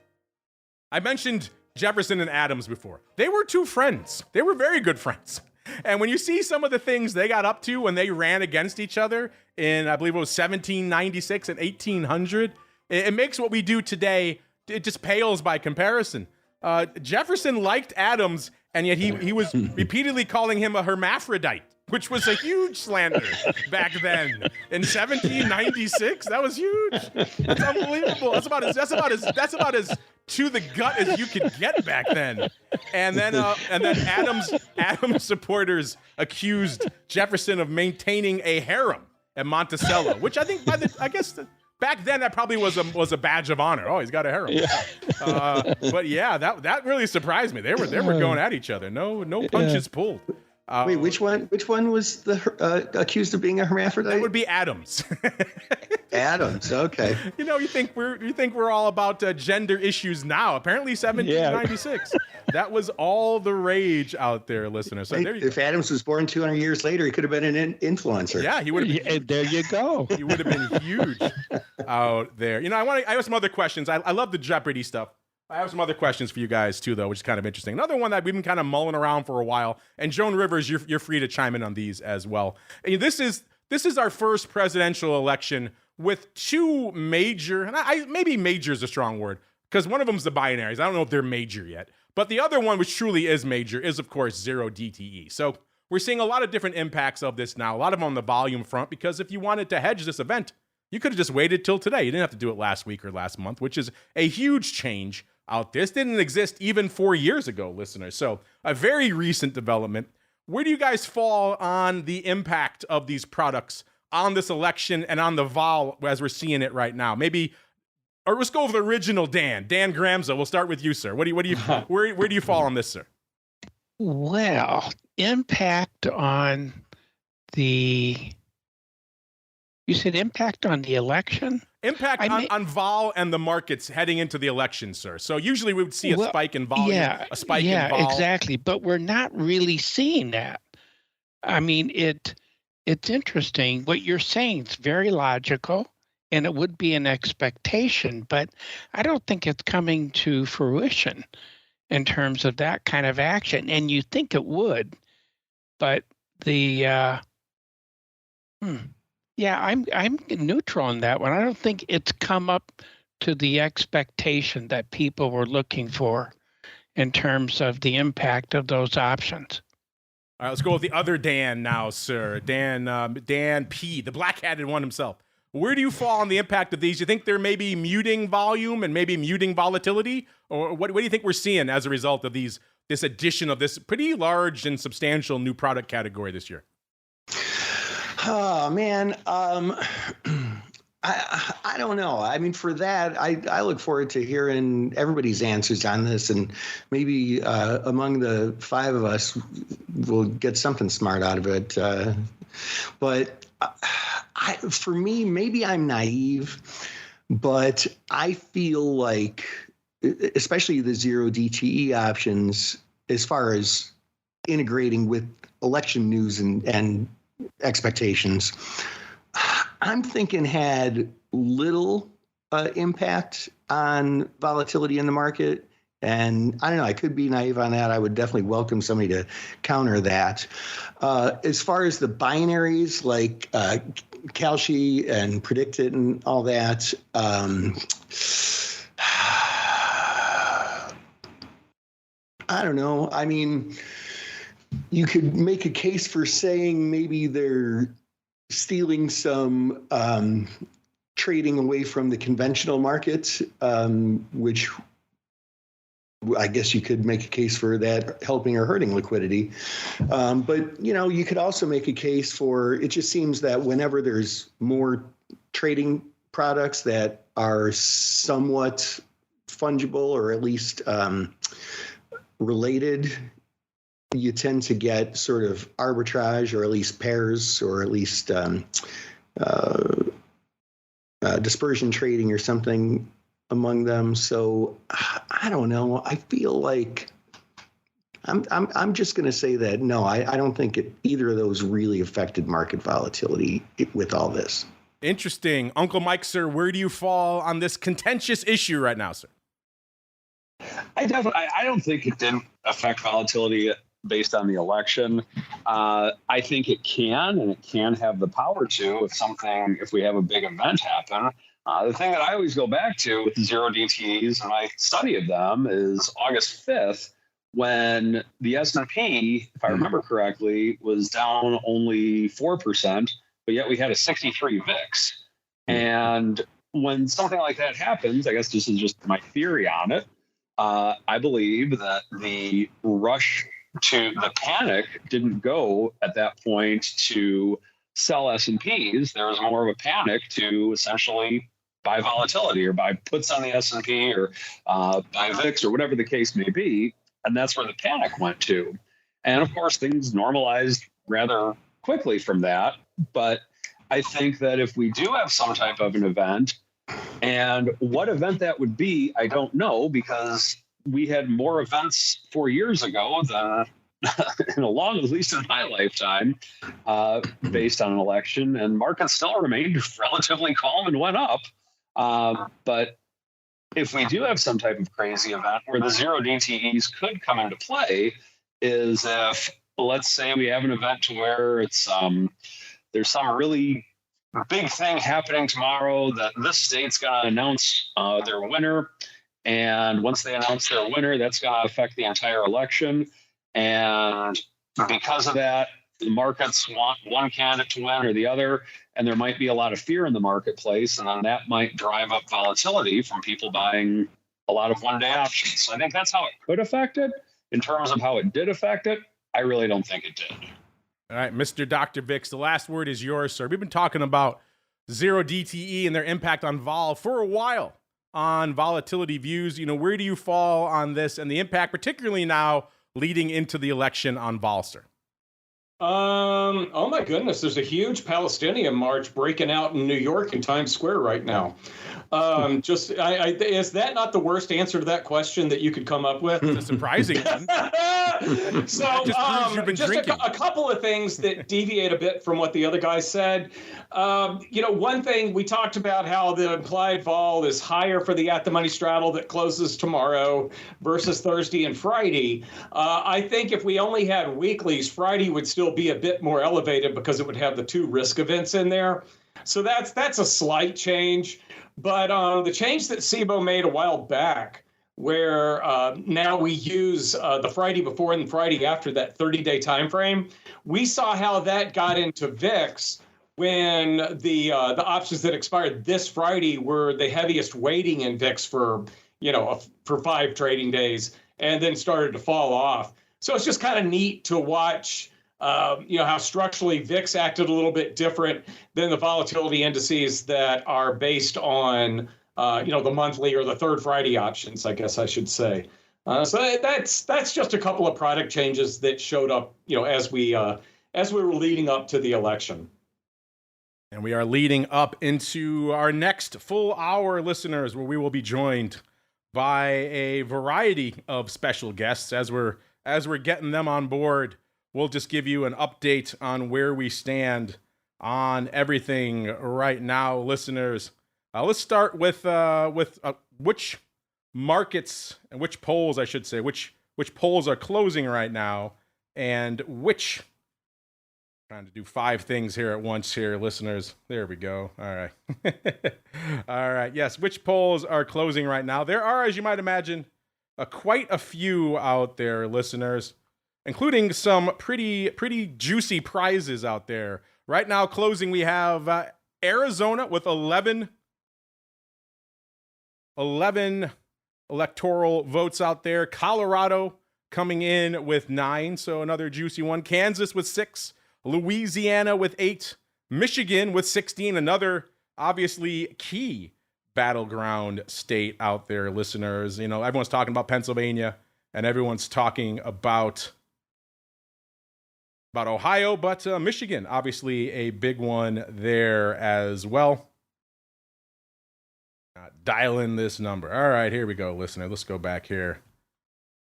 I mentioned Jefferson and Adams before. They were 2 friends. They were very good friends. And when you see some of the things they got up to when they ran against each other in, I believe it was 1796 and 1800, it makes what we do today, it just pales by comparison. Jefferson liked Adams, and yet he was repeatedly calling him a hermaphrodite, which was a huge slander back then. In 1796, that was huge. That's unbelievable. That's about as to the gut as you could get back then. And then Adams supporters accused Jefferson of maintaining a harem at Monticello, which I think back then that probably was a badge of honor. Oh, he's got a harem. Yeah. But yeah, that really surprised me. They were going at each other. No punches pulled.
Wait, which one was the accused of being a hermaphrodite?
That would be Adams.
Adams, okay.
You think we're all about gender issues now. Apparently 1796. That was all the rage out there, listeners. So
if Adams was born 200 years later, he could have been an influencer.
Yeah, he would have been.
There you go.
He would have been huge out there. I have some other questions. I love the Jeopardy stuff. I have some other questions for you guys too, though, which is kind of interesting. Another one that we've been kind of mulling around for a while, and Joan Rivers, you're free to chime in on these as well. This is our first presidential election with two major, and maybe major is a strong word, because one of them's the binaries. I don't know if they're major yet. But the other one, which truly is major, is, of course, zero DTE. So we're seeing a lot of different impacts of this now, a lot of them on the volume front, because if you wanted to hedge this event, you could have just waited till today. You didn't have to do it last week or last month, which is a huge change out there. This didn't exist even 4 years ago, listeners. So a very recent development. Where do you guys fall on the impact of these products on this election and on the vol as we're seeing it right now? Maybe, or let's go with the original Dan Gramza. We'll start with you, sir. Where do you fall on this, sir?
Well, impact on the, you said impact on the election?
Impact on vol and the markets heading into the election, sir. So usually we would see a spike in volume, a spike in vol.
Yeah, exactly. But we're not really seeing that. I mean, it's interesting. What you're saying is very logical, and it would be an expectation, but I don't think it's coming to fruition in terms of that kind of action. And you think it would, but I'm neutral on that one. I don't think it's come up to the expectation that people were looking for in terms of the impact of those options.
All right, let's go with the other Dan now, sir. Dan P, the black-hatted one himself. Where do you fall on the impact of these? You think they're maybe muting volume and maybe muting volatility? Or what do you think we're seeing as a result of this addition of this pretty large and substantial new product category this year?
Oh, man. I don't know. I mean, for that, I look forward to hearing everybody's answers on this, and maybe among the five of us, we'll get something smart out of it. But for me, maybe I'm naive, but I feel like, especially the zero DTE options, as far as integrating with election news and expectations, I'm thinking had little impact on volatility in the market. And I don't know, I could be naive on that. I would definitely welcome somebody to counter that. As far as the binaries like Kalshi and Predicted and all that, I don't know. I mean, you could make a case for saying maybe they're stealing some trading away from the conventional market, which I guess you could make a case for that helping or hurting liquidity. But, you could also make a case for, it just seems that whenever there's more trading products that are somewhat fungible or at least related, you tend to get sort of arbitrage or at least pairs or at least dispersion trading or something among them. So I don't know. I feel like I'm just going to say that no, I don't think either of those really affected market volatility with all this.
Interesting. Uncle Mike, sir, where do you fall on this contentious issue right now, sir?
I don't think it didn't affect volatility based on the election. I think it can, and it can have the power to if we have a big event happen. The thing that I always go back to with the zero DTEs, and my study of them, is August 5th, when the S&P, if I remember correctly, was down only 4%, but yet we had a 63 VIX. And when something like that happens, I guess this is just my theory on it, I believe that the panic didn't go at that point to sell S&Ps. There was more of a panic to essentially buy volatility or buy puts on the S&P or buy VIX or whatever the case may be. And that's where the panic went to. And of course, things normalized rather quickly from that. But I think that if we do have some type of an event, and what event that would be, I don't know, because we had more events 4 years ago than at least in my lifetime, based on an election, and markets still remained relatively calm and went up. But if we do have some type of crazy event where the zero DTEs could come into play, is if, let's say we have an event to where it's there's some really big thing happening tomorrow that this state's going to announce their winner. And once they announce their winner, that's going to affect the entire election. And because of that, the markets want one candidate to win or the other, and there might be a lot of fear in the marketplace, and then that might drive up volatility from people buying a lot of one-day options. So I think that's how it could affect it. In terms of how it did affect it, I really don't think it did.
All right, Mr. Dr. Vix, the last word is yours, sir. We've been talking about zero DTE and their impact on vol for a while on volatility views. Where do you fall on this and the impact, particularly now leading into the election on vol, sir?
Oh my goodness, there's a huge Palestinian march breaking out in New York in Times Square right now. Is that not the worst answer to that question that you could come up with?
It's a surprising one.
So just a couple of things that deviate a bit from what the other guy said. One thing we talked about how the implied vol is higher for the at the money straddle that closes tomorrow versus Thursday and Friday. I think if we only had weeklies, Friday would still be a bit more elevated because it would have the two risk events in there. So that's a slight change. But the change that SIBO made a while back, where now we use the Friday before and Friday after that 30-day time frame, we saw how that got into VIX when the options that expired this Friday were the heaviest weighting in VIX for 5 trading days, and then started to fall off. So it's just kind of neat to watch. How structurally VIX acted a little bit different than the volatility indices that are based on, the monthly or the third Friday options, I guess I should say. So that's just a couple of product changes that showed up, as we were leading up to the election.
And we are leading up into our next full hour, listeners, where we will be joined by a variety of special guests as we're getting them on board. We'll just give you an update on where we stand on everything right now, listeners. Let's start with which markets and which polls, I should say, which polls are closing right now, and which. Trying to do 5 things here at once here, listeners. There we go. All right. All right. Yes, which polls are closing right now? There are, as you might imagine, quite a few out there, listeners, including some pretty juicy prizes out there. Right now, closing, we have Arizona with 11 electoral votes out there. Colorado coming in with 9, so another juicy one. Kansas with 6. Louisiana with 8. Michigan with 16, another obviously key battleground state out there, listeners. Everyone's talking about Pennsylvania, and everyone's talking about Ohio, but Michigan, obviously a big one there as well. Dial in this number. All right, here we go, listener. Let's go back here.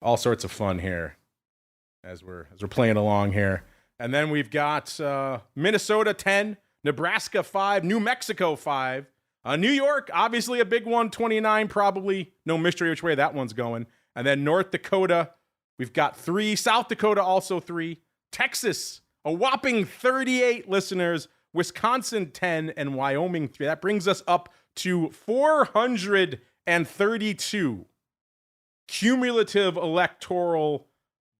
All sorts of fun here as we're playing along here. And then we've got Minnesota 10, Nebraska 5, New Mexico 5, New York, obviously a big one, 29, probably no mystery which way that one's going. And then North Dakota, we've got 3, South Dakota also 3, Texas, a whopping 38 listeners, Wisconsin 10, and Wyoming 3. That brings us up to 432 cumulative electoral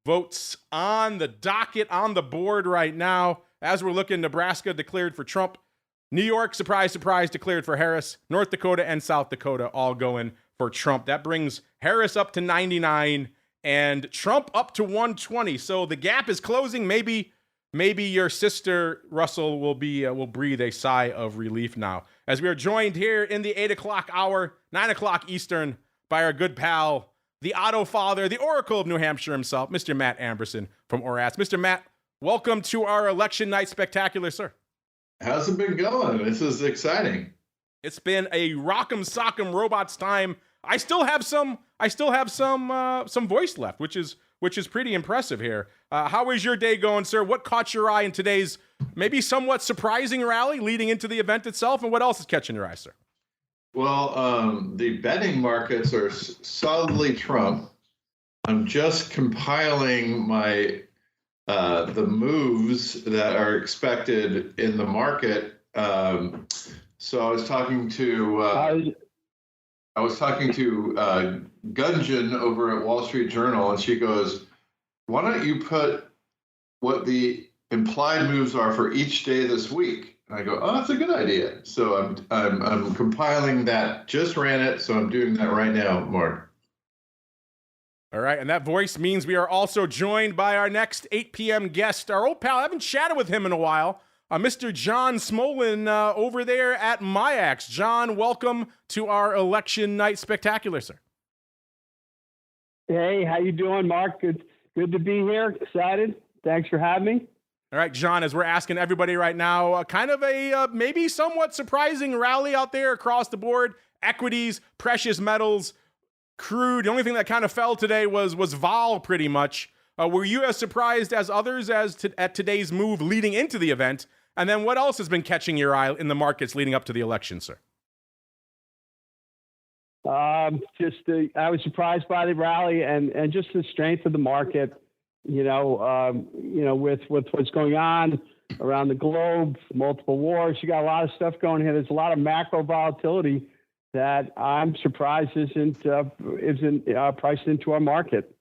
votes on the docket, on the board right now. As we're looking, Nebraska declared for Trump. New York, surprise, surprise, declared for Harris. North Dakota and South Dakota all going for Trump. That brings Harris up to 99 and Trump up to 120. So the gap is closing. Maybe your sister, Russell, will breathe a sigh of relief now. As we are joined here in the 8 o'clock hour, 9 o'clock Eastern, by our good pal, the Auto Father, the Oracle of New Hampshire himself, Mr. Matt Amberson from ORAS. Mr. Matt, welcome to our election night spectacular, sir.
How's it been going? This is exciting.
It's been a rock'em sock'em robots time. I still have some voice left, which is pretty impressive here. How is your day going, sir? What caught your eye in today's maybe somewhat surprising rally leading into the event itself, and what else is catching your eye, sir?
Well, the betting markets are solidly Trump. I'm just compiling my the moves that are expected in the market So I was talking to Gunjan over at Wall Street Journal, and she goes, "Why don't you put what the implied moves are for each day this week?" And I go, "Oh, that's a good idea." So I'm compiling that. Just ran it, so I'm doing that right now, Mark.
All right, and that voice means we are also joined by our next 8 p.m. guest, our old pal. I haven't chatted with him in a while, Mr. John Smollen over there at MIAX. John, welcome to our election night spectacular, sir.
Hey, how you doing, Mark? Good to be here. Excited. Thanks for having me.
All right, John, as we're asking everybody right now, kind of a maybe somewhat surprising rally out there across the board. Equities, precious metals, crude. The only thing that kind of fell today was vol pretty much. Were you as surprised as others at today's move leading into the event? And then what else has been catching your eye in the markets leading up to the election, sir?
I was surprised by the rally and just the strength of the market. With what's going on around the globe, multiple wars, you got a lot of stuff going here. There's a lot of macro volatility that I'm surprised isn't priced into our market.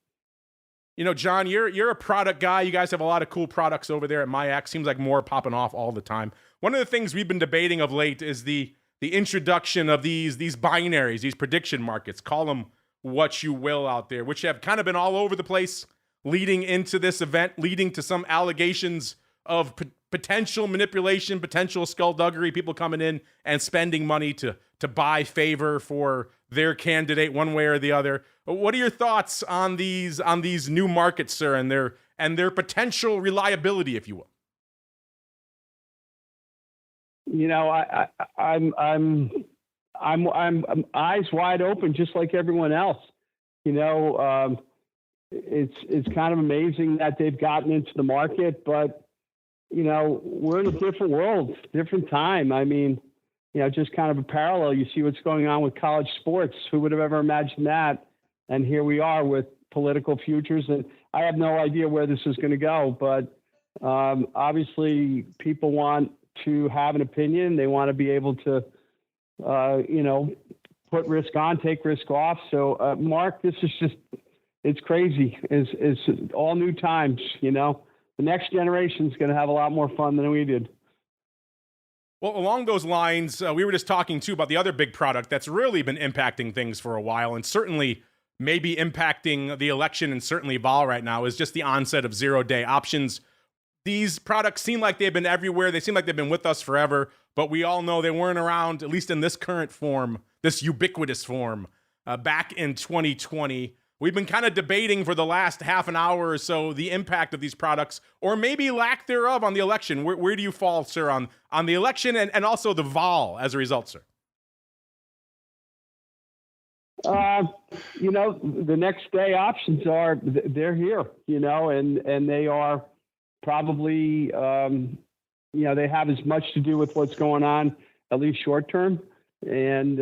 John, you're a product guy. You guys have a lot of cool products over there at MIAX. Seems like more popping off all the time. One of the things we've been debating of late is the introduction of these binaries, these prediction markets. Call them what you will out there, which have kind of been all over the place leading into this event, leading to some allegations of potential manipulation, potential skullduggery, people coming in and spending money to buy favor for their candidate one way or the other. What are your thoughts on these new markets, sir, and their potential reliability, if you will?
I'm eyes wide open, just like everyone else. It's kind of amazing that they've gotten into the market, but we're in a different world, different time. I mean, just kind of a parallel. You see what's going on with college sports. Who would have ever imagined that? And here we are with political futures. And I have no idea where this is going to go, but obviously people want to have an opinion. They want to be able to, put risk on, take risk off. So, Mark, this is just, it's crazy. It's all new times, The next generation is going to have a lot more fun than we did.
Well, along those lines, we were just talking, too, about the other big product that's really been impacting things for a while and certainly maybe impacting the election and certainly vol right now is just the onset of zero-day options. These products seem like they've been everywhere. They seem like they've been with us forever, but we all know they weren't around, at least in this current form, this ubiquitous form, back in 2020. We've been kind of debating for the last half an hour or so the impact of these products, or maybe lack thereof, on the election. Where do you fall, sir, on the election and also the vol as a result, sir?
The next day options they're here, and they are probably, they have as much to do with what's going on, at least short term. And,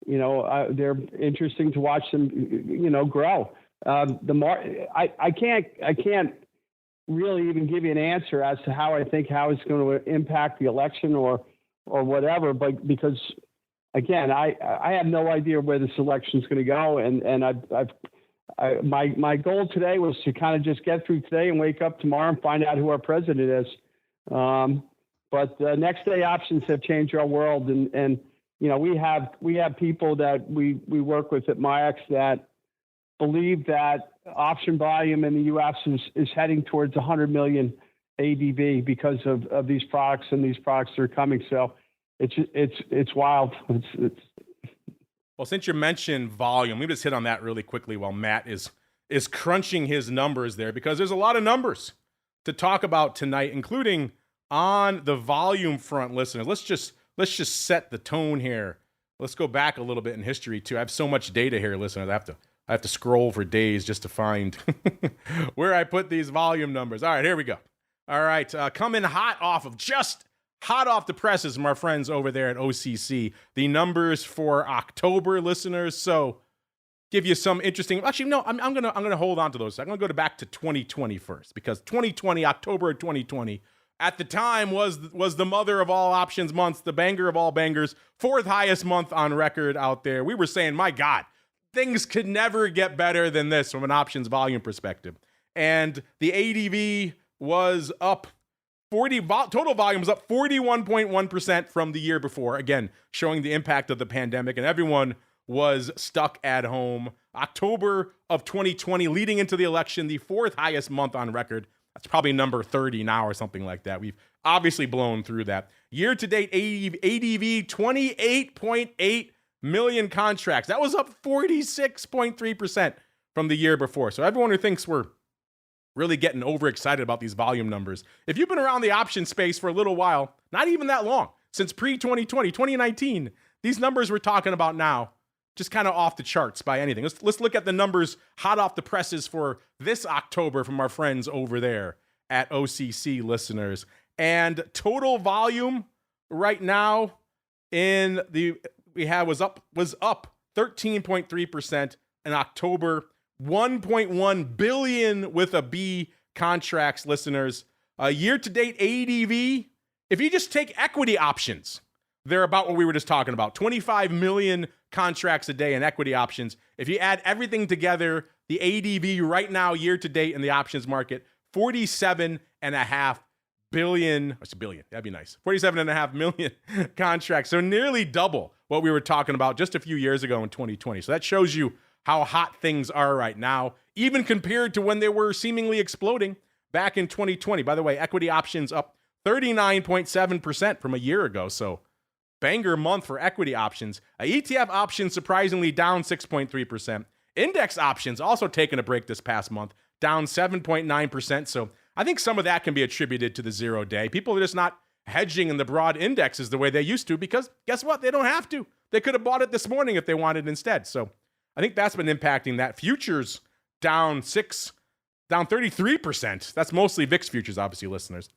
they're interesting to watch them, grow. I can't really even give you an answer as to how it's going to impact the election or whatever, but because again, I have no idea where this election is going to go. And my goal today was to kind of just get through today and wake up tomorrow and find out who our president is. But next day options have changed our world. And we have people that we work with at MIAX that believe that option volume in the U.S. is heading towards 100 million ADV because of these products, and these products are coming. So it's wild.
Well, since you mentioned volume, let me just hit on that really quickly while Matt is crunching his numbers there, because there's a lot of numbers to talk about tonight, including on the volume front, listeners. Let's just set the tone here. Let's go back a little bit in history too. I have so much data here, listeners. I have to scroll for days just to find where I put these volume numbers. All right, here we go. All right, coming hot off the presses from our friends over there at OCC. The numbers for October, listeners. So, give you some interesting. Actually, no, I'm gonna hold on to those. I'm gonna go back to 2020 first, because 2020, October of 2020, at the time was the mother of all options months, the banger of all bangers, fourth highest month on record out there. We were saying, my God, things could never get better than this from an options volume perspective. And the ADV was up total volume was up 41.1% from the year before, again, showing the impact of the pandemic, and everyone was stuck at home. October of 2020, leading into the election, the fourth highest month on record. That's probably number 30 now or something like that. We've obviously blown through that. Year-to-date ADV, 28.8 million contracts. That was up 46.3% from the year before. So everyone who thinks we're really getting overexcited about these volume numbers, if you've been around the option space for a little while, not even that long, since pre-2020, 2019, these numbers we're talking about now, just kind of off the charts by anything. Let's look at the numbers hot off the presses for this October from our friends over there at OCC, listeners. And total volume right now was up 13.3% in October. 1.1 billion with a B contracts, listeners. Year-to-date ADV, if you just take equity options, they're about what we were just talking about. 25 million contracts a day in equity options. If you add everything together, the ADV right now, year-to-date in the options market, 47.5 billion. That's a billion. That'd be nice. 47.5 million contracts. So nearly double what we were talking about just a few years ago in 2020. So that shows you how hot things are right now, even compared to when they were seemingly exploding back in 2020. By the way, equity options up 39.7% from a year ago. So banger month for equity options. ETF options surprisingly down 6.3%. Index options also taking a break this past month, down 7.9%. So I think some of that can be attributed to the 0 day. People are just not hedging in the broad indexes the way they used to, because guess what? They don't have to. They could have bought it this morning if they wanted instead. So I think that's been impacting that. Futures down 33%. That's mostly VIX futures, obviously, listeners.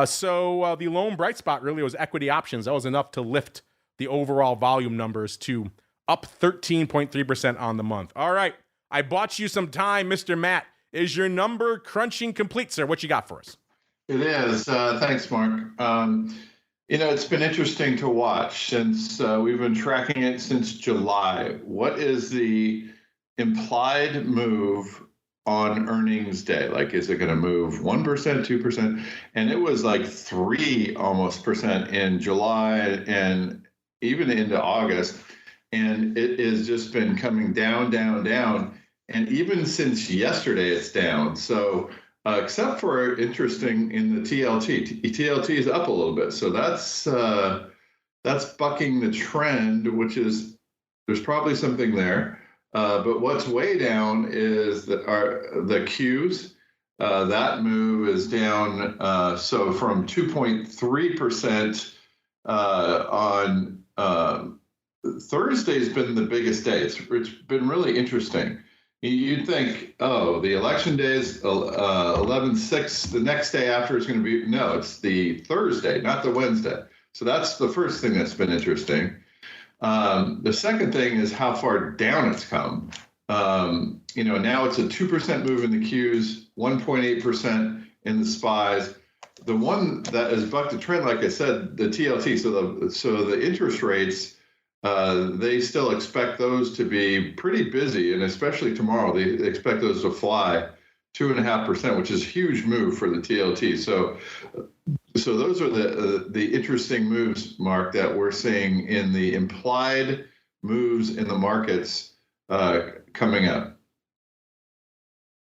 So the lone bright spot really was equity options. That was enough to lift the overall volume numbers to up 13.3% on the month. All right, I bought you some time, Mr. Matt. Is your number crunching complete, sir? What you got for us?
It is. Thanks, Mark. It's been interesting to watch since we've been tracking it since July. What is the implied move on earnings day? Like, is it going to move 1%, 2%? And it was like 3% almost in July and even into August. And it has just been coming down, down, down. And even since yesterday, it's down. So except for interesting in the TLT. TLT is up a little bit. So that's bucking the trend, which is, there's probably something there. But what's way down is the Qs. That move is down. So from 2.3% on Thursday's been the biggest day. It's been really interesting. You'd think, the election day is 11/6. The next day after is going to be, no, it's the Thursday, not the Wednesday. So that's the first thing that's been interesting. The second thing is how far down it's come. Now it's a 2% move in the Qs, 1.8% in the SPYs. The one that has bucked the trend, like I said, the TLT. So the interest rates, they still expect those to be pretty busy, and especially tomorrow, they expect those to fly 2.5%, which is a huge move for the TLT. So those are the interesting moves, Mark, that we're seeing in the implied moves in the markets coming up.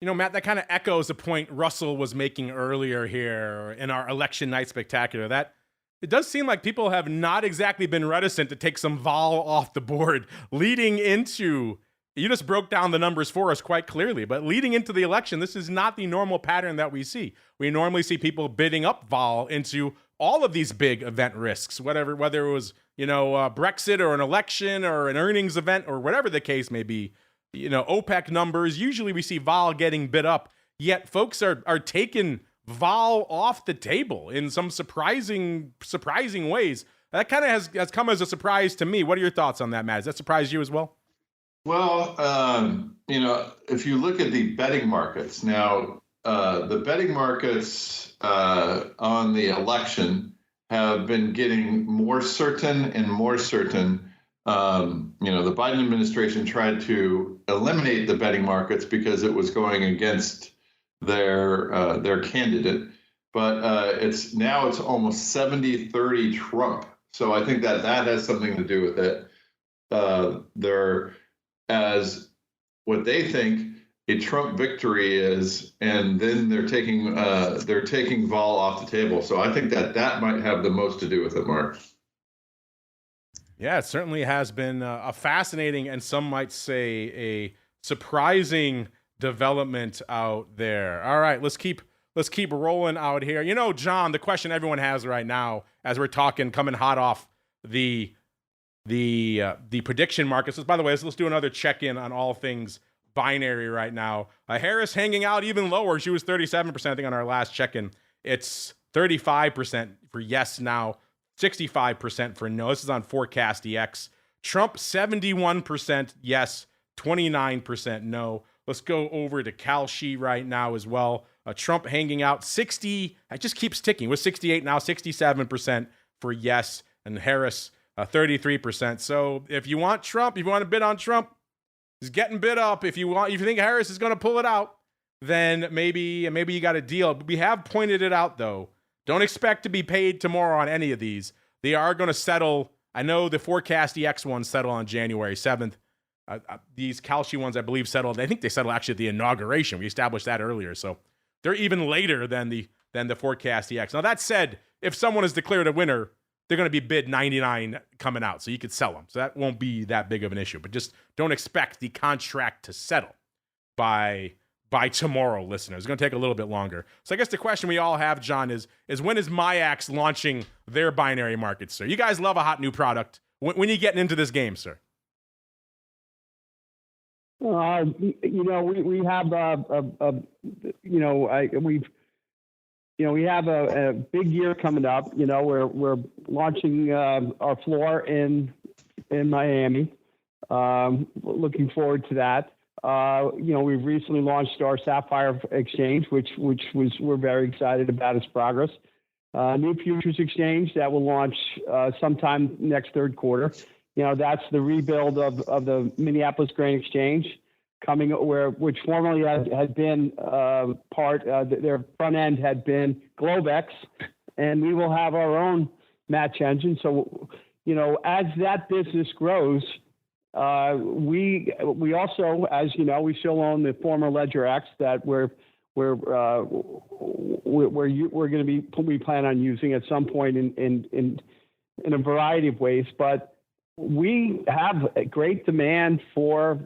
Matt, that kind of echoes a point Russell was making earlier here in our election night spectacular, that it does seem like people have not exactly been reticent to take some vol off the board leading into, you just broke down the numbers for us quite clearly, but leading into the election, this is not the normal pattern that we see. We normally see people bidding up vol into all of these big event risks, whether it was, Brexit or an election or an earnings event or whatever the case may be. OPEC numbers, usually we see vol getting bid up, yet folks are taking vol off the table in some surprising ways. That kind of has come as a surprise to me. What are your thoughts on that, Matt? Does that surprise you as well?
Well, if you look at the betting markets now, the betting markets on the election have been getting more certain and more certain. The Biden administration tried to eliminate the betting markets because it was going against their candidate, but it's almost 70-30 Trump. So I think that has something to do with it. They're, as what they think a Trump victory is, and then they're taking Vol off the table. So I think that might have the most to do with it, Mark.
Yeah, it certainly has been a fascinating and some might say a surprising development out there. All right, let's keep rolling out here. You know, John, the question everyone has right now as we're talking, coming hot off the prediction markets. By the way, let's do another check-in on all things binary right now. Harris hanging out even lower. She was 37%, I think, on our last check-in. It's 35% for yes now, 65% for no. This is on Forecast EX. Trump, 71% yes, 29% no. Let's go over to Kalshi right now as well. Trump hanging out 60. It just keeps ticking. With 68 now, 67% for yes, and Harris 33%. So if you want Trump, if you want to bid on Trump, he's getting bid up. If you think Harris is going to pull it out, then maybe you got a deal. We have pointed it out though. Don't expect to be paid tomorrow on any of these. They are going to settle. I know the Forecast EX ones settle on January 7th. These Kalshi ones, I believe, settled. I think they settled actually at the inauguration. We established that earlier. So they're even later than the Forecast EX. Now, that said, if someone is declared a winner, they're going to be bid 99 coming out. So you could sell them. So that won't be that big of an issue. But just don't expect the contract to settle by tomorrow, listeners. It's going to take a little bit longer. So I guess the question we all have, John, is when is MIAX launching their binary market, sir? You guys love a hot new product. When are you getting into this game, sir?
We have we have a big year coming up. We're launching our floor in Miami. Looking forward to that. We've recently launched our Sapphire Exchange, which we're very excited about its progress. New futures exchange that will launch sometime next third quarter. That's the rebuild of the Minneapolis Grain Exchange coming which formerly had been their front end had been Globex, and we will have our own match engine. So, as that business grows, we also, as you know, we still own the former Ledger X that we're going to be, we plan on using at some point in a variety of ways, but we have a great demand for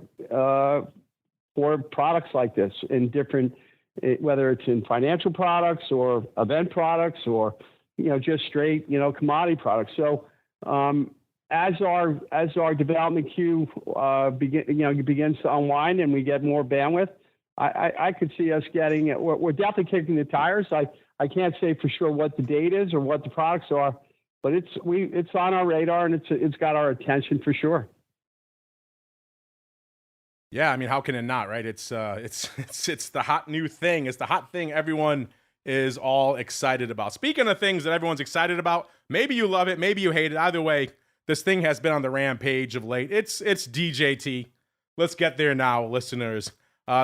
products like this in different, whether it's in financial products or event products or, just straight, commodity products. So, as our development queue begins to unwind and we get more bandwidth, I could see us getting it. We're definitely kicking the tires. I can't say for sure what the date is or what the products are, but it's on our radar and it's got our attention for sure.
Yeah, I mean, how can it not, right? It's the hot new thing. It's the hot thing everyone is all excited about. Speaking of things that everyone's excited about, maybe you love it, maybe you hate it. Either way, this thing has been on the rampage of late. It's DJT. Let's get there now, listeners.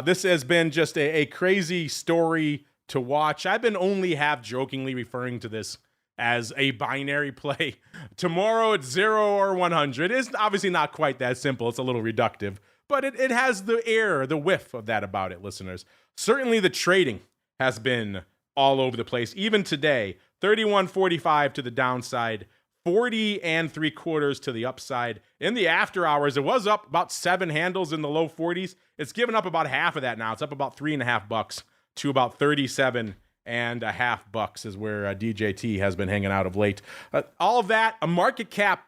This has been just a crazy story to watch. I've been only half jokingly referring to this as a binary play. Tomorrow it's 0 or 100. It's obviously not quite that simple. It's a little reductive, but it has the air, the whiff of that about it, listeners. Certainly the trading has been all over the place. Even today, 31.45 to the downside, 40 3/4 to the upside. In the after hours, it was up about 7 handles in the low 40s. It's given up about half of that now. It's up about $3.50 to about $37.50 is where DJT has been hanging out of late. All of that, a market cap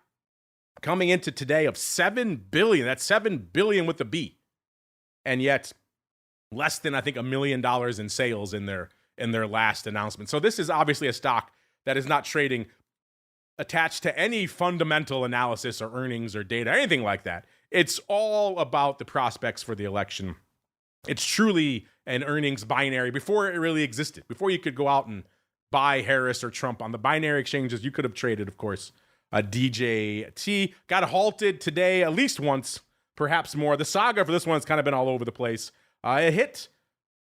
coming into today of $7 billion. That's $7 billion with a B. And yet less than, I think, $1 million in sales in their last announcement. So this is obviously a stock that is not trading attached to any fundamental analysis or earnings or data, anything like that. It's all about the prospects for the election. It's truly an earnings binary before it really existed. Before you could go out and buy Harris or Trump on the binary exchanges, you could have traded, of course, DJT. Got halted today at least once, perhaps more. The saga for this one has kind of been all over the place. It hit,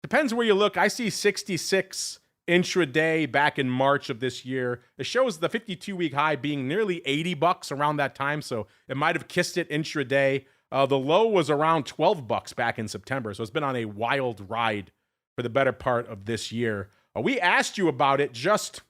depends where you look. I see 66 intraday back in March of this year. It shows the 52-week high being nearly $80 around that time, so it might have kissed it intraday. The low was around $12 back in September, so it's been on a wild ride for the better part of this year. We asked you about it just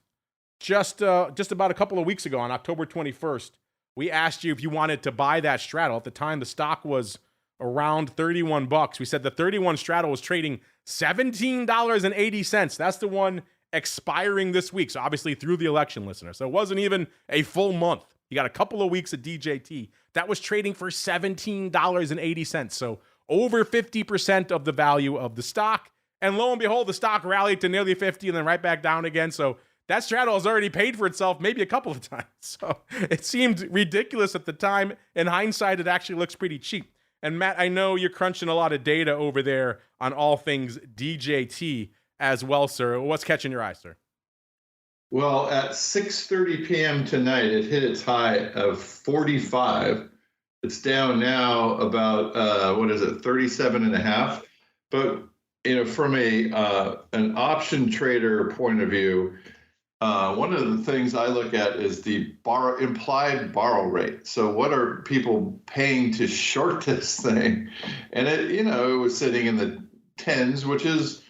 about a couple of weeks ago on October 21st. We asked you if you wanted to buy that straddle. At the time, the stock was around $31. We said the 31 straddle was trading $17.80. That's the one expiring this week. So obviously through the election, listener. So it wasn't even a full month. You got a couple of weeks of DJT. That was trading for $17.80. So over 50% of the value of the stock. And lo and behold, the stock rallied to nearly 50 and then right back down again. So that straddle has already paid for itself maybe a couple of times. So it seemed ridiculous at the time. In hindsight, it actually looks pretty cheap. And Matt, I know you're crunching a lot of data over there on all things DJT as well, sir. What's catching your eye, sir?
Well, at 6:30 p.m. tonight, it hit its high of 45. It's down now about 37.5. But from an option trader point of view, one of the things I look at is the implied borrow rate. So what are people paying to short this thing? And it was sitting in the tens, which is,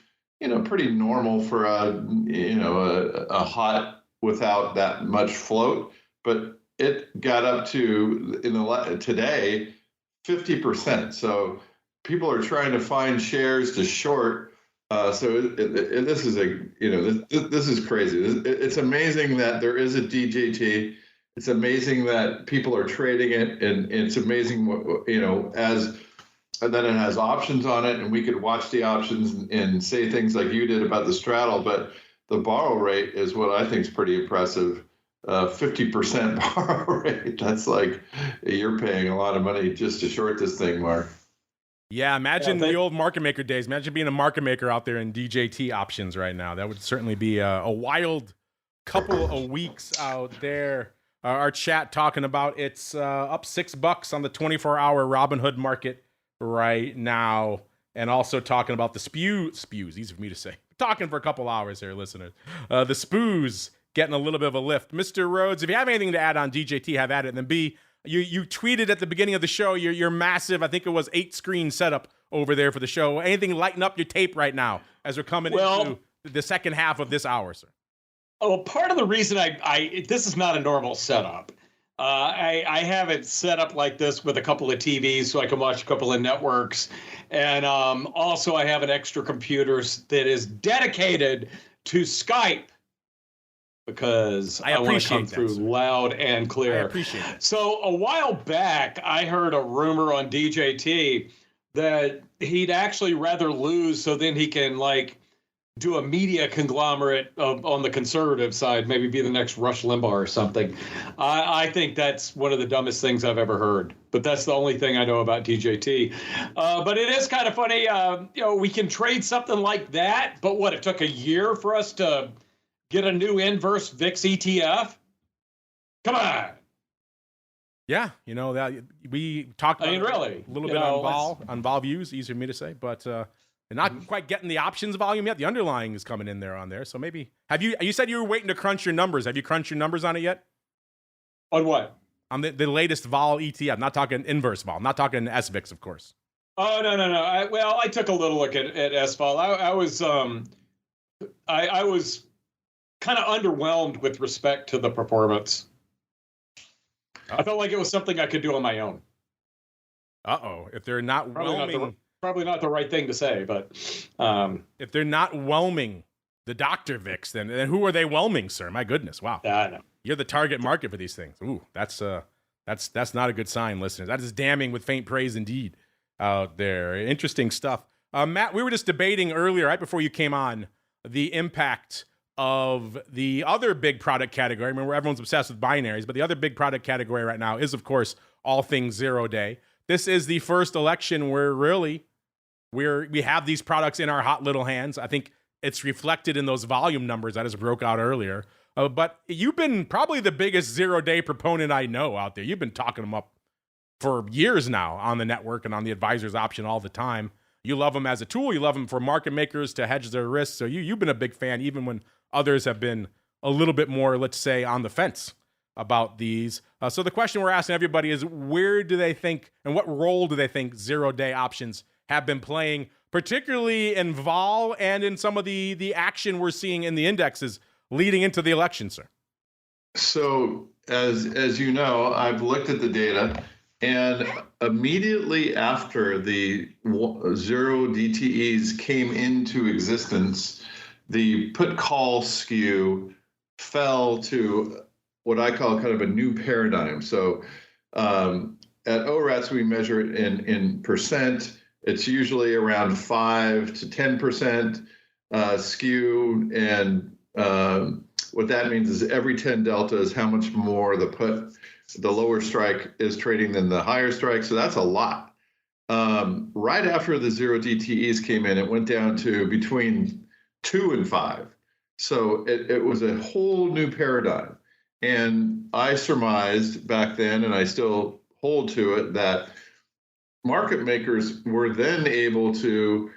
pretty normal for a hot without that much float. But it got up to today 50%. So people are trying to find shares to short. So this is this is crazy. It's amazing that there is a DJT. It's amazing that people are trading it, and it's amazing, and then it has options on it, and we could watch the options and say things like you did about the straddle. But the borrow rate is what I think is pretty impressive. 50% borrow rate. That's like you're paying a lot of money just to short this thing, Mark.
Yeah, imagine the old market maker days. Imagine being a market maker out there in DJT options right now. That would certainly be a wild couple of weeks out there. Our chat talking about it's up $6 on the 24-hour Robinhood market right now, and also talking about the spews. Easy for me to say. Talking for a couple hours here, listeners. The SPOOs getting a little bit of a lift. Mr. Rhoads, if you have anything to add on DJT, have at it. And then B, you tweeted at the beginning of the show your massive, I think it was 8-screen setup over there for the show. Anything lighten up your tape right now as we're coming into the second half of this hour, sir?
Oh, part of the reason this is not a normal setup. I have it set up like this with a couple of TVs so I can watch a couple of networks. And also I have an extra computer that is dedicated to Skype because I want to come through loud and clear.
I appreciate it.
So a while back, I heard a rumor on DJT that he'd actually rather lose so then he can do a media conglomerate on the conservative side, maybe be the next Rush Limbaugh or something. I think that's one of the dumbest things I've ever heard, but that's the only thing I know about DJT. But it is kind of funny. We can trade something like that, but it took a year for us to get a new inverse VIX ETF? Come on.
Yeah, that we talked about
really,
a little bit on vol views, easier for me to say, but they're not quite getting the options volume yet. The underlying is coming in there on there. So maybe you said you were waiting to crunch your numbers. Have you crunched your numbers on it yet?
On what?
On the latest vol ETF. I'm not talking inverse vol. I'm not talking SVIX, of course.
Oh, no. I took a little look at SVol. I was kind of underwhelmed with respect to the performance. I felt like it was something I could do on my own.
If they're not
probably not the right thing to say, but
if they're not whelming the Dr. VIX, then who are they whelming, sir? My goodness, wow.
I know.
You're the target market for these things. Ooh, that's not a good sign, listeners. That is damning with faint praise indeed out there. Interesting stuff. Matt, we were just debating earlier, right before you came on, the impact of the other big product category. Remember, everyone's obsessed with binaries, but the other big product category right now is, of course, all things 0 day. This is the first election where really we have these products in our hot little hands. I think it's reflected in those volume numbers that just broke out earlier. But you've been probably the biggest 0-day proponent I know out there. You've been talking them up for years now on the network and on the advisor's option all the time. You love them as a tool. You love them for market makers to hedge their risks. So you've been a big fan, even when others have been a little bit more, let's say, on the fence about these. So the question we're asking everybody is, where do they think and what role do they think 0-day options have been playing, particularly in vol and in some of the action we're seeing in the indexes leading into the election, sir?
So as you know, I've looked at the data, and immediately after the 0 DTEs came into existence, the put call skew fell to what I call kind of a new paradigm. So at ORATS, we measure it in percent. It's usually around 5 to 10% skew, and what that means is every 10 delta is how much more the lower strike is trading than the higher strike. So that's a lot. Right after the 0 DTEs came in, it went down to between 2 and 5. So it was a whole new paradigm. And I surmised back then, and I still hold to it, that market makers were then able to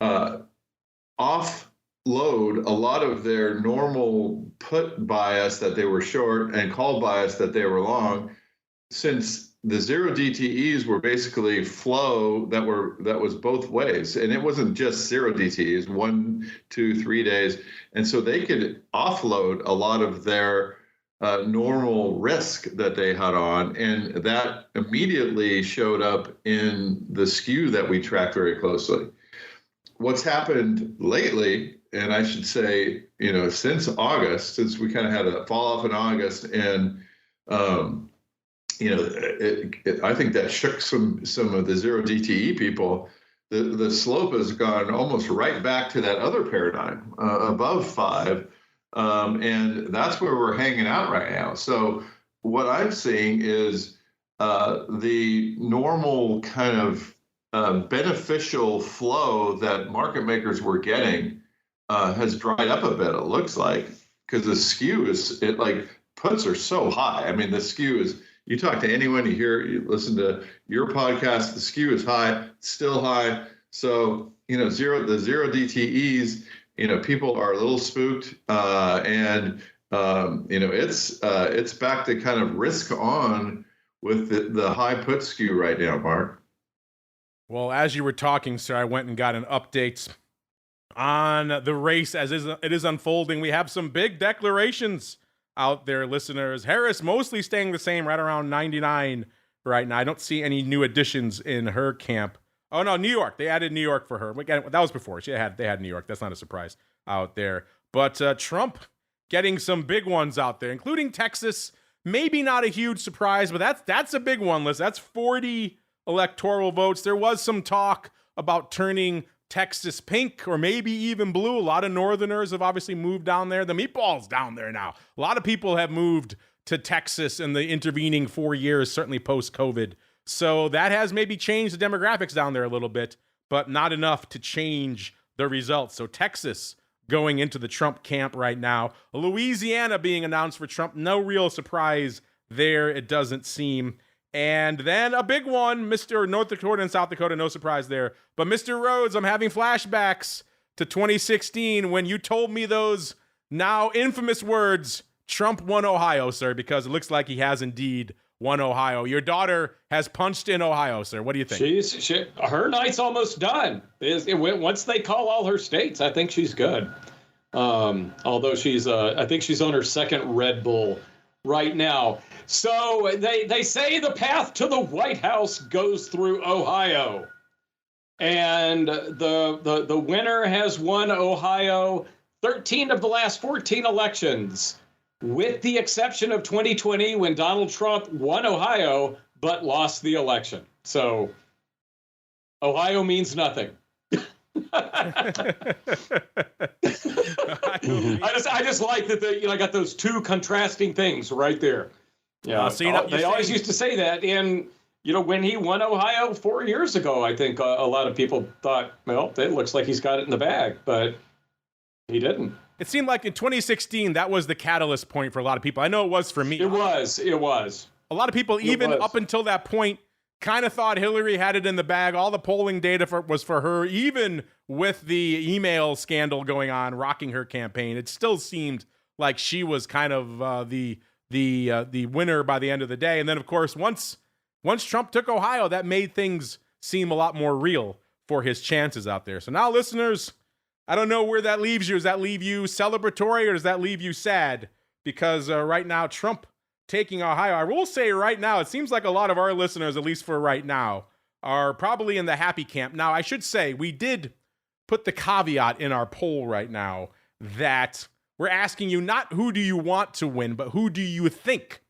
offload a lot of their normal put bias that they were short and call bias that they were long, since the 0 DTEs were basically flow that was both ways. And it wasn't just 0 DTEs, 1, 2, 3 days. And so they could offload a lot of their normal risk that they had on, and that immediately showed up in the skew that we track very closely. What's happened lately, and I should say, since August, since we kind of had a fall off in August, and I think that shook some of the 0 DTE people. The slope has gone almost right back to that other paradigm, above 5. And that's where we're hanging out right now. So what I'm seeing is the normal kind of beneficial flow that market makers were getting has dried up a bit, it looks like, because the skew puts are so high. I mean, the skew is, you talk to anyone, you listen to your podcast, the skew is high, still high. So, the 0 DTEs, people are a little spooked, and it's back to kind of risk on with the high put skew right now, Mark.
Well, as you were talking, sir, I went and got an update on the race as it is unfolding. We have some big declarations out there, listeners. Harris mostly staying the same, right around 99 right now. I don't see any new additions in her camp. Oh, no, New York. They added New York for her. That was before. They had New York. That's not a surprise out there. But Trump getting some big ones out there, including Texas. Maybe not a huge surprise, but that's a big one, Liz. That's 40 electoral votes. There was some talk about turning Texas pink or maybe even blue. A lot of Northerners have obviously moved down there. The meatball's down there now. A lot of people have moved to Texas in the intervening 4 years, certainly post-COVID. So that has maybe changed the demographics down there a little bit, but not enough to change the results. So Texas going into the Trump camp right now. Louisiana being announced for Trump. No real surprise there, it doesn't seem. And then a big one, Mr. North Dakota and South Dakota, no surprise there. But Mr. Rhoads, I'm having flashbacks to 2016 when you told me those now infamous words, Trump won Ohio, sir, because it looks like he has indeed won Ohio. Your daughter has punched in Ohio, sir. What do you think?
Her night's almost done. Once they call all her states, I think she's good. Although I think she's on her second Red Bull right now. So they say the path to the White House goes through Ohio. And the winner has won Ohio 13 of the last 14 elections, with the exception of 2020 when Donald Trump won Ohio but lost the election. So Ohio means nothing. I just like that I got those two contrasting things right there. Yeah, they always used to say that, and
when he won Ohio 4 years ago, I think a lot of people thought, well, it looks like he's got it in the bag, but he didn't.
It seemed like in 2016, that was the catalyst point for a lot of people. I know it was for me.
It was.
A lot of people, even up until that point, kind of thought Hillary had it in the bag. All the polling data was for her, even with the email scandal going on, rocking her campaign. It still seemed like she was kind of the winner by the end of the day. And then, of course, once Trump took Ohio, that made things seem a lot more real for his chances out there. So now, listeners, I don't know where that leaves you. Does that leave you celebratory or does that leave you sad? Because right now, Trump taking Ohio, I will say right now, it seems like a lot of our listeners, at least for right now, are probably in the happy camp. Now, I should say, we did put the caveat in our poll right now that we're asking you not who do you want to win, but who do you think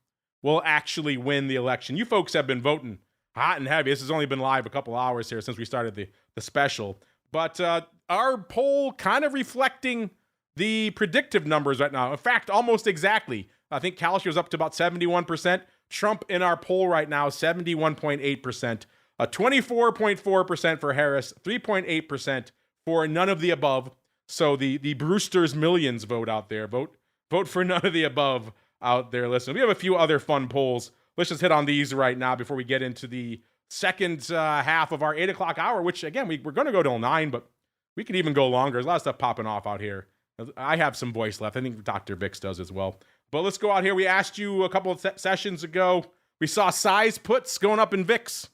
will actually win the election. You folks have been voting hot and heavy. This has only been live a couple hours here since we started the special. But our poll kind of reflecting the predictive numbers right now. In fact, almost exactly. I think Calshier's up to about 71%. Trump in our poll right now, 71.8%. 24.4% for Harris, 3.8% for none of the above. So the Brewster's Millions vote out there. Vote for none of the above out there. Listen, we have a few other fun polls. Let's just hit on these right now before we get into the second half of our 8 o'clock hour, which, again, we're going to go till 9, but we could even go longer. There's a lot of stuff popping off out here. I have some voice left. I think Dr. Bix does as well. But let's go out here. We asked you a couple of sessions ago. We saw size puts going up in VIX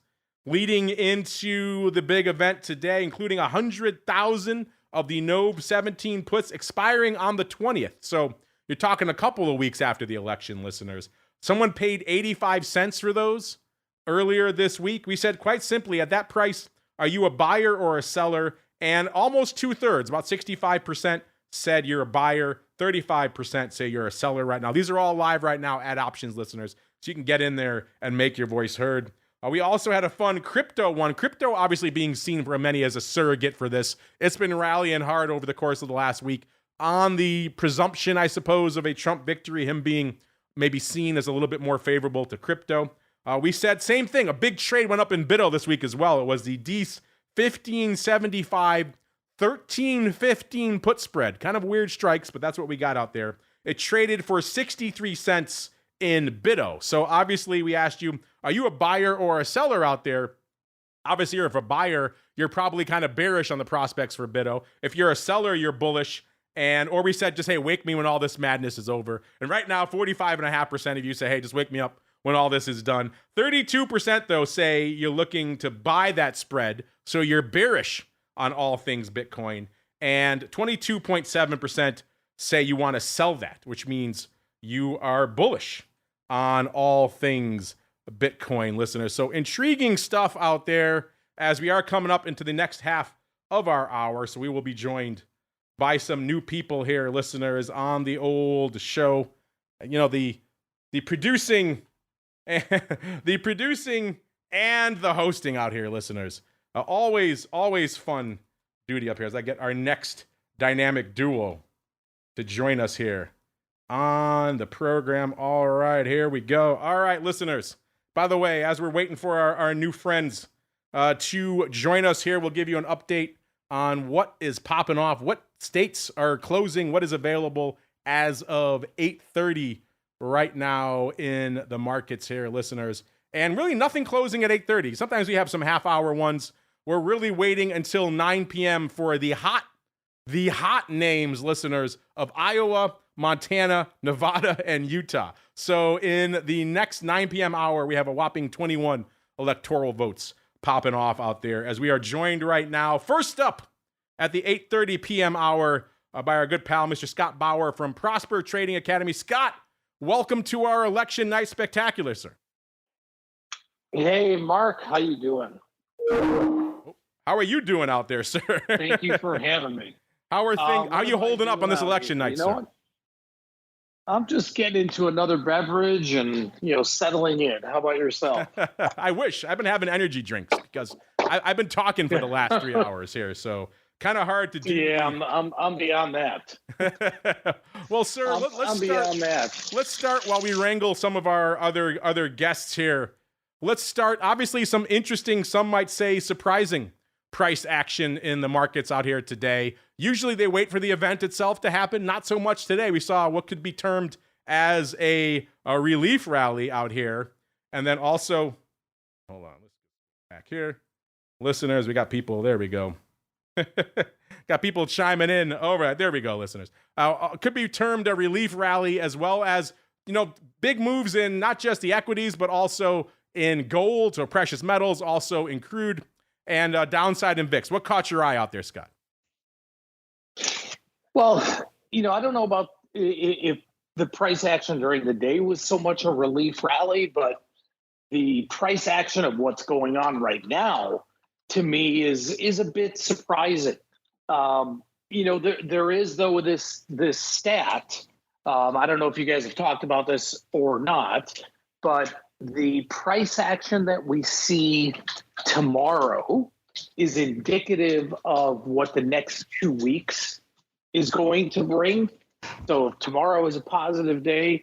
leading into the big event today, including 100,000 of the Nove 17 puts expiring on the 20th. So you're talking a couple of weeks after the election, listeners. Someone paid 85 cents for those earlier this week. We said quite simply, at that price, are you a buyer or a seller? And almost 2/3, about 65%, said you're a buyer. 35% say you're a seller right now. These are all live right now at Options, listeners, so you can get in there and make your voice heard. We also had a fun crypto one. Crypto obviously being seen for many as a surrogate for this. It's been rallying hard over the course of the last week on the presumption, I suppose, of a Trump victory, him being maybe seen as a little bit more favorable to crypto. We said same thing. A big trade went up in BITO this week as well. It was the DEES 1575 13.15 put spread. Kind of weird strikes, but that's what we got out there. It traded for 63 cents in BITO. So obviously we asked you, are you a buyer or a seller out there? Obviously, if you're a buyer, you're probably kind of bearish on the prospects for BITO. If you're a seller, you're bullish. Or we said, just, hey, wake me when all this madness is over. And right now, 45.5% of you say, hey, just wake me up when all this is done. 32%, though, say you're looking to buy that spread. So you're bearish on all things Bitcoin, and 22.7% say you want to sell that, which means you are bullish on all things Bitcoin, listeners. So intriguing stuff out there as we are coming up into the next half of our hour. So we will be joined by some new people here, listeners, on the old show. You know, the producing, the producing and the hosting out here, listeners. Always fun duty up here as I get our next dynamic duo to join us here on the program. All right, here we go. All right, listeners. By the way, as we're waiting for our new friends to join us here, we'll give you an update on what is popping off, what states are closing, what is available as of 8:30 right now in the markets here, listeners. And really nothing closing at 8:30. Sometimes we have some half-hour ones. We're really waiting until 9 p.m. for the hot names, listeners, of Iowa, Montana, Nevada, and Utah. So in the next 9 p.m. hour, we have a whopping 21 electoral votes popping off out there as we are joined right now. First up at the 8:30 p.m. hour by our good pal, Mr. Scott Bauer from Prosper Trading Academy. Scott, welcome to our election night spectacular, sir.
Hey, Mark, how you doing?
How are you doing out there, sir?
Thank you for having me.
How are you holding up on this election night, sir?
I'm just getting into another beverage and, settling in. How about yourself?
I wish. I've been having energy drinks because I've been talking for the last 3 hours here, so kind of hard to do.
Yeah, I'm beyond that.
Well, sir, let's start.
Beyond that.
Let's start while we wrangle some of our other guests here let's start. Obviously, some interesting, some might say surprising price action in the markets out here today. Usually they wait for the event itself to happen. Not so much today. We saw what could be termed as a relief rally out here. And then also, hold on, let's get back here. Listeners, we got people. There we go. Got people chiming in. All right, there we go, listeners. Could be termed a relief rally, as well as, big moves in not just the equities, but also in gold or precious metals, also in crude, and downside in VIX. What caught your eye out there, Scott?
Well, I don't know about if the price action during the day was so much a relief rally, but the price action of what's going on right now, to me, is a bit surprising. There is, though, this stat. I don't know if you guys have talked about this or not, but the price action that we see tomorrow is indicative of what the next 2 weeks is going to bring. So if tomorrow is a positive day, you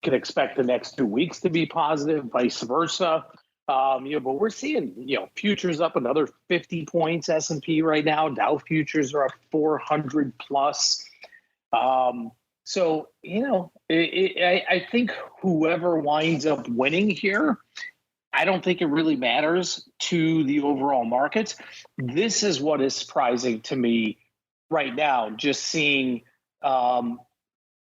can expect the next 2 weeks to be positive, vice versa. But we're seeing, futures up another 50 points, S&P right now. Dow futures are up 400 plus. So, I think whoever winds up winning here, I don't think it really matters to the overall markets. This is what is surprising to me right now, just seeing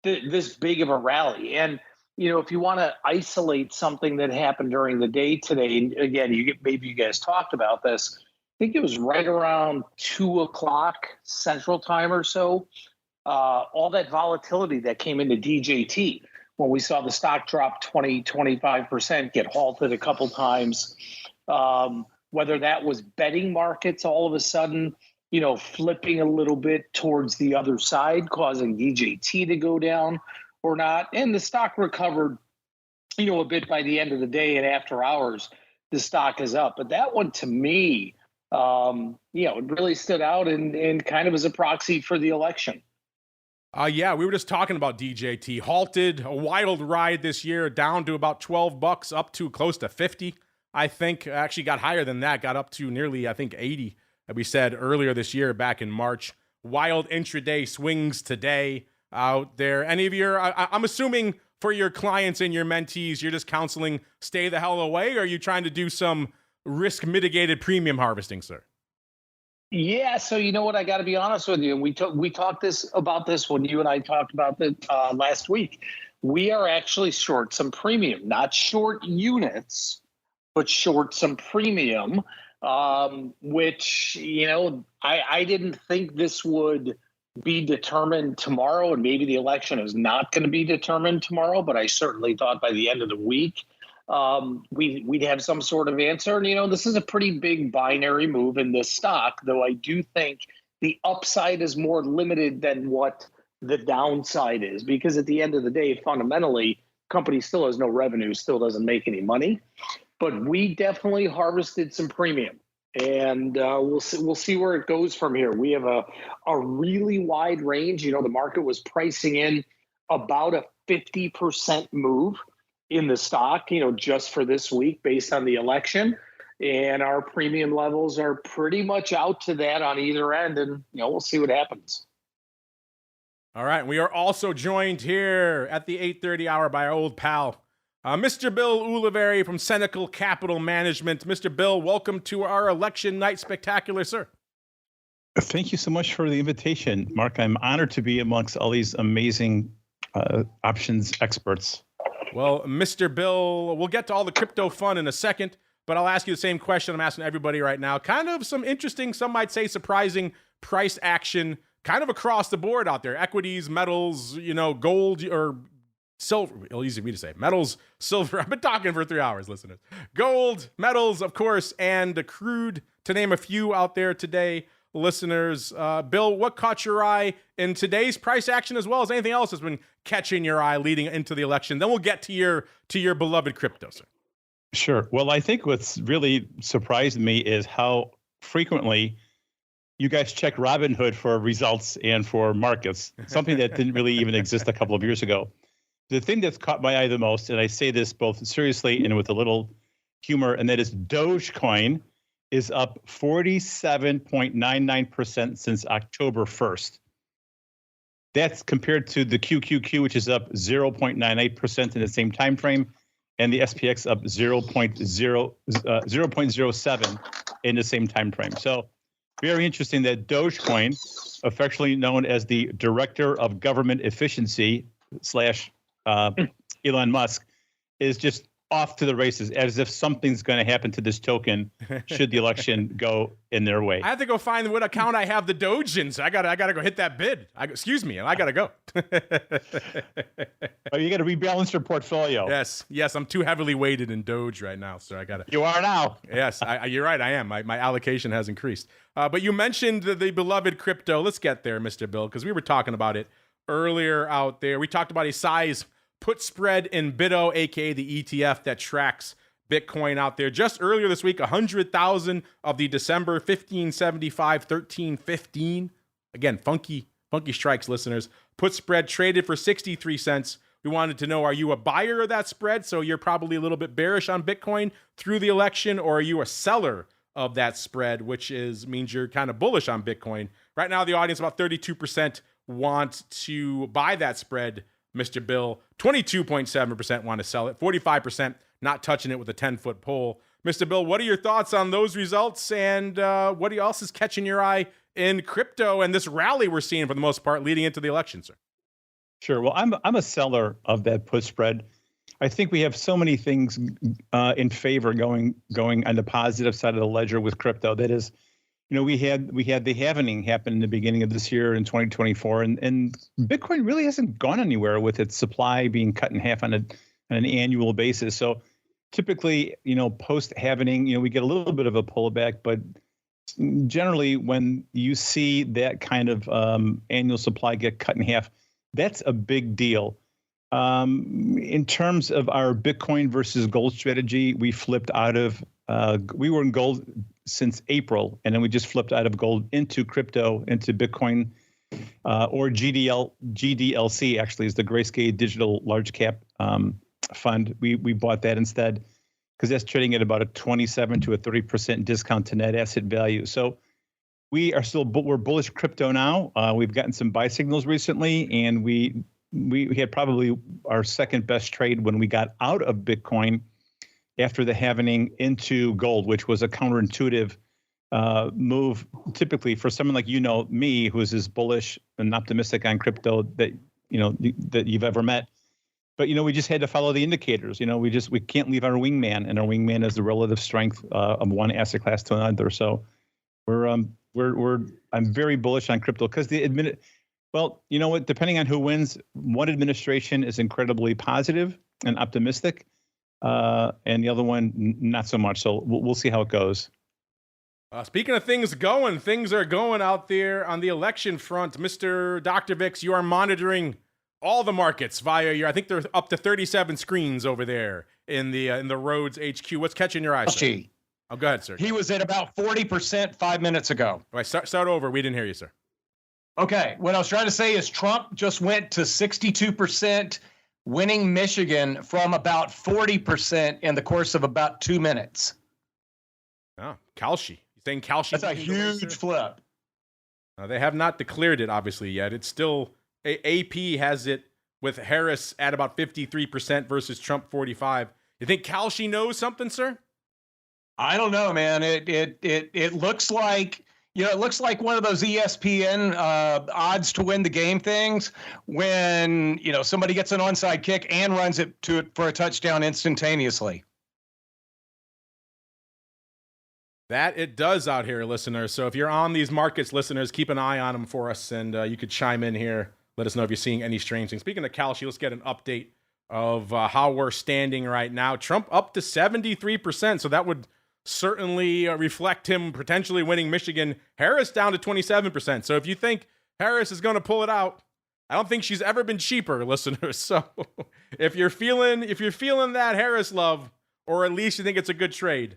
this big of a rally. And, if you want to isolate something that happened during the day today, and again, maybe you guys talked about this, I think it was right around 2:00 Central Time or so, all that volatility that came into DJT when we saw the stock drop 20-25%, get halted a couple times, whether that was betting markets all of a sudden, flipping a little bit towards the other side, causing DJT to go down or not. And the stock recovered, a bit by the end of the day, and after hours, the stock is up. But that one, to me, it really stood out and kind of as a proxy for the election.
Yeah, we were just talking about DJT. Halted, a wild ride this year, down to about $12, up to close to 50. I think actually got higher than that, got up to nearly, 80, that we said earlier this year, back in March. Wild intraday swings today out there. Any of your, I'm assuming for your clients and your mentees, you're just counseling, stay the hell away, or are you trying to do some risk mitigated premium harvesting, sir?
Yeah, so you know what? I got to be honest with you. We talked about this when you and I talked about it last week. We are actually short some premium, not short units, but short some premium, which I didn't think this would be determined tomorrow, and maybe the election is not going to be determined tomorrow. But I certainly thought by the end of the week, we'd have some sort of answer. And, this is a pretty big binary move in this stock, though I do think the upside is more limited than what the downside is, because at the end of the day, fundamentally, company still has no revenue, still doesn't make any money. But we definitely harvested some premium, and we'll see where it goes from here. We have a really wide range. The market was pricing in about a 50% move in the stock, just for this week based on the election. And our premium levels are pretty much out to that on either end. And, we'll see what happens.
All right. We are also joined here at the 8:30 hour by our old pal, Mr. Bill Uliveri from Senecal Capital Management. Mr. Bill, welcome to our election night spectacular, sir.
Thank you so much for the invitation, Mark. I'm honored to be amongst all these amazing options experts.
Well, Mr. Bill, we'll get to all the crypto fun in a second, but I'll ask you the same question I'm asking everybody right now. Kind of some interesting, some might say surprising price action kind of across the board out there. Equities, metals, gold or silver. Easy for me to say. Metals, silver. I've been talking for 3 hours, listeners. Gold, metals, of course, and the crude, to name a few out there today, listeners. Bill, what caught your eye in today's price action, as well as anything else that's been catching your eye leading into the election? Then we'll get to your beloved crypto, sir.
Sure. Well, I think what's really surprised me is how frequently you guys check Robinhood for results and for markets, something that didn't really even exist a couple of years ago. The thing that's caught my eye the most, and I say this both seriously and with a little humor, and that is Dogecoin is up 47.99% since October 1st. That's compared to the QQQ, which is up 0.98% in the same time frame, and the SPX up 0.07 in the same time frame. So very interesting that Dogecoin, affectionately known as the Director of Government Efficiency / Elon Musk, is just off to the races, as if something's going to happen to this token should the election go in their way.
I have to go find what account I have the Doge in, so I gotta go hit that bid. Excuse me, I gotta go.
Oh, you got to rebalance your portfolio.
Yes, I'm too heavily weighted in Doge right now, so I gotta.
You are now.
Yes, you're right. I am. My allocation has increased. But you mentioned the beloved crypto. Let's get there, Mr. Bill, because we were talking about it earlier out there. We talked about a size put spread in BITO, aka the ETF that tracks Bitcoin out there. Just earlier this week, 100,000 of the December 1575 1315. Again, funky strikes, listeners. Put spread traded for 63 cents. We wanted to know, are you a buyer of that spread? So you're probably a little bit bearish on Bitcoin through the election, or are you a seller of that spread, which means you're kind of bullish on Bitcoin? Right now, the audience, about 32% want to buy that spread, Mr. Bill. 22.7% want to sell it. 45% not touching it with a 10-foot pole. Mr. Bill, what are your thoughts on those results, and what else is catching your eye in crypto and this rally we're seeing for the most part leading into the election, sir?
Sure. Well, I'm a seller of that put spread. I think we have so many things in favor going on the positive side of the ledger with crypto. That is, we had the halvening happen in the beginning of this year in 2024, and Bitcoin really hasn't gone anywhere with its supply being cut in half on an annual basis. So typically, post halvening, we get a little bit of a pullback, but generally when you see that kind of annual supply get cut in half, that's a big deal. In terms of our Bitcoin versus gold strategy, we flipped out of, we were in gold since April, and then we just flipped out of gold into crypto, into Bitcoin, or GDLC actually is the Grayscale Digital Large Cap Fund. We bought that instead because that's trading at about a 27 to a 30% discount to net asset value. So we're bullish crypto now. We've gotten some buy signals recently, and we had probably our second best trade when we got out of Bitcoin after the halvening into gold, which was a counterintuitive move typically for someone like me, who is as bullish and optimistic on crypto that you've ever met. But we just had to follow the indicators. We can't leave our wingman, and our wingman is the relative strength of one asset class to another. So I'm very bullish on crypto because well, you know what? Depending on who wins, one administration is incredibly positive and optimistic, and the other one not so much. So we'll see how it goes.
Speaking of things are going out there on the election front. Mr. Dr. Vix, you are monitoring all the markets via I think there's up to 37 screens over there in the Rhoads HQ. What's catching your eye, sir? Oh, go ahead, sir.
He was at about 40% 5 minutes ago.
All right, start over. We didn't hear you, sir.
Okay, what I was trying to say is Trump just went to 62%, winning Michigan from about 40% in the course of about 2 minutes.
Oh, Kalshi. You saying Kalshi?
That's a huge flip.
They have not declared it, obviously, yet. It's still, AP has it with Harris at about 53% versus Trump 45%. You think Kalshi knows something, sir?
I don't know, man. It looks like, it looks like one of those ESPN odds to win the game things when, somebody gets an onside kick and runs it for a touchdown instantaneously.
That it does out here, listeners. So if you're on these markets, listeners, keep an eye on them for us, and you could chime in here. Let us know if you're seeing any strange things. Speaking of Kalshi, let's get an update of how we're standing right now. Trump up to 73%, so that would certainly reflect him potentially winning Michigan. Harris down to 27%. So if you think Harris is going to pull it out, I don't think she's ever been cheaper, listeners. So if you're feeling that Harris love, or at least you think it's a good trade,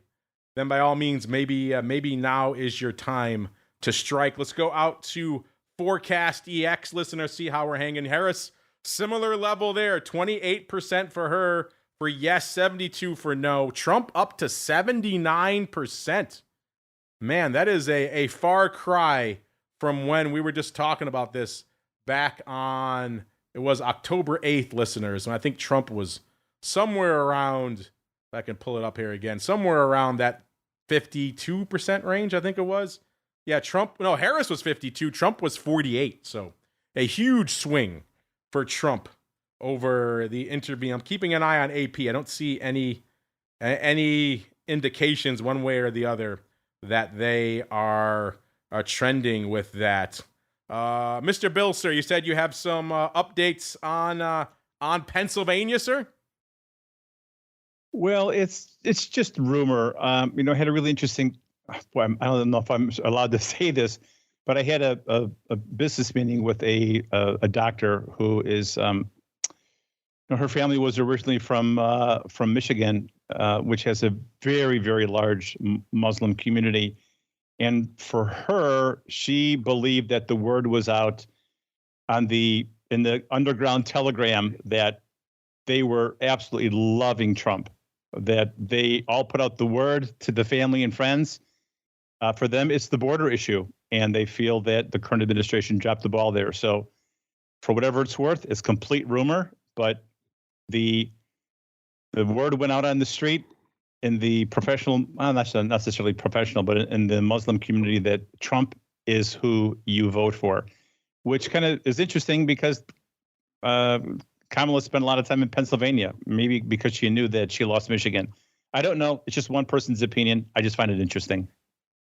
then by all means, maybe now is your time to strike. Let's go out to Forecast EX, listeners, see how we're hanging. Harris, similar level there, 28% for her, for yes, 72 for no. Trump up to 79%. Man, that is a far cry from when we were just talking about this back on, it was October 8th, listeners. And I think Trump was somewhere around, if I can pull it up here again, somewhere around that 52% range, I think it was. Yeah, Harris was 52, Trump was 48. So a huge swing for Trump over the interview. I'm keeping an eye on AP. I don't see any indications one way or the other that they are trending with that. Mr. Bill, sir, you said you have some updates on Pennsylvania, sir?
Well, it's just rumor. I had a really interesting. I don't know if I'm allowed to say this, but I had a business meeting with a doctor who is. Her family was originally from Michigan, which has a very, very large Muslim community. And for her, she believed that the word was out in the underground telegram that they were absolutely loving Trump, that they all put out the word to the family and friends. For them, it's the border issue, and they feel that the current administration dropped the ball there. So for whatever it's worth, it's complete rumor, but the word went out on the street in the professional, not necessarily professional, but in the Muslim community that Trump is who you vote for, which kind of is interesting because Kamala spent a lot of time in Pennsylvania, maybe because she knew that she lost Michigan. I don't know. It's just one person's opinion. I just find it interesting.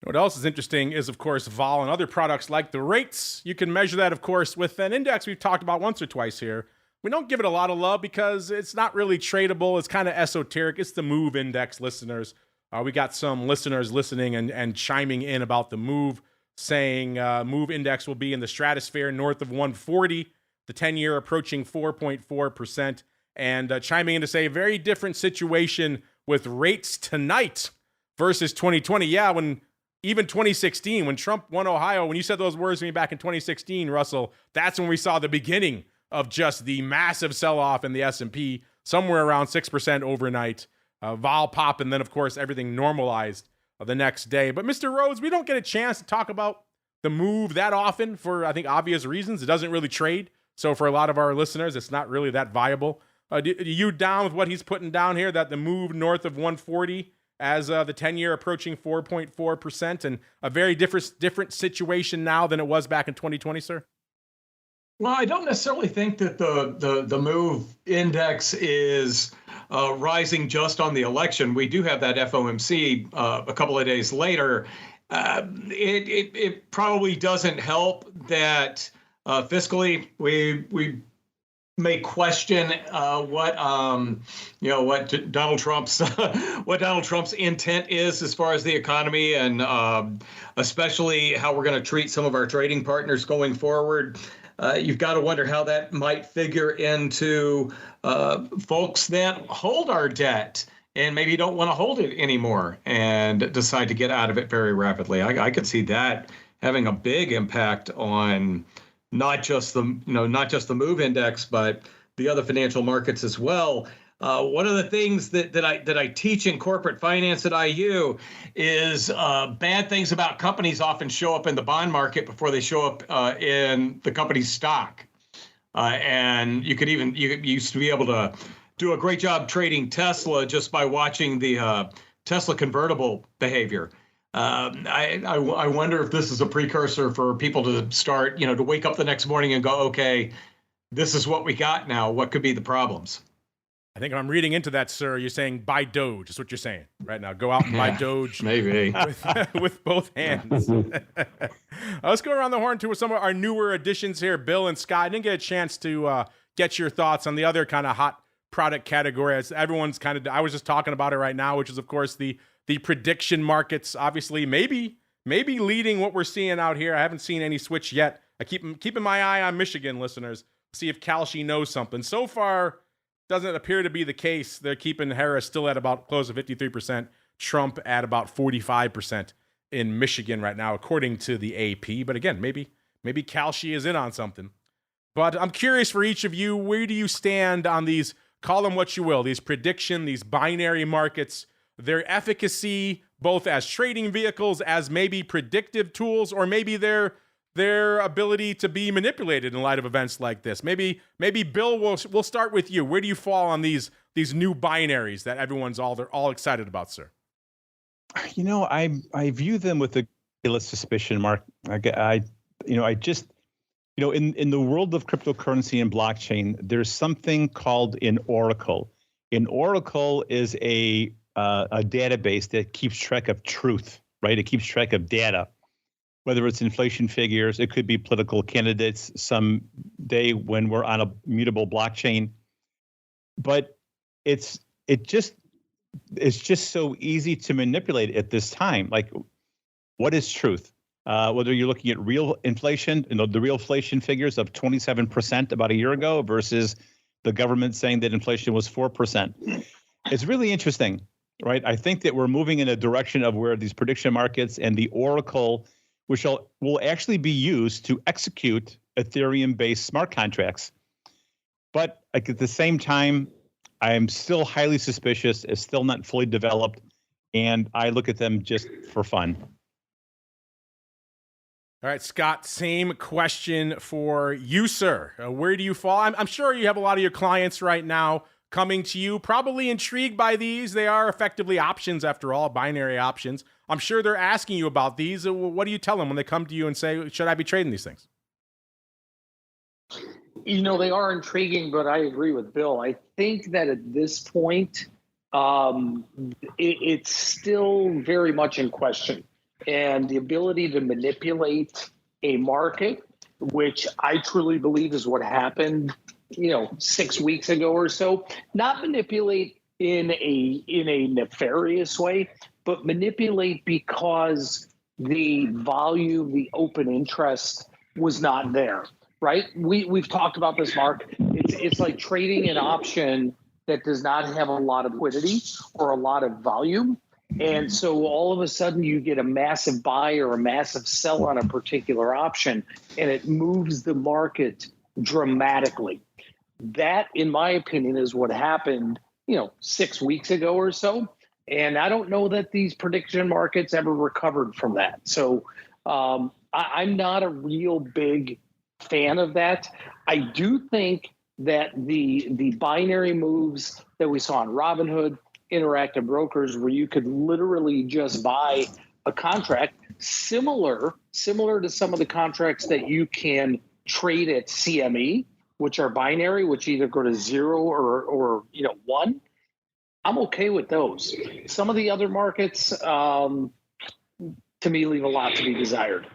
What else is interesting is, of course, vol and other products like the rates. You can measure that, of course, with an index we've talked about once or twice here. We don't give it a lot of love because it's not really tradable. It's kind of esoteric. It's the MOVE index, listeners. We got some listeners listening and chiming in about the MOVE, saying MOVE index will be in the stratosphere north of 140, the 10-year approaching 4.4%, and chiming in to say very different situation with rates tonight versus 2020. Yeah, when even 2016, when Trump won Ohio, when you said those words to me back in 2016, Russell, that's when we saw the beginning of just the massive sell-off in the S&P, somewhere around 6% overnight. Vol pop, and then, of course, everything normalized the next day. But, Mr. Rhoads, we don't get a chance to talk about the MOVE that often for, I think, obvious reasons. It doesn't really trade. So for a lot of our listeners, it's not really that viable. Are you down with what he's putting down here, that the MOVE north of 140 as the 10-year approaching 4.4%, and a very different situation now than it was back in 2020, sir?
Well, I don't necessarily think that the MOVE index is rising just on the election. We do have that FOMC a couple of days later. It probably doesn't help that fiscally we may question what Donald Trump's intent is as far as the economy, and especially how we're going to treat some of our trading partners going forward. You've got to wonder how that might figure into folks that hold our debt and maybe don't want to hold it anymore and decide to get out of it very rapidly. I could see that having a big impact on not just the MOVE index, but the other financial markets as well. One of the things that I teach in corporate finance at IU is bad things about companies often show up in the bond market before they show up in the company's stock. And you used to be able to do a great job trading Tesla just by watching the Tesla convertible behavior. I wonder if this is a precursor for people to start, to wake up the next morning and go, okay, this is what we got now. What could be the problems?
I think I'm reading into that, sir. You're saying buy Doge. That's what you're saying right now. Go out and buy Doge.
Maybe.
with both hands. Let's go around the horn to some of our newer additions here. Bill and Scott, I didn't get a chance to get your thoughts on the other kind of hot product category. As everyone's I was just talking about it right now, which is, of course, the prediction markets. Obviously, maybe leading what we're seeing out here. I haven't seen any switch yet. I keeping my eye on Michigan, listeners. See if Kalshi knows something. So far, doesn't appear to be the case. They're keeping Harris still at about close to 53%, Trump at about 45% in Michigan right now, according to the AP. But again, maybe Kalshi is in on something. But I'm curious for each of you, where do you stand on these call them what you will, these these binary markets, their efficacy, both as trading vehicles, as maybe predictive tools, or maybe their ability to be manipulated in light of events like this. Maybe Bill, we'll start with you. Where do you fall on these new binaries that everyone's all excited about, sir?
I view them with a suspicion, Mark. In the world of cryptocurrency and blockchain, there's something called an oracle. An oracle is a database that keeps track of truth, right? It keeps track of data, whether it's inflation figures, it could be political candidates some day when we're on a mutable blockchain. But it's just so easy to manipulate at this time. Like, what is truth? Whether you're looking at real inflation, the real inflation figures of 27% about a year ago versus the government saying that inflation was 4%. It's really interesting, right? I think that we're moving in a direction of where these prediction markets and the oracle, which will actually be used to execute Ethereum-based smart contracts. But like, at the same time, I am still highly suspicious. It's still not fully developed, and I look at them just for fun.
All right, Scott, same question for you, sir. Where do you fall? I'm sure you have a lot of your clients right now coming to you, probably intrigued by these. They are effectively options, after all, binary options. I'm sure they're asking you about these. What do you tell them when they come to you and say, should I be trading these things?
They are intriguing, but I agree with Bill. I think that at this point, it's still very much in question. And the ability to manipulate a market, which I truly believe is what happened, 6 weeks ago or so, not manipulate in a nefarious way, but manipulate because the volume, the open interest was not there, right? We've talked about this, Mark. It's like trading an option that does not have a lot of liquidity or a lot of volume. And so all of a sudden you get a massive buy or a massive sell on a particular option, and it moves the market dramatically. That, in my opinion, is what happened, 6 weeks ago or so. And I don't know that these prediction markets ever recovered from that. So I'm not a real big fan of that. I do think that the binary moves that we saw on Robinhood, Interactive Brokers, where you could literally just buy a contract similar to some of the contracts that you can trade at CME, which are binary, which either go to 0 or 1. I'm okay with those. Some of the other markets, to me, leave a lot to be desired.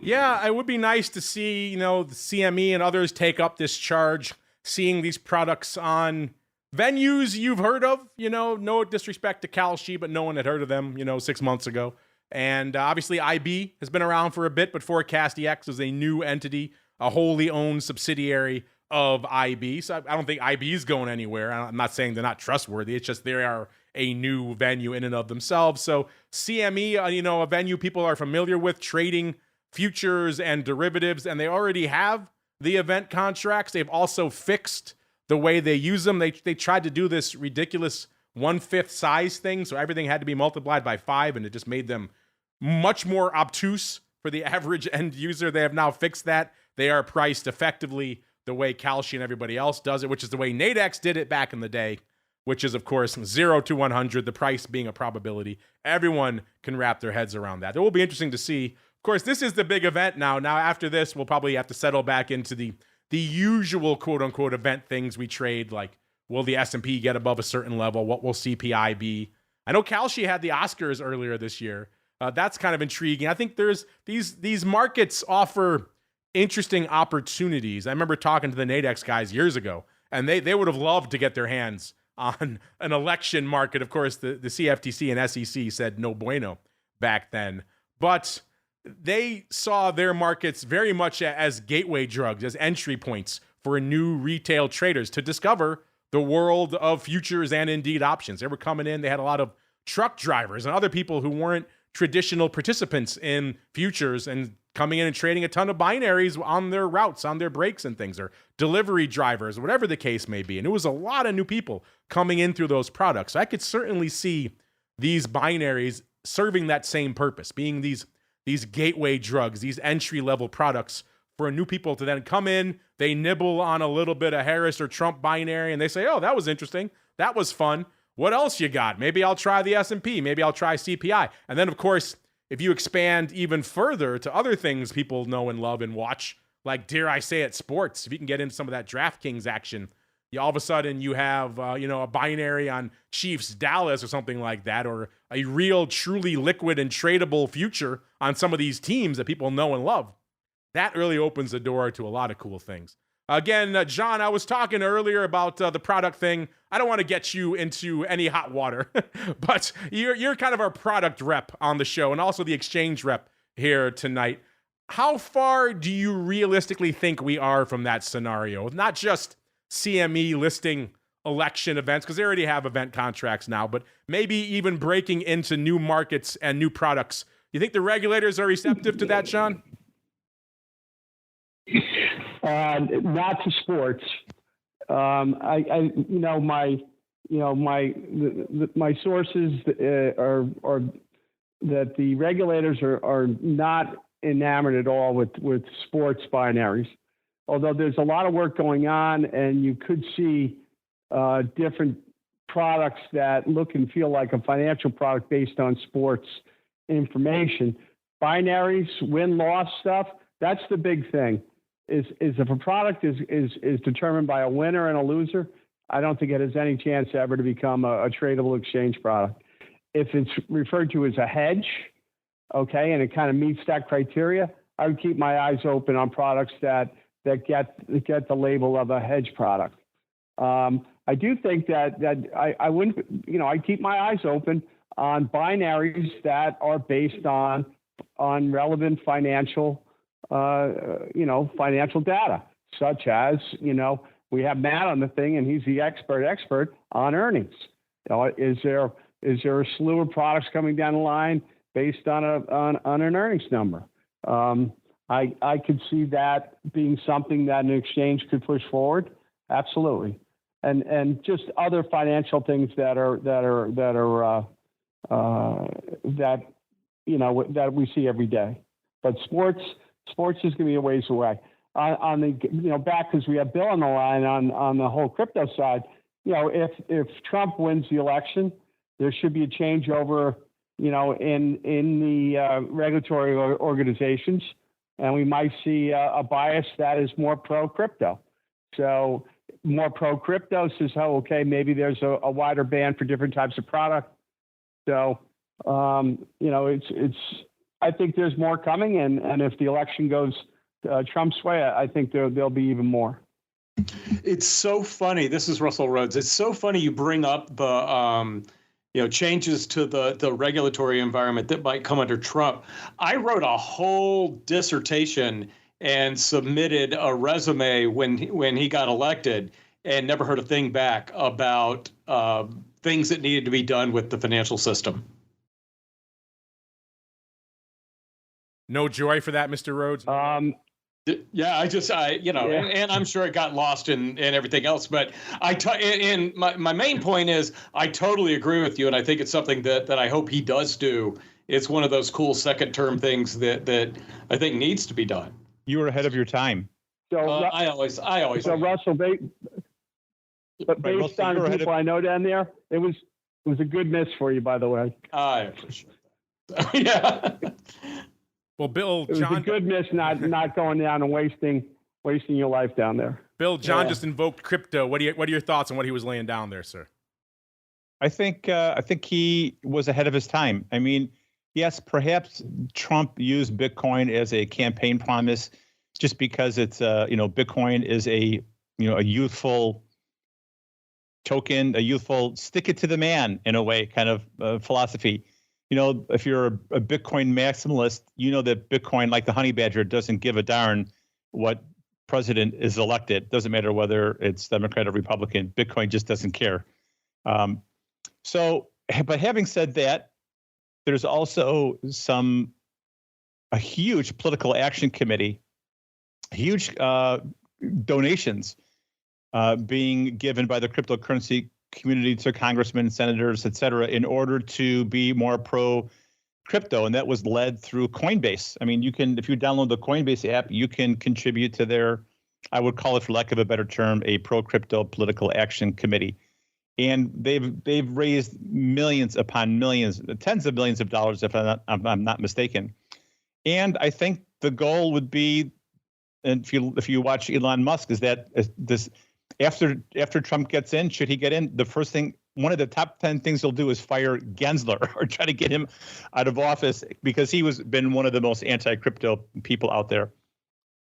Yeah, it would be nice to see, the CME and others take up this charge, seeing these products on venues you've heard of. No disrespect to Kalshi, but no one had heard of them, 6 months ago. And obviously IB has been around for a bit, but ForecastEX is a new entity, a wholly owned subsidiary of IB. So I don't think IB is going anywhere. I'm not saying they're not trustworthy. It's just they are a new venue in and of themselves. So CME, a venue people are familiar with trading futures and derivatives, and they already have the event contracts. They've also fixed the way they use them. They tried to do this ridiculous 1/5 size thing, so everything had to be multiplied by 5, and it just made them much more obtuse for the average end user. They have now fixed that. They are priced effectively the way Kalshi and everybody else does it, which is the way Nadex did it back in the day, which is, of course, 0 to 100, the price being a probability. Everyone can wrap their heads around that. It will be interesting to see. Of course, this is the big event now. Now, after this, we'll probably have to settle back into the usual quote-unquote event things we trade, like will the S&P get above a certain level? What will CPI be? I know Kalshi had the Oscars earlier this year. That's kind of intriguing. I think there's these markets offer interesting opportunities. I remember talking to the Nadex guys years ago, and they would have loved to get their hands on an election market. Of course, the CFTC and SEC said no bueno back then. But they saw their markets very much as gateway drugs, as entry points for new retail traders to discover the world of futures and indeed options. They were coming in. They had a lot of truck drivers and other people who weren't traditional participants in futures and coming in and trading a ton of binaries on their routes, on their breaks and things, or delivery drivers, whatever the case may be. And it was a lot of new people coming in through those products. So I could certainly see these binaries serving that same purpose, being these gateway drugs, these entry-level products for new people to then come in, they nibble on a little bit of Harris or Trump binary, and they say, oh, that was interesting. That was fun. What else you got? Maybe I'll try the S&P. Maybe I'll try CPI. And then, of course, if you expand even further to other things people know and love and watch, like, dare I say it, sports, if you can get into some of that DraftKings action, all of a sudden you have, a binary on Chiefs Dallas or something like that, or a real, truly liquid and tradable future on some of these teams that people know and love. That really opens the door to a lot of cool things. Again, John, I was talking earlier about the product thing. I don't want to get you into any hot water, but you're kind of our product rep on the show and also the exchange rep here tonight. How far do you realistically think we are from that scenario? Not just CME listing election events, because they already have event contracts now, but maybe even breaking into new markets and new products. You think the regulators are receptive to that, Sean?
Not to sports. My sources are that the regulators are not enamored at all with sports binaries. Although there's a lot of work going on, and you could see different products that look and feel like a financial product based on sports information. Binaries, win-loss stuff, that's the big thing. Is if a product is determined by a winner and a loser, I don't think it has any chance ever to become a tradable exchange product. If it's referred to as a hedge, okay, and it kind of meets that criteria, I would keep my eyes open on products that get the label of a hedge product. I do think that I wouldn't, I keep my eyes open on binaries that are based on relevant financial data, such as, we have Matt on the thing and he's the expert on earnings. Is there a slew of products coming down the line based on an earnings number? I could see that being something that an exchange could push forward. Absolutely. And just other financial things that we see every day. But sports is going to be a ways away. On the back, because we have Bill on the line on the whole crypto side. If Trump wins the election, there should be a changeover, in the regulatory organizations, and we might see a bias that is more pro crypto. So more pro crypto says, oh, okay, maybe there's a wider band for different types of product. So it's. I think there's more coming, and if the election goes Trump's way, I think there'll be even more.
It's so funny. This is Russell Rhoads. It's so funny you bring up the changes to the regulatory environment that might come under Trump. I wrote a whole dissertation and submitted a resume when he got elected, and never heard a thing back about things that needed to be done with the financial system.
No joy for that, Mr. Rhoads?
Yeah, and I'm sure it got lost in everything else. But my main point is I totally agree with you, and I think it's something that I hope he does do. It's one of those cool second-term things that I think needs to be done.
You were ahead of your time.
So
I always.
So Russell, based on the people I know down there, it was a good miss for you, by the way.
I appreciate that. Yeah.
Well, Bill,
it was a good miss not going down and wasting your life down there.
Bill, John just invoked crypto. What are your thoughts on what he was laying down there, sir?
I think he was ahead of his time. I mean, yes, perhaps Trump used Bitcoin as a campaign promise, just because it's Bitcoin is a youthful token, a youthful stick it to the man in a way kind of philosophy. If you're a Bitcoin maximalist, that Bitcoin, like the honey badger, doesn't give a darn what president is elected. Doesn't matter whether it's Democrat or Republican. Bitcoin just doesn't care. But having said that, there's also some a huge political action committee, huge donations being given by the cryptocurrency community to congressmen, senators, et cetera, in order to be more pro crypto. And that was led through Coinbase. I mean, if you download the Coinbase app, you can contribute to their, I would call it, for lack of a better term, a pro crypto political action committee. And they've raised millions upon millions, tens of millions of dollars, if I'm not mistaken. And I think the goal would be, and if you watch Elon Musk, is that this after Trump gets in, should he get in, the first thing, one of the top 10 things he'll do is fire Gensler or try to get him out of office, because he been one of the most anti-crypto people out there.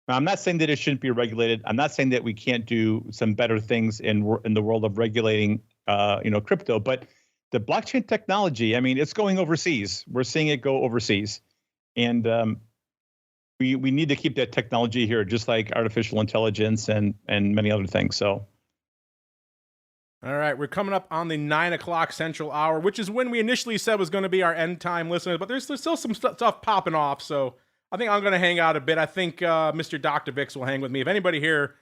Now, I'm not saying that it shouldn't be regulated. I'm not saying that we can't do some better things in the world of regulating, crypto. But the blockchain technology, I mean, it's going overseas. We're seeing it go overseas, and we need to keep that technology here, just like artificial intelligence and many other things. So.
All right, we're coming up on the 9 o'clock Central Hour, which is when we initially said was going to be our end time, listeners. But there's still some stuff popping off, so I think I'm going to hang out a bit. I think Mr. Dr. Vix will hang with me. If anybody here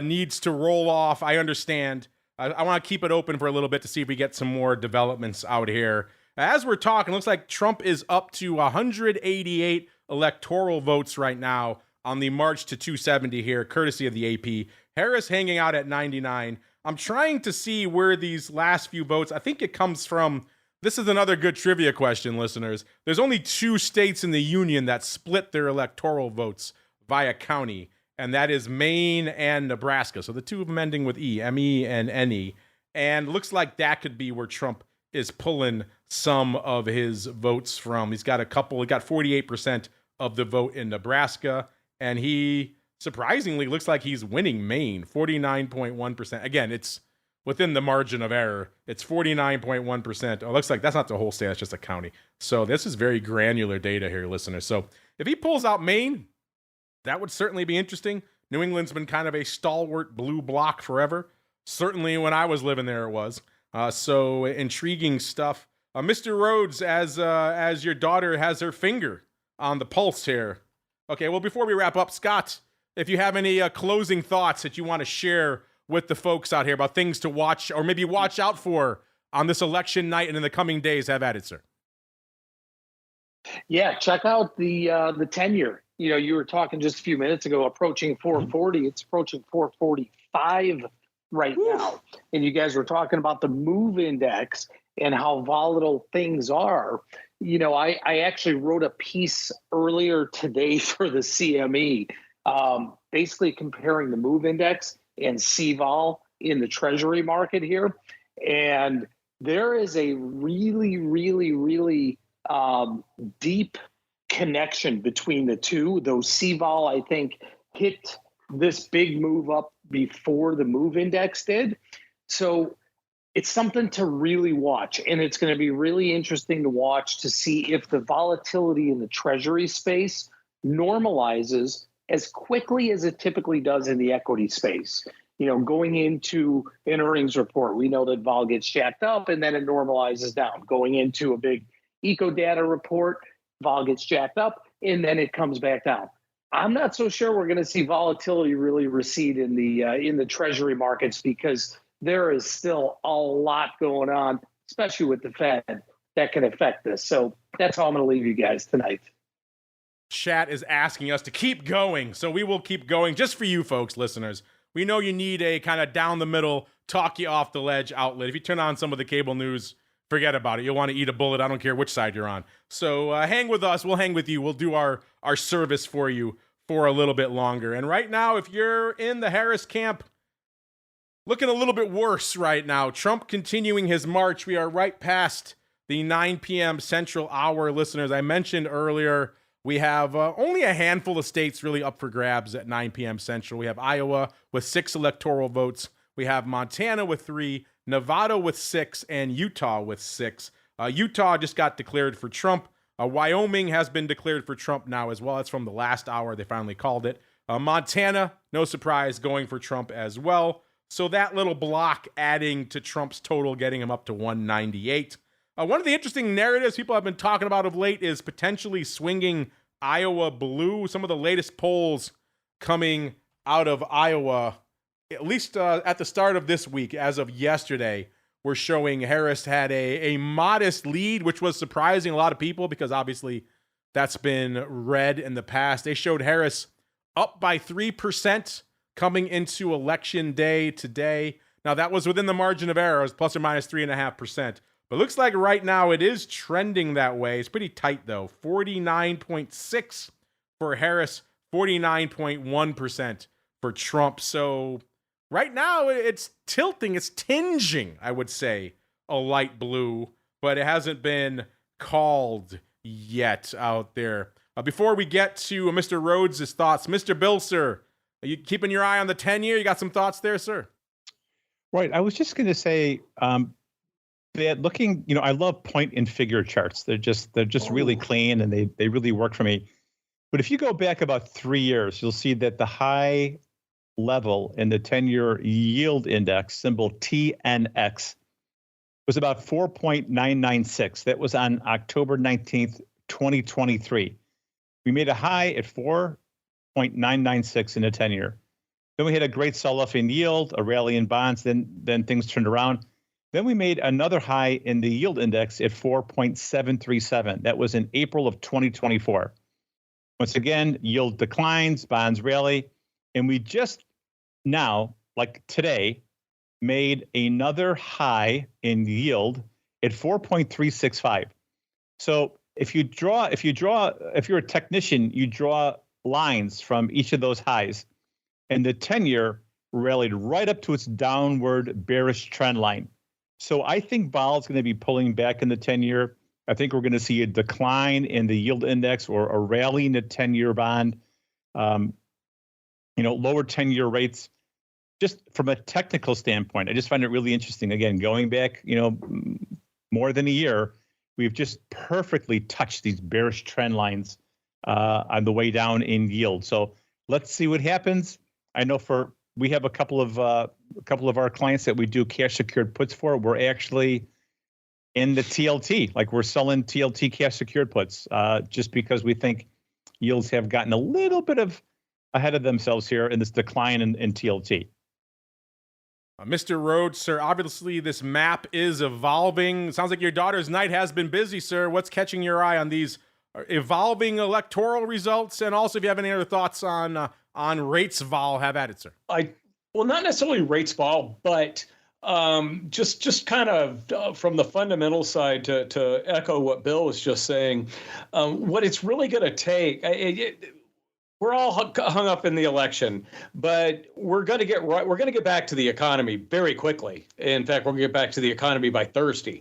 needs to roll off, I understand. I want to keep it open for a little bit to see if we get some more developments out here. As we're talking, it looks like Trump is up to 188 electoral votes right now on the march to 270 here, courtesy of the AP. Harris hanging out at 99. I'm trying to see where these last few votes, I think it comes from. This is another good trivia question, listeners. There's only 2 states in the union that split their electoral votes via county, and that is Maine and Nebraska. So the 2 of them ending with E, M-E and N-E. And looks like that could be where Trump is pulling some of his votes from. He got 48% of the vote in Nebraska, and he surprisingly looks like he's winning Maine, 49.1%. Again, it's within the margin of error. It's 49.1%. Oh, it looks like that's not the whole state, that's just a county. So this is very granular data here, listeners. So if he pulls out Maine, that would certainly be interesting. New England's been kind of a stalwart blue bloc forever. Certainly when I was living there, it was. So intriguing stuff. Mr. Rhoads, as your daughter has her finger on the pulse here. Okay, well, before we wrap up, Scott, if you have any closing thoughts that you want to share with the folks out here about things to watch or maybe watch out for on this election night and in the coming days, have at it, sir.
Yeah, check out the tenure. You know, you were talking just a few minutes ago, approaching 440. It's approaching 445 right now. And you guys were talking about the MOVE index and how volatile things are. You know, I actually wrote a piece earlier today for the CME, basically comparing the MOVE index and CVOL in the treasury market here. And there is a really, really, really deep connection between the two. Though CVOL, I think, hit this big move up before the MOVE index did. So it's something to really watch. And it's going to be really interesting to watch to see if the volatility in the treasury space normalizes as quickly as it typically does in the equity space. You know, going into an earnings report, we know that vol gets jacked up and then it normalizes down. Going into a big eco data report, vol gets jacked up and then it comes back down. I'm not so sure we're going to see volatility really recede in the treasury markets, because there is still a lot going on, especially with the Fed, that can affect this. So that's how I'm going to leave you guys tonight.
Chat is asking us to keep going, so we will keep going just for you folks, listeners. We know you need a kind of down the middle, talk you off the ledge outlet. If you turn on some of the cable news, forget about it. You'll want to eat a bullet. I don't care which side you're on. So hang with us. We'll hang with you. We'll do our service for you for a little bit longer. And right now, if you're in the Harris camp, looking a little bit worse right now. Trump continuing his march. We are right past the 9 p.m. Central Hour, listeners. I mentioned earlier, we have only a handful of states really up for grabs at 9 p.m. Central. We have Iowa with 6 electoral votes. We have Montana with 3, Nevada with 6, and Utah with 6. Utah just got declared for Trump. Wyoming has been declared for Trump now as well. That's from the last hour. They finally called it. Montana, no surprise, going for Trump as well. So that little block adding to Trump's total, getting him up to 198. One of the interesting narratives people have been talking about of late is potentially swinging Iowa blue. Some of the latest polls coming out of Iowa, at least at the start of this week, as of yesterday, were showing Harris had a modest lead, which was surprising a lot of people because obviously that's been read in the past. They showed Harris up by 3% coming into election day today. Now, that was within the margin of error, plus or minus 3.5%. But looks like right now it is trending that way. It's pretty tight, though. 49.6 for Harris, 49.1% for Trump. So right now it's tilting, it's tinging, I would say, a light blue, but it hasn't been called yet out there. Before we get to Mr. Rhoads' thoughts, Mr. Bill, sir, are you keeping your eye on the 10-year? You got some thoughts there, sir?
Right. I was just going to say that looking, I love point and figure charts. They're just really clean and they really work for me. But if you go back about 3 years, you'll see that the high level in the 10-year yield index, symbol TNX, was about 4.996. That was on October 19th, 2023. We made a high at 4.996 in the 10-year. Then we had a great sell-off in yield, a rally in bonds, then things turned around. Then we made another high in the yield index at 4.737. That was in April of 2024. Once again, yield declines, bonds rally, and we just now, like today, made another high in yield at 4.365. So if you're a technician, you draw lines from each of those highs, and the 10-year rallied right up to its downward bearish trend line. So I think Bowell's going to be pulling back in the 10-year. I think we're going to see a decline in the yield index or a rally in the 10-year bond. Lower 10-year rates. Just from a technical standpoint, I just find it really interesting. Again, going back, more than a year, we've just perfectly touched these bearish trend lines on the way down in yield. So let's see what happens. I know we have a couple of our clients that we do cash secured puts for. We're actually in the TLT, like we're selling TLT cash secured puts, just because we think yields have gotten a little bit ahead of themselves here in this decline in TLT.
Mr. Rhoads, sir, obviously this map is evolving. Sounds like your daughter's night has been busy, sir. What's catching your eye on these evolving electoral results? And also, if you have any other thoughts on rates vol, have at it, sir.
Well, not necessarily rates vol, but just kind of from the fundamental side to echo what Bill was just saying, what it's really going to take. We're all hung up in the election, but we're going to get back to the economy very quickly. In fact, we're going to get back to the economy by Thursday.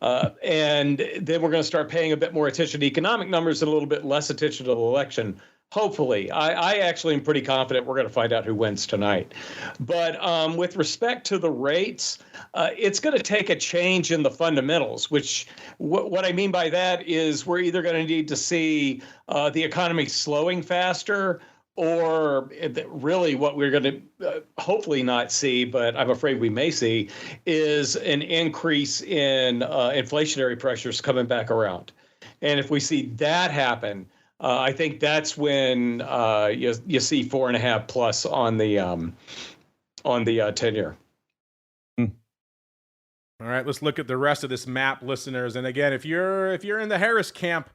And then we're going to start paying a bit more attention to economic numbers and a little bit less attention to the election. Hopefully. I actually am pretty confident we're going to find out who wins tonight. But with respect to the rates, it's going to take a change in the fundamentals, which what I mean by that is we're either going to need to see the economy slowing faster, or really what we're going to hopefully not see, but I'm afraid we may see, is an increase in inflationary pressures coming back around. And if we see that happen, I think that's when you see 4.5 plus on the 10-year.
All right, let's look at the rest of this map, listeners. And again, if you're in the Harris camp,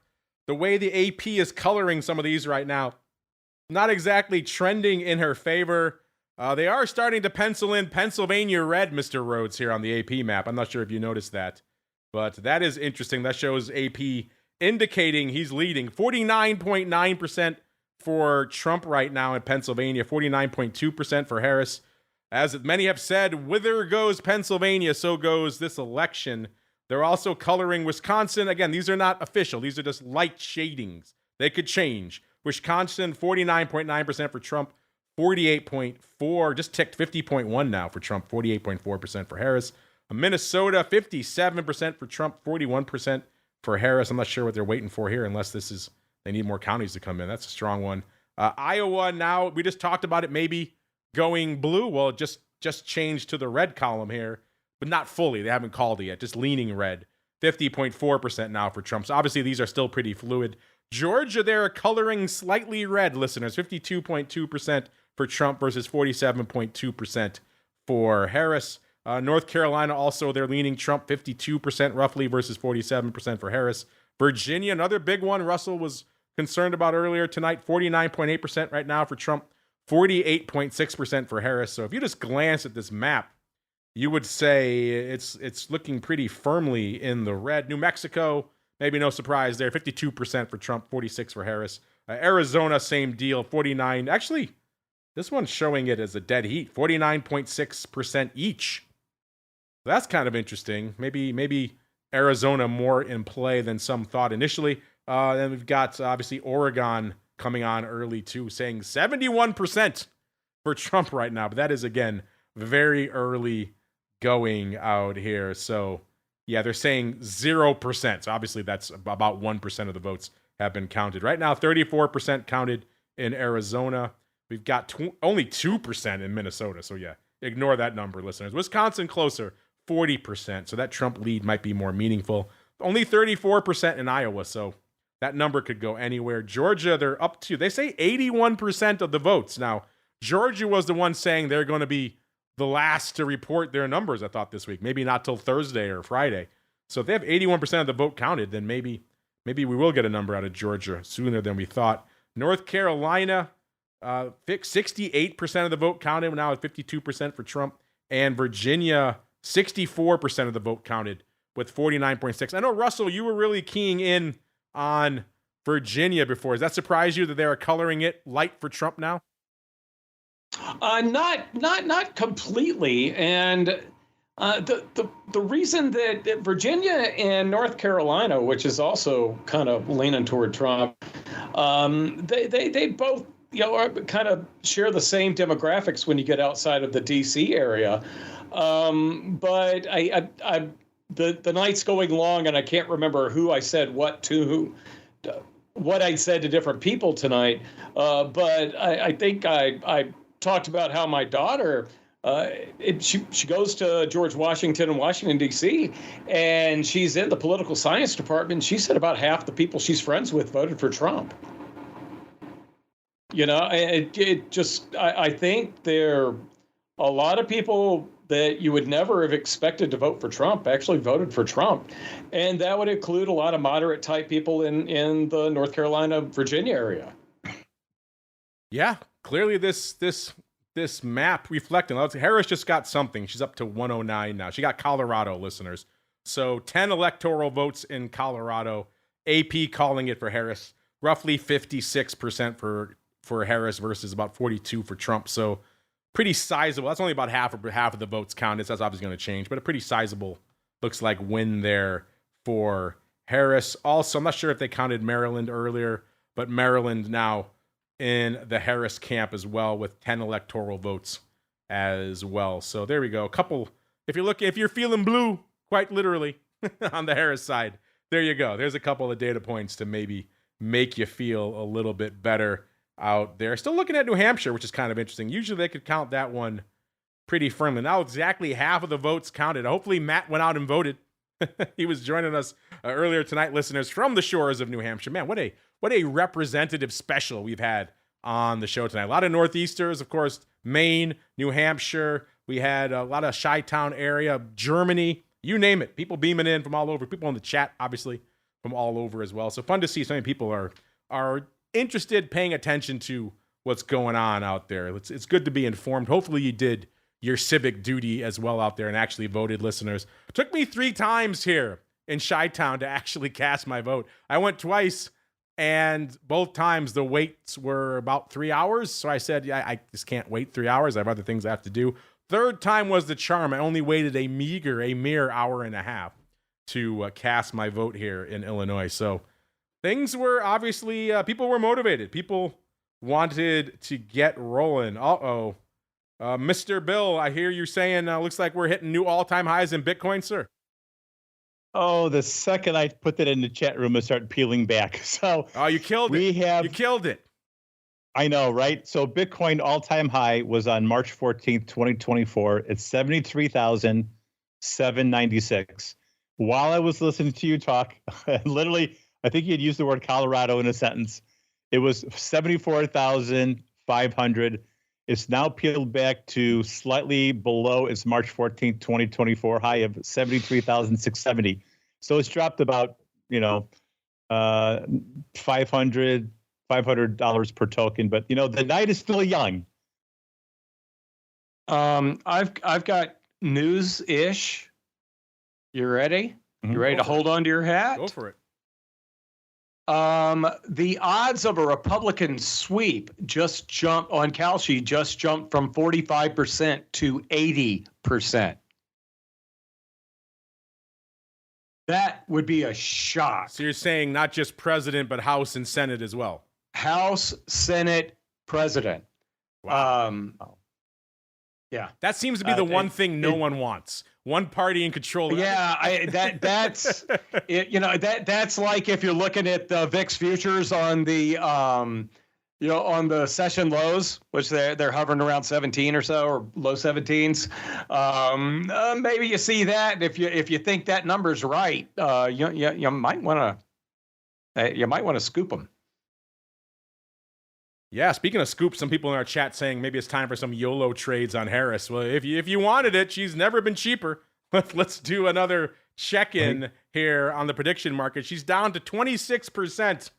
the way the AP is coloring some of these right now, not exactly trending in her favor. They are starting to pencil in Pennsylvania red, Mr. Rhoads, here on the AP map. I'm not sure if you noticed that, but that is interesting. That shows AP indicating he's leading. 49.9% for Trump right now in Pennsylvania, 49.2% for Harris. As many have said, whither goes Pennsylvania, so goes this election. They're also coloring Wisconsin. Again, these are not official. These are just light shadings. They could change. Wisconsin, 49.9% for Trump, 48.4%, just ticked 50.1% now for Trump, 48.4% for Harris. Minnesota, 57% for Trump, 41% for Harris. I'm not sure what they're waiting for here, unless they need more counties to come in. That's a strong one. Iowa, now, we just talked about it maybe going blue. Well, it just changed to the red column here, but not fully. They haven't called it yet, just leaning red. 50.4% now for Trump. So obviously these are still pretty fluid. Georgia, they're coloring slightly red, listeners. 52.2% for Trump versus 47.2% for Harris. North Carolina, also, they're leaning Trump 52% roughly versus 47% for Harris. Virginia, another big one Russell was concerned about earlier tonight, 49.8% right now for Trump, 48.6% for Harris. So if you just glance at this map, you would say it's looking pretty firmly in the red. New Mexico, maybe no surprise there, 52% for Trump, 46% for Harris. Arizona, same deal, 49%. Actually, this one's showing it as a dead heat, 49.6% each. That's kind of interesting. Maybe Arizona more in play than some thought initially. Then we've got, obviously, Oregon coming on early, too, saying 71% for Trump right now. But that is, again, very early going out here. So, yeah, they're saying 0%. So, obviously, that's about 1% of the votes have been counted. Right now, 34% counted in Arizona. We've got only 2% in Minnesota. So, yeah, ignore that number, listeners. Wisconsin closer, 40%. So that Trump lead might be more meaningful. Only 34% in Iowa. So that number could go anywhere. Georgia, they're up to, they say 81% of the votes. Now, Georgia was the one saying they're going to be the last to report their numbers, I thought, this week. Maybe not till Thursday or Friday. So if they have 81% of the vote counted, then maybe we will get a number out of Georgia sooner than we thought. North Carolina, 68% of the vote counted, now at 52% for Trump. And Virginia, 64% of the vote counted with 49.6%. I know, Russell, you were really keying in on Virginia before. Does that surprise you that they're coloring it light for Trump now?
Not completely. And the reason that Virginia and North Carolina, which is also kind of leaning toward Trump, they both kind of share the same demographics when you get outside of the D.C. area. But the night's going long, and I can't remember who I said what to who, what I said to different people tonight. But I think I talked about how my daughter, she goes to George Washington in Washington, D.C., and she's in the political science department. She said about half the people she's friends with voted for Trump. I think there are a lot of people that you would never have expected to vote for Trump actually voted for Trump. And that would include a lot of moderate type people in the North Carolina, Virginia area.
Yeah, clearly this map reflecting. Harris just got something. She's up to 109 now. She got Colorado, listeners. So 10 electoral votes in Colorado. AP calling it for Harris. Roughly 56% for Harris versus about 42 for Trump. So pretty sizable. That's only about half of the votes counted. So that's obviously going to change, but a pretty sizable, looks like, win there for Harris. Also, I'm not sure if they counted Maryland earlier, but Maryland now in the Harris camp as well with 10 electoral votes as well. So there we go. A couple, if you're feeling blue, quite literally, on the Harris side, there you go. There's a couple of data points to maybe make you feel a little bit better out there. Still looking at New Hampshire, which is kind of interesting. Usually they could count that one pretty firmly. Now exactly half of the votes counted. Hopefully Matt went out and voted. He was joining us earlier tonight, listeners, from the shores of New Hampshire. Man, what a representative special we've had on the show tonight. A lot of Northeasters, of course, Maine, New Hampshire. We had a lot of Chi-Town area, Germany, you name it. People beaming in from all over. People in the chat, obviously, from all over as well. So fun to see so many people are interested, paying attention to what's going on out there. It's good to be informed. Hopefully you did your civic duty as well out there and actually voted, listeners. It took me 3 times here in Chi-Town to actually cast my vote. I went twice, and both times the waits were about 3 hours. So I said, yeah, I just can't wait 3 hours. I have other things I have to do. Third time was the charm. I only waited a mere hour and a half to cast my vote here in Illinois. So things were obviously, people were motivated. People wanted to get rolling. Mr. Bill, I hear you saying, looks like we're hitting new all-time highs in Bitcoin, sir.
Oh, the second I put that in the chat room, it started peeling back. So
you killed it. You killed it.
I know, right? So Bitcoin all-time high was on March 14th, 2024. It's 73,796. While I was listening to you talk, literally I think he had used the word Colorado in a sentence. It was 74,500. It's now peeled back to slightly below its March 14th, 2024 high of 73,670. So it's dropped about, $500 per token. But, the night is still young.
I've got news-ish. You ready? You ready to hold on to your hat?
Go for it.
The odds of a Republican sweep just jumped from 45% to 80%. That would be a shock.
So you're saying not just president, but House and Senate as well?
House, Senate, president.
Wow.
Yeah.
That seems to be the one thing no one wants. One party in control.
Yeah, that's that's like if you're looking at the VIX futures on the on the session lows, which they're hovering around 17 or so, or low 17s. Maybe you see that if you think that number's right, you might want to scoop them.
Yeah, speaking of scoops, some people in our chat saying maybe it's time for some YOLO trades on Harris. Well, if you wanted it, she's never been cheaper. Let's do another check-in here on the prediction market. She's down to 26%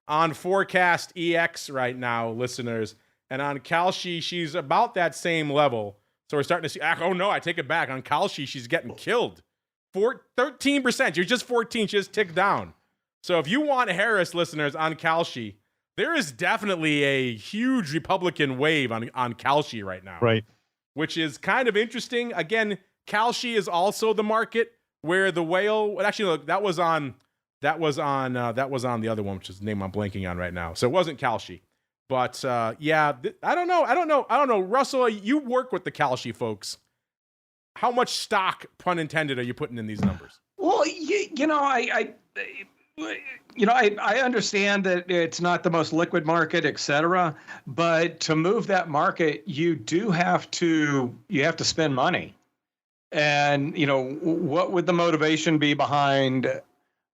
on Forecast EX right now, listeners. And on Kalshi, she's about that same level. So we're starting to see, oh no, I take it back. On Kalshi, she's getting killed. 13%. You're just 14. She just ticked down. So if you want Harris, listeners, on Kalshi, there is definitely a huge Republican wave on Kalshi right now.
Right.
Which is kind of interesting. Again, Kalshi is also the market where the whale, actually, look, that was on the other one, which is the name I'm blanking on right now. So it wasn't Kalshi. But I don't know. Russell, you work with the Kalshi folks. How much stock, pun intended, are you putting in these numbers?
Well, I understand that it's not the most liquid market, et cetera, but to move that market, you have to spend money. And, what would the motivation be behind,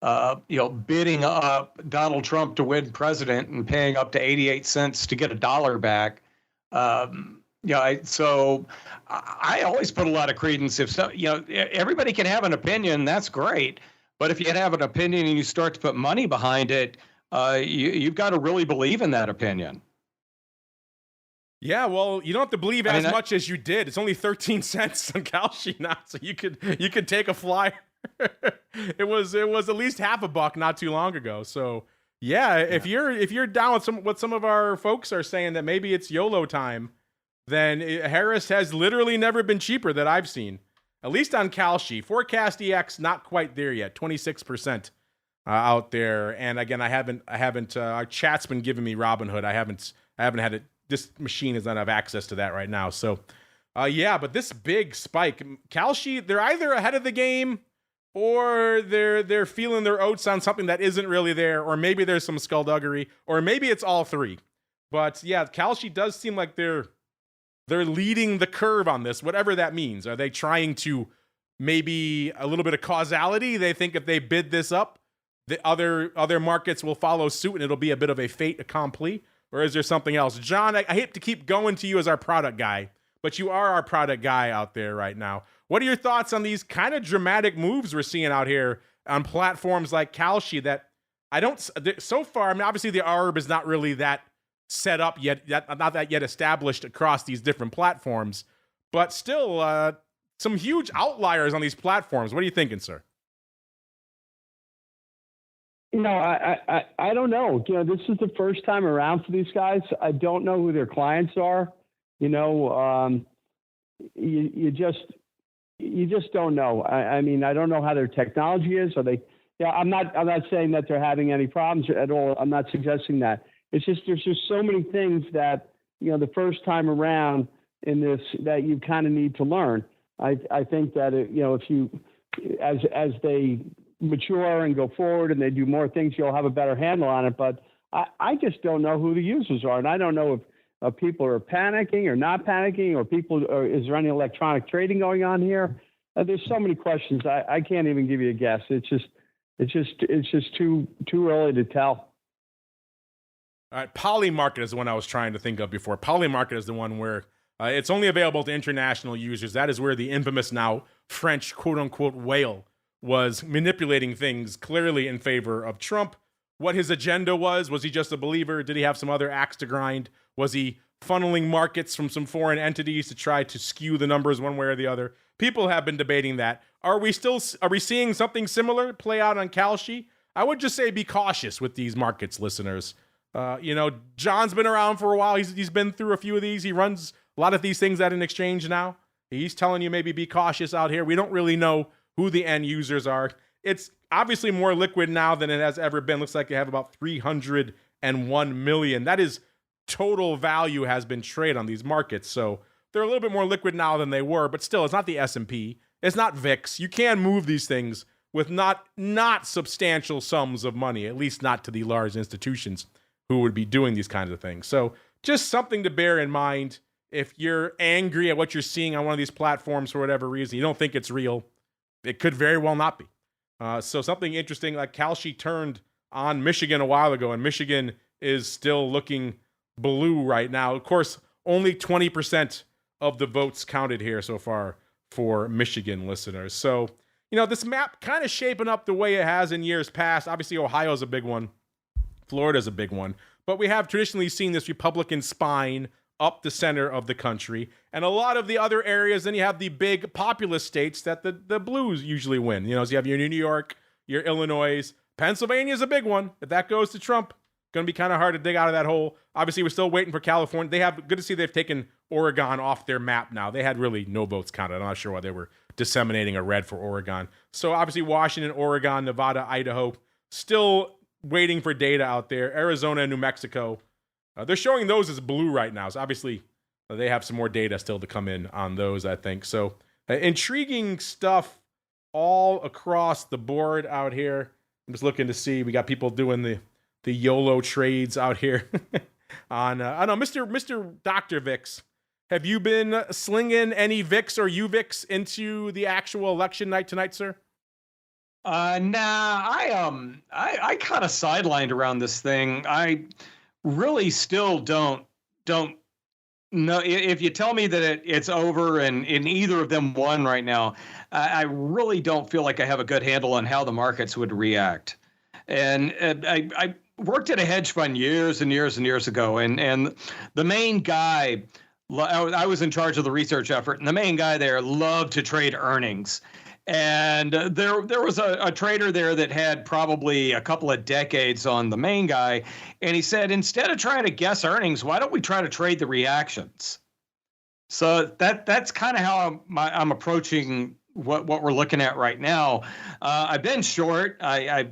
bidding up Donald Trump to win president and paying up to 88 cents to get $1 back? So I always put a lot of credence. Everybody can have an opinion. That's great. But if you have an opinion and you start to put money behind it, you've got to really believe in that opinion.
Yeah, well, you don't have to believe as much as you did. It's only 13 cents on Kalshi now, so you could take a flyer. It was at least half a buck not too long ago. So yeah, if you're down with what some of our folks are saying that maybe it's YOLO time, then Harris has literally never been cheaper that I've seen. At least on Kalshi. Forecast EX, not quite there yet. 26% out there. And again, I haven't. Our chat's been giving me Robinhood. I haven't had it. This machine does not have access to that right now. So, but this big spike, Kalshi, they're either ahead of the game, or they're feeling their oats on something that isn't really there, or maybe there's some skullduggery, or maybe it's all three. But yeah, Kalshi does seem like they're leading the curve on this, whatever that means. Are they trying to maybe a little bit of causality? They think if they bid this up, the other markets will follow suit and it'll be a bit of a fait accompli? Or is there something else? John, I hate to keep going to you as our product guy, but you are our product guy out there right now. What are your thoughts on these kind of dramatic moves we're seeing out here on platforms like Kalshi that so far, I mean, obviously the ARB is not really that set up yet, not that yet established across these different platforms, but still some huge outliers on these platforms. What are you thinking, sir?
I don't know. This is the first time around for these guys. I don't know who their clients are. You just don't know. I mean, I don't know how their technology is. Are they? Yeah, I'm not saying that they're having any problems at all. I'm not suggesting that. It's just there's just so many things that the first time around in this that you kind of need to learn. I think that if you as they mature and go forward and they do more things, you'll have a better handle on it. But I just don't know who the users are, and I don't know if people are panicking or not panicking, or is there any electronic trading going on here? There's so many questions. I can't even give you a guess. It's just It's just too early to tell.
All right, Polymarket is the one I was trying to think of before. Polymarket is the one where it's only available to international users. That is where the infamous now French quote-unquote whale was manipulating things clearly in favor of Trump. What his agenda was he just a believer? Did he have some other axe to grind? Was he funneling markets from some foreign entities to try to skew the numbers one way or the other? People have been debating that. Are we seeing something similar play out on Kalshi? I would just say be cautious with these markets, listeners. John's been around for a while. He's been through a few of these. He runs a lot of these things at an exchange now. He's telling you maybe be cautious out here. We don't really know who the end users are. It's obviously more liquid now than it has ever been. Looks like you have about 301 million. That is total value has been traded on these markets. So they're a little bit more liquid now than they were, but still, it's not the S&P. It's not VIX. You can move these things with not substantial sums of money, at least not to the large institutions who would be doing these kinds of things. So just something to bear in mind. If you're angry at what you're seeing on one of these platforms for whatever reason, you don't think it's real, it could very well not be. So something interesting, like Kalshi turned on Michigan a while ago, and Michigan is still looking blue right now. Of course, only 20% of the votes counted here so far for Michigan listeners. So, this map kind of shaping up the way it has in years past. Obviously, Ohio's a big one. Florida's a big one. But we have traditionally seen this Republican spine up the center of the country. And a lot of the other areas, then you have the big populous states that the blues usually win. So you have your New York, your Illinois. Pennsylvania's a big one. If that goes to Trump, going to be kind of hard to dig out of that hole. Obviously, we're still waiting for California. Good to see they've taken Oregon off their map now. They had really no votes counted. I'm not sure why they were disseminating a red for Oregon. So obviously, Washington, Oregon, Nevada, Idaho, still waiting for data out there. Arizona and New Mexico. They're showing those as blue right now. So obviously, they have some more data still to come in on those, I think. So intriguing stuff all across the board out here. I'm just looking to see. We got people doing the YOLO trades out here. I know, Mr. Dr. Vix, have you been slinging any VIX or UVIX into the actual election night tonight, sir?
Nah, I kind of sidelined around this thing. I really still don't know. If you tell me that it's over and either of them won right now, I really don't feel like I have a good handle on how the markets would react. And I worked at a hedge fund years and years and years ago, and the main guy, I was in charge of the research effort, and the main guy there loved to trade earnings. And there was a trader there that had probably a couple of decades on the main guy. And he said, instead of trying to guess earnings, why don't we try to trade the reactions? So that's kind of how I'm approaching what we're looking at right now. I've been short. I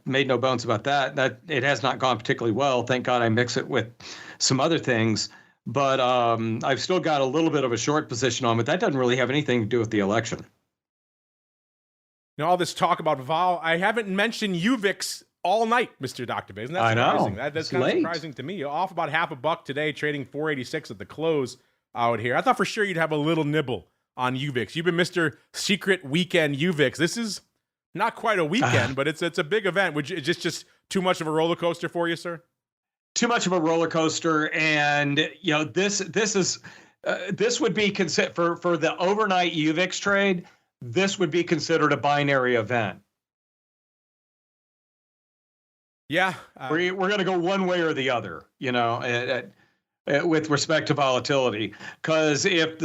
made no bones about that it has not gone particularly well. Thank God I mix it with some other things. But I've still got a little bit of a short position on it. That doesn't really have anything to do with the election.
All this talk about vol, I haven't mentioned UVIX all night, Mr. Dr. Bay. Isn't that surprising? That's kind of surprising to me. Off about $0.50 today, trading 486 at the close out here. I thought for sure you'd have a little nibble on UVIX. You've been Mr. Secret Weekend UVIX. This is not quite a weekend, but it's a big event. Would you just too much of a roller coaster for you, sir?
Too much of a roller coaster, and this would be considered for the overnight UVIX trade. This would be considered a binary event.
Yeah.
We're going to go one way or the other, with respect to volatility. Because in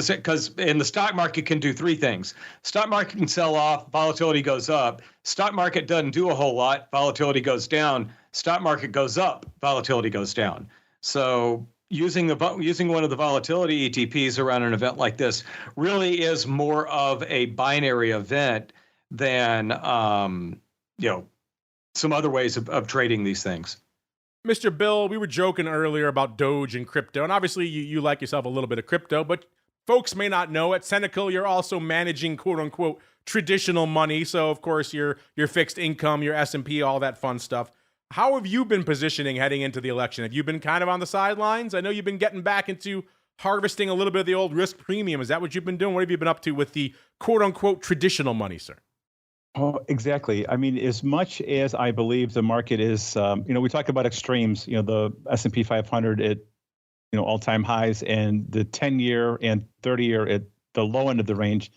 the stock market can do three things. Stock market can sell off, volatility goes up. Stock market doesn't do a whole lot, volatility goes down. Stock market goes up, volatility goes down. So using one of the volatility ETPs around an event like this really is more of a binary event than some other ways of trading these things.
Mr. Bill, we were joking earlier about Doge and crypto, and obviously you like yourself a little bit of crypto, but folks may not know at Senecal you're also managing quote unquote traditional money. So of course your fixed income, your S&P, all that fun stuff. How have you been positioning heading into the election? Have you been kind of on the sidelines? I know you've been getting back into harvesting a little bit of the old risk premium. Is that what you've been doing? What have you been up to with the quote-unquote traditional money, sir?
Oh, exactly. I mean, as much as I believe the market is, we talk about extremes, the S&P 500 at, all-time highs, and the 10-year and 30-year at the low end of the range.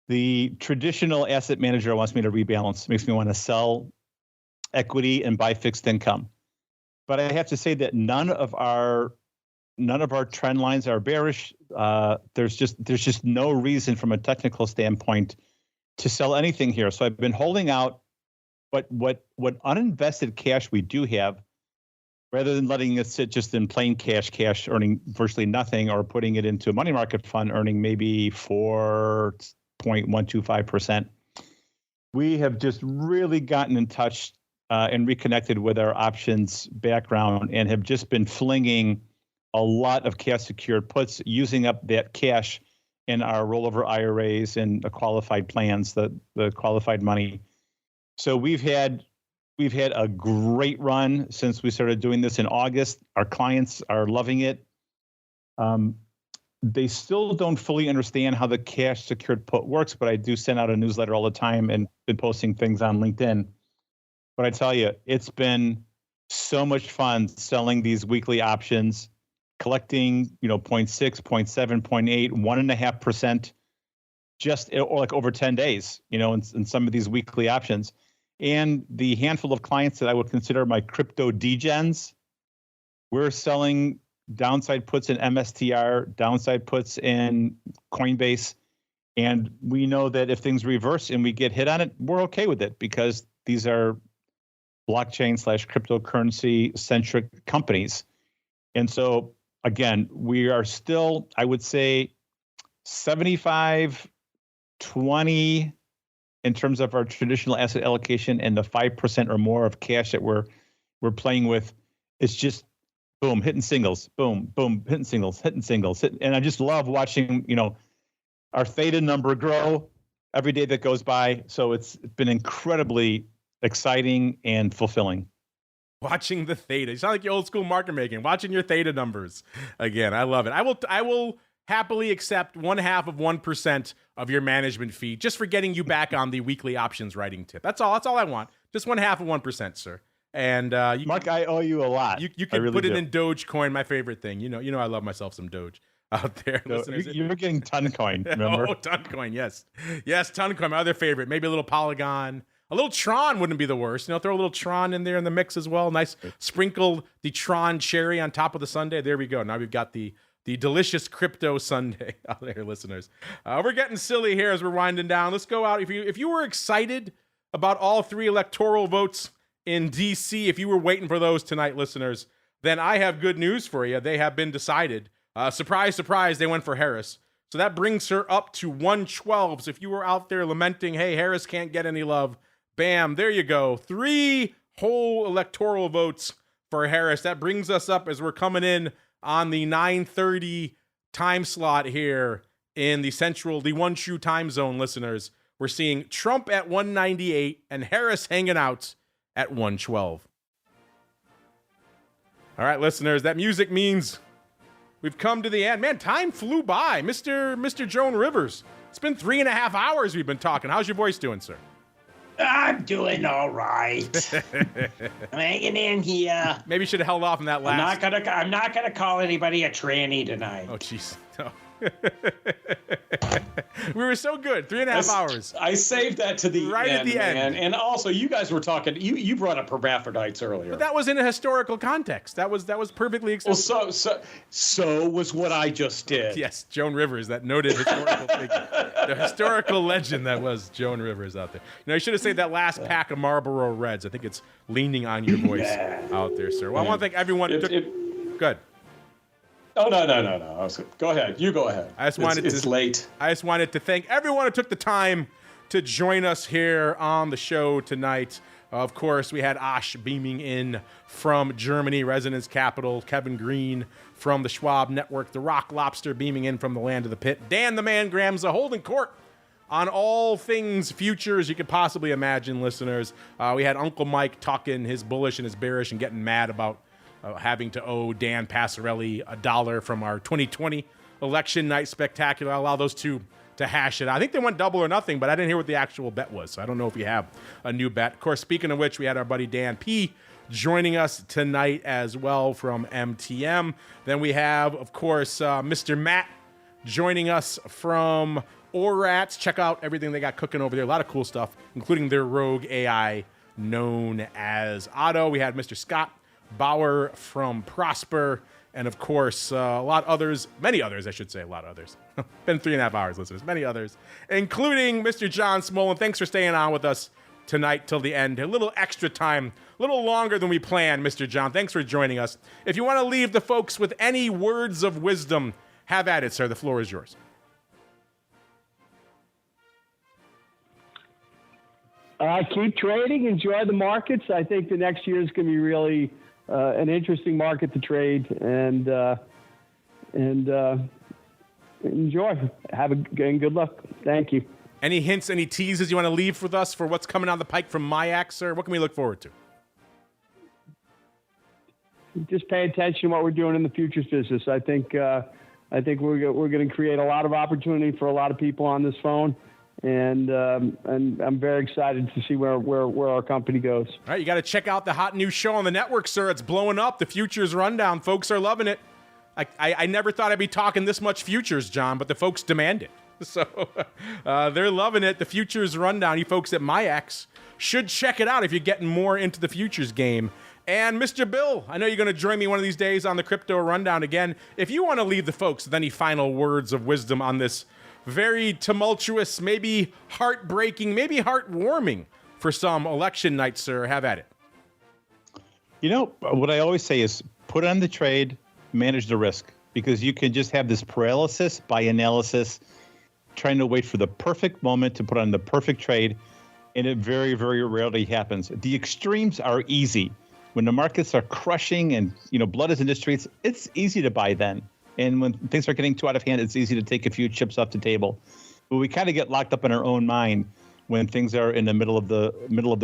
The traditional asset manager wants me to rebalance, makes me want to sell equity and buy fixed income. But I have to say that none of our trend lines are bearish. There's just no reason from a technical standpoint to sell anything here. So I've been holding out, but what uninvested cash we do have, rather than letting it sit just in plain cash earning virtually nothing, or putting it into a money market fund earning maybe 4.125%, we have just really gotten in touch and reconnected with our options background, and have just been flinging a lot of cash secured puts, using up that cash in our rollover IRAs and the qualified plans, the qualified money. So we've had a great run since we started doing this in August. Our clients are loving it. They still don't fully understand how the cash secured put works, but I do send out a newsletter all the time and been posting things on LinkedIn. But I tell you, it's been so much fun selling these weekly options, collecting, 0.6, 0.7, 0.8, 1.5%, just or like over 10 days, in some of these weekly options. And the handful of clients that I would consider my crypto degens, we're selling downside puts in MSTR, downside puts in Coinbase. And we know that if things reverse and we get hit on it, we're okay with it, because these are blockchain/cryptocurrency centric companies. And so, again, we are still, I would say, 75-20 in terms of our traditional asset allocation, and the 5% or more of cash that we're playing with. It's just boom, hitting singles, boom, boom, hitting singles. And I just love watching, our theta number grow every day that goes by. So it's been incredibly exciting and fulfilling.
Watching the theta. You sound like your old school market making. Watching your theta numbers. Again, I love it. I will happily accept 0.5% of your management fee just for getting you back on the weekly options writing tip. That's all I want. Just 0.5%, sir. And
Mark, I owe you a lot.
You can
really
put it
do.
in Dogecoin, my favorite thing. You know I love myself some Doge out there.
So you're getting Toncoin, remember?
Oh, Toncoin, yes. Yes, Toncoin, my other favorite. Maybe a little Polygon. A little Tron wouldn't be the worst. Throw a little Tron in there in the mix as well. Nice sprinkled the Tron cherry on top of the sundae. There we go. Now we've got the delicious crypto sundae out there, listeners. We're getting silly here as we're winding down. Let's go out. If you were excited about all 3 electoral votes in D.C., if you were waiting for those tonight, listeners, then I have good news for you. They have been decided. Surprise, surprise, they went for Harris. So that brings her up to 112. So if you were out there lamenting, hey, Harris can't get any love, bam, there you go. 3 whole electoral votes for Harris. That brings us up as we're coming in on the 9:30 time slot here in the one true time zone, listeners. We're seeing Trump at 198 and Harris hanging out at 112. All right, listeners, that music means we've come to the end. Man, time flew by. Mr. Joan Rivers. It's been 3.5 hours we've been talking. How's your voice doing, sir?
I'm doing all right. I'm hanging in here.
Maybe you should have held off on that last.
I'm not gonna call anybody a tranny tonight.
Oh, jeez. No. We were so good. 3.5 hours.
I saved that to the
right
end,
at the end.
Man. And also, you guys were talking. You brought up hermaphrodites earlier.
But that was in a historical context. That was perfectly acceptable.
Well, so was what I just did.
Yes, Joan Rivers, that noted historical figure, the historical legend that was Joan Rivers out there. You should have saved that last pack of Marlboro Reds. I think it's leaning on your voice out there, sir. Well, I want to thank everyone. Good.
Oh, no. Go ahead. You go ahead. It's late.
I just wanted to thank everyone who took the time to join us here on the show tonight. Of course, we had Aash beaming in from Germany, residence capital. Kevin Green from the Schwab Network. The Rock Lobster beaming in from the land of the pit. Dan the Man Gramza holding court on all things futures you could possibly imagine, listeners. We had Uncle Mike talking his bullish and his bearish and getting mad about having to owe Dan Passarelli $1 from our 2020 election night spectacular. I'll allow those two to hash it out. I think they went double or nothing, but I didn't hear what the actual bet was, so I don't know if you have a new bet. Of course, speaking of which, we had our buddy Dan P. joining us tonight as well from MTM. Then we have, of course, Mr. Matt joining us from ORATS. Check out everything they got cooking over there. A lot of cool stuff, including their rogue AI known as Otto. We had Mr. Scott Bauer from Prosper. And of course, a lot others, many others, I should say, a lot of others. Been 3.5 hours, listeners, many others, including Mr. John Smollen. Thanks for staying on with us tonight till the end. A little extra time, a little longer than we planned, Mr. John. Thanks for joining us. If you want to leave the folks with any words of wisdom, have at it, sir. The floor is yours.
Keep trading, enjoy the markets. I think the next year is going to be really an interesting market to trade, and enjoy. And good luck. Thank you.
Any hints, any teases you want to leave with us for what's coming down the pike from MIAC, sir? What can we look forward to?
Just pay attention to what we're doing in the futures business. I think we're going to create a lot of opportunity for a lot of people on this phone. And I'm very excited to see where our company goes.
All right, you got to check out the hot new show on the network, sir. It's blowing up. The Futures Rundown. Folks are loving it. I never thought I'd be talking this much futures, John, but the folks demand it. So they're loving it. The Futures Rundown. You folks at MIAX should check it out if you're getting more into the futures game. And Mr. Bill, I know you're going to join me one of these days on the Crypto Rundown again. If you want to leave the folks with any final words of wisdom on this very tumultuous, maybe heartbreaking, maybe heartwarming for some election night, sir, have at it.
You know, what I always say is put on the trade, manage the risk, because you can just have this paralysis by analysis, trying to wait for the perfect moment to put on the perfect trade, and it very, very rarely happens. The extremes are easy. When the markets are crushing and, blood is in the streets, it's easy to buy then. And when things are getting too out of hand, it's easy to take a few chips off the table. But we kind of get locked up in our own mind when things are in the middle of the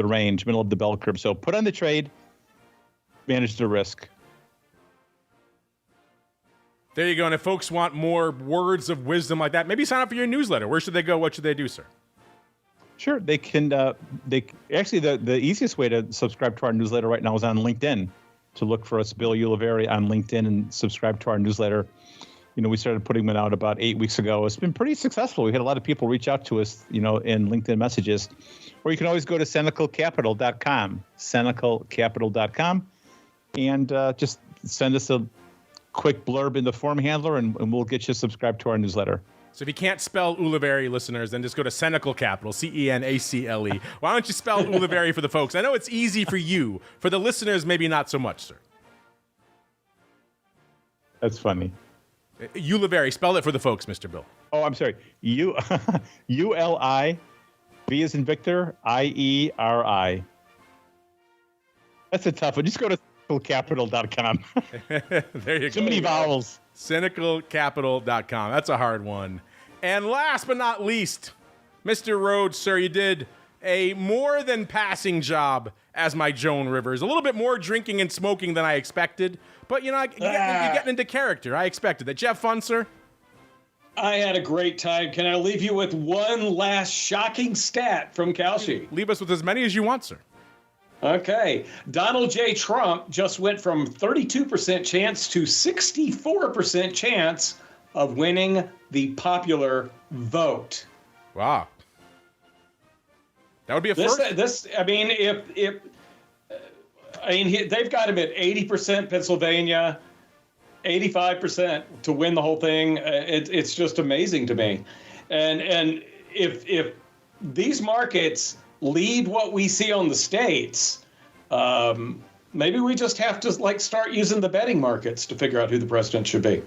range, middle of the bell curve. So put on the trade, manage the risk.
There you go. And if folks want more words of wisdom like that, maybe sign up for your newsletter. Where should they go? What should they do, sir?
Sure, they can. Actually, the easiest way to subscribe to our newsletter right now is on LinkedIn. To look for us, Bill Uliveri, on LinkedIn and subscribe to our newsletter. We started putting them out about 8 weeks ago. It's been pretty successful. We had a lot of people reach out to us, in LinkedIn messages. Or you can always go to senecalcapital.com, senecalcapital.com, and just send us a quick blurb in the form handler, and we'll get you subscribed to our newsletter.
So if you can't spell Uliveri, listeners, then just go to Senecal Capital, Cenacle. Why don't you spell Uliveri for the folks? I know it's easy for you. For the listeners, maybe not so much, sir.
That's funny.
Uliveri, spell it for the folks, Mr. Bill.
Oh, I'm sorry. U-L-I, V as in Victor, I-E-R-I. That's a tough one. Just go to senecalcapital.com.
There you go.
Too many vowels.
Senecalcapital.com. That's a hard one. And last but not least, Mr. Rhoads, sir, you did a more than passing job as my Joan Rivers. A little bit more drinking and smoking than I expected. But, you're getting into character. I expected that. Did you have fun, sir?
I had a great time. Can I leave you with one last shocking stat from Kalshi?
Leave us with as many as you want, sir.
Okay. Donald J. Trump just went from 32% chance to 64% chance of winning the popular vote.
Wow. That would be a first.
They've got him at 80% Pennsylvania, 85% to win the whole thing. It's just amazing to me. And if these markets lead what we see on the states, maybe we just have to start using the betting markets to figure out who the president should be.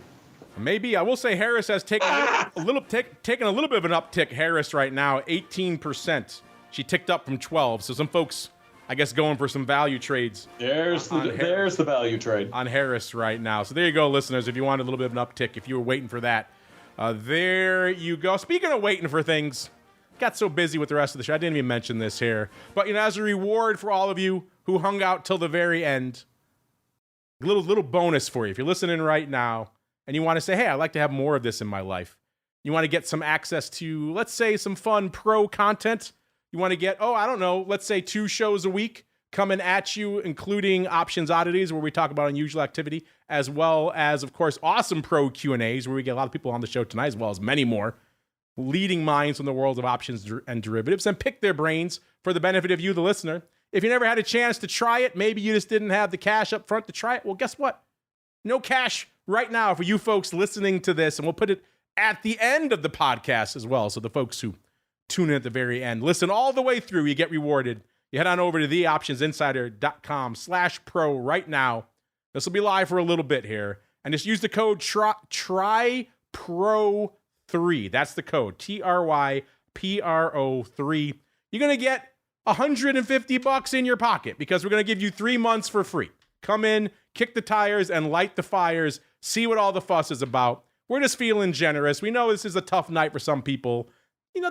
Maybe. I will say Harris has taken a little bit of an uptick. Harris right now, 18%. She ticked up from 12. So some folks, I guess, going for some value trades.
There's the value trade
on Harris right now. So there you go, listeners. If you want a little bit of an uptick, if you were waiting for that, there you go. Speaking of waiting for things, got so busy with the rest of the show, I didn't even mention this here. But as a reward for all of you who hung out till the very end, a little bonus for you. If you're listening right now and you want to say, hey, I'd like to have more of this in my life, You want to get some access to, let's say, some fun pro content. You want to get, let's say 2 shows a week coming at you, including Options Oddities, where we talk about unusual activity, as well as, of course, awesome pro Q&As, where we get a lot of people on the show tonight, as well as many more leading minds from the world of options and derivatives, and pick their brains for the benefit of you, the listener. If you never had a chance to try it, maybe you just didn't have the cash up front to try it, well, guess what? No cash right now for you folks listening to this, and we'll put it at the end of the podcast as well, so the folks who tune in at the very end, listen all the way through, you get rewarded. You head on over to theoptionsinsider.com/pro right now. This will be live for a little bit here. And just use the code TRYPRO3. That's the code, TRYPRO3. You're going to get $150 in your pocket because we're going to give you 3 months for free. Come in, kick the tires, and light the fires. See what all the fuss is about. We're just feeling generous. We know this is a tough night for some people.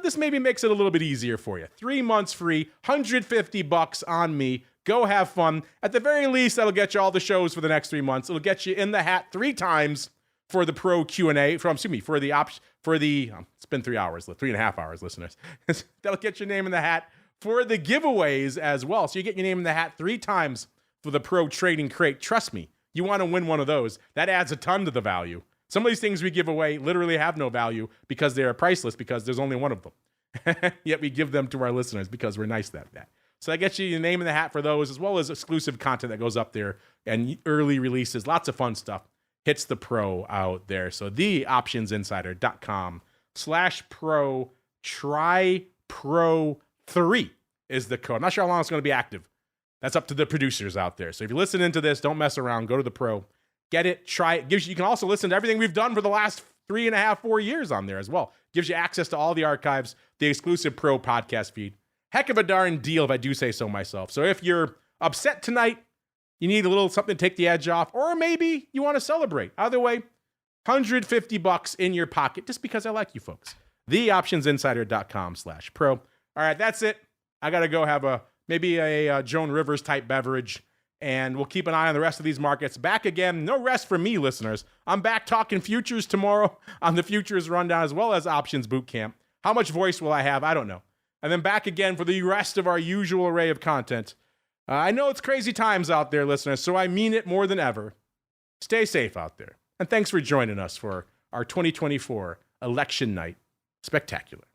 This maybe makes it a little bit easier for you. 3 months free, $150 on me. Go have fun. At the very least, that'll get you all the shows for the next 3 months. It'll get you in the hat 3 times for the pro Q&A, it's been 3 hours, 3.5 hours, listeners. That'll get your name in the hat for the giveaways as well. So you get your name in the hat 3 times for the pro trading crate. Trust me, you want to win one of those. That adds a ton to the value. Some of these things we give away literally have no value because they are priceless because there's only one of them. Yet we give them to our listeners because we're nice like that. So that gets you your name in the hat for those, as well as exclusive content that goes up there and early releases. Lots of fun stuff hits the pro out there. So theoptionsinsider.com/pro, TRYPRO3 is the code. I'm not sure how long it's going to be active. That's up to the producers out there. So if you're listening to this, don't mess around. Go to the pro. Get it, try it. You can also listen to everything we've done for the last 3.5, 4 years on there as well. Gives you access to all the archives, the exclusive pro podcast feed. Heck of a darn deal, if I do say so myself. So if you're upset tonight, you need a little something to take the edge off, or maybe you want to celebrate. Either way, $150 in your pocket just because I like you folks. Theoptionsinsider.com/pro. All right, that's it. I got to go have maybe a Joan Rivers type beverage. And we'll keep an eye on the rest of these markets. Back again, no rest for me, listeners. I'm back talking futures tomorrow on the Futures Rundown, as well as Options Bootcamp. How much voice will I have? I don't know. And then back again for the rest of our usual array of content. I know it's crazy times out there, listeners, so I mean it more than ever. Stay safe out there. And thanks for joining us for our 2024 election night spectacular.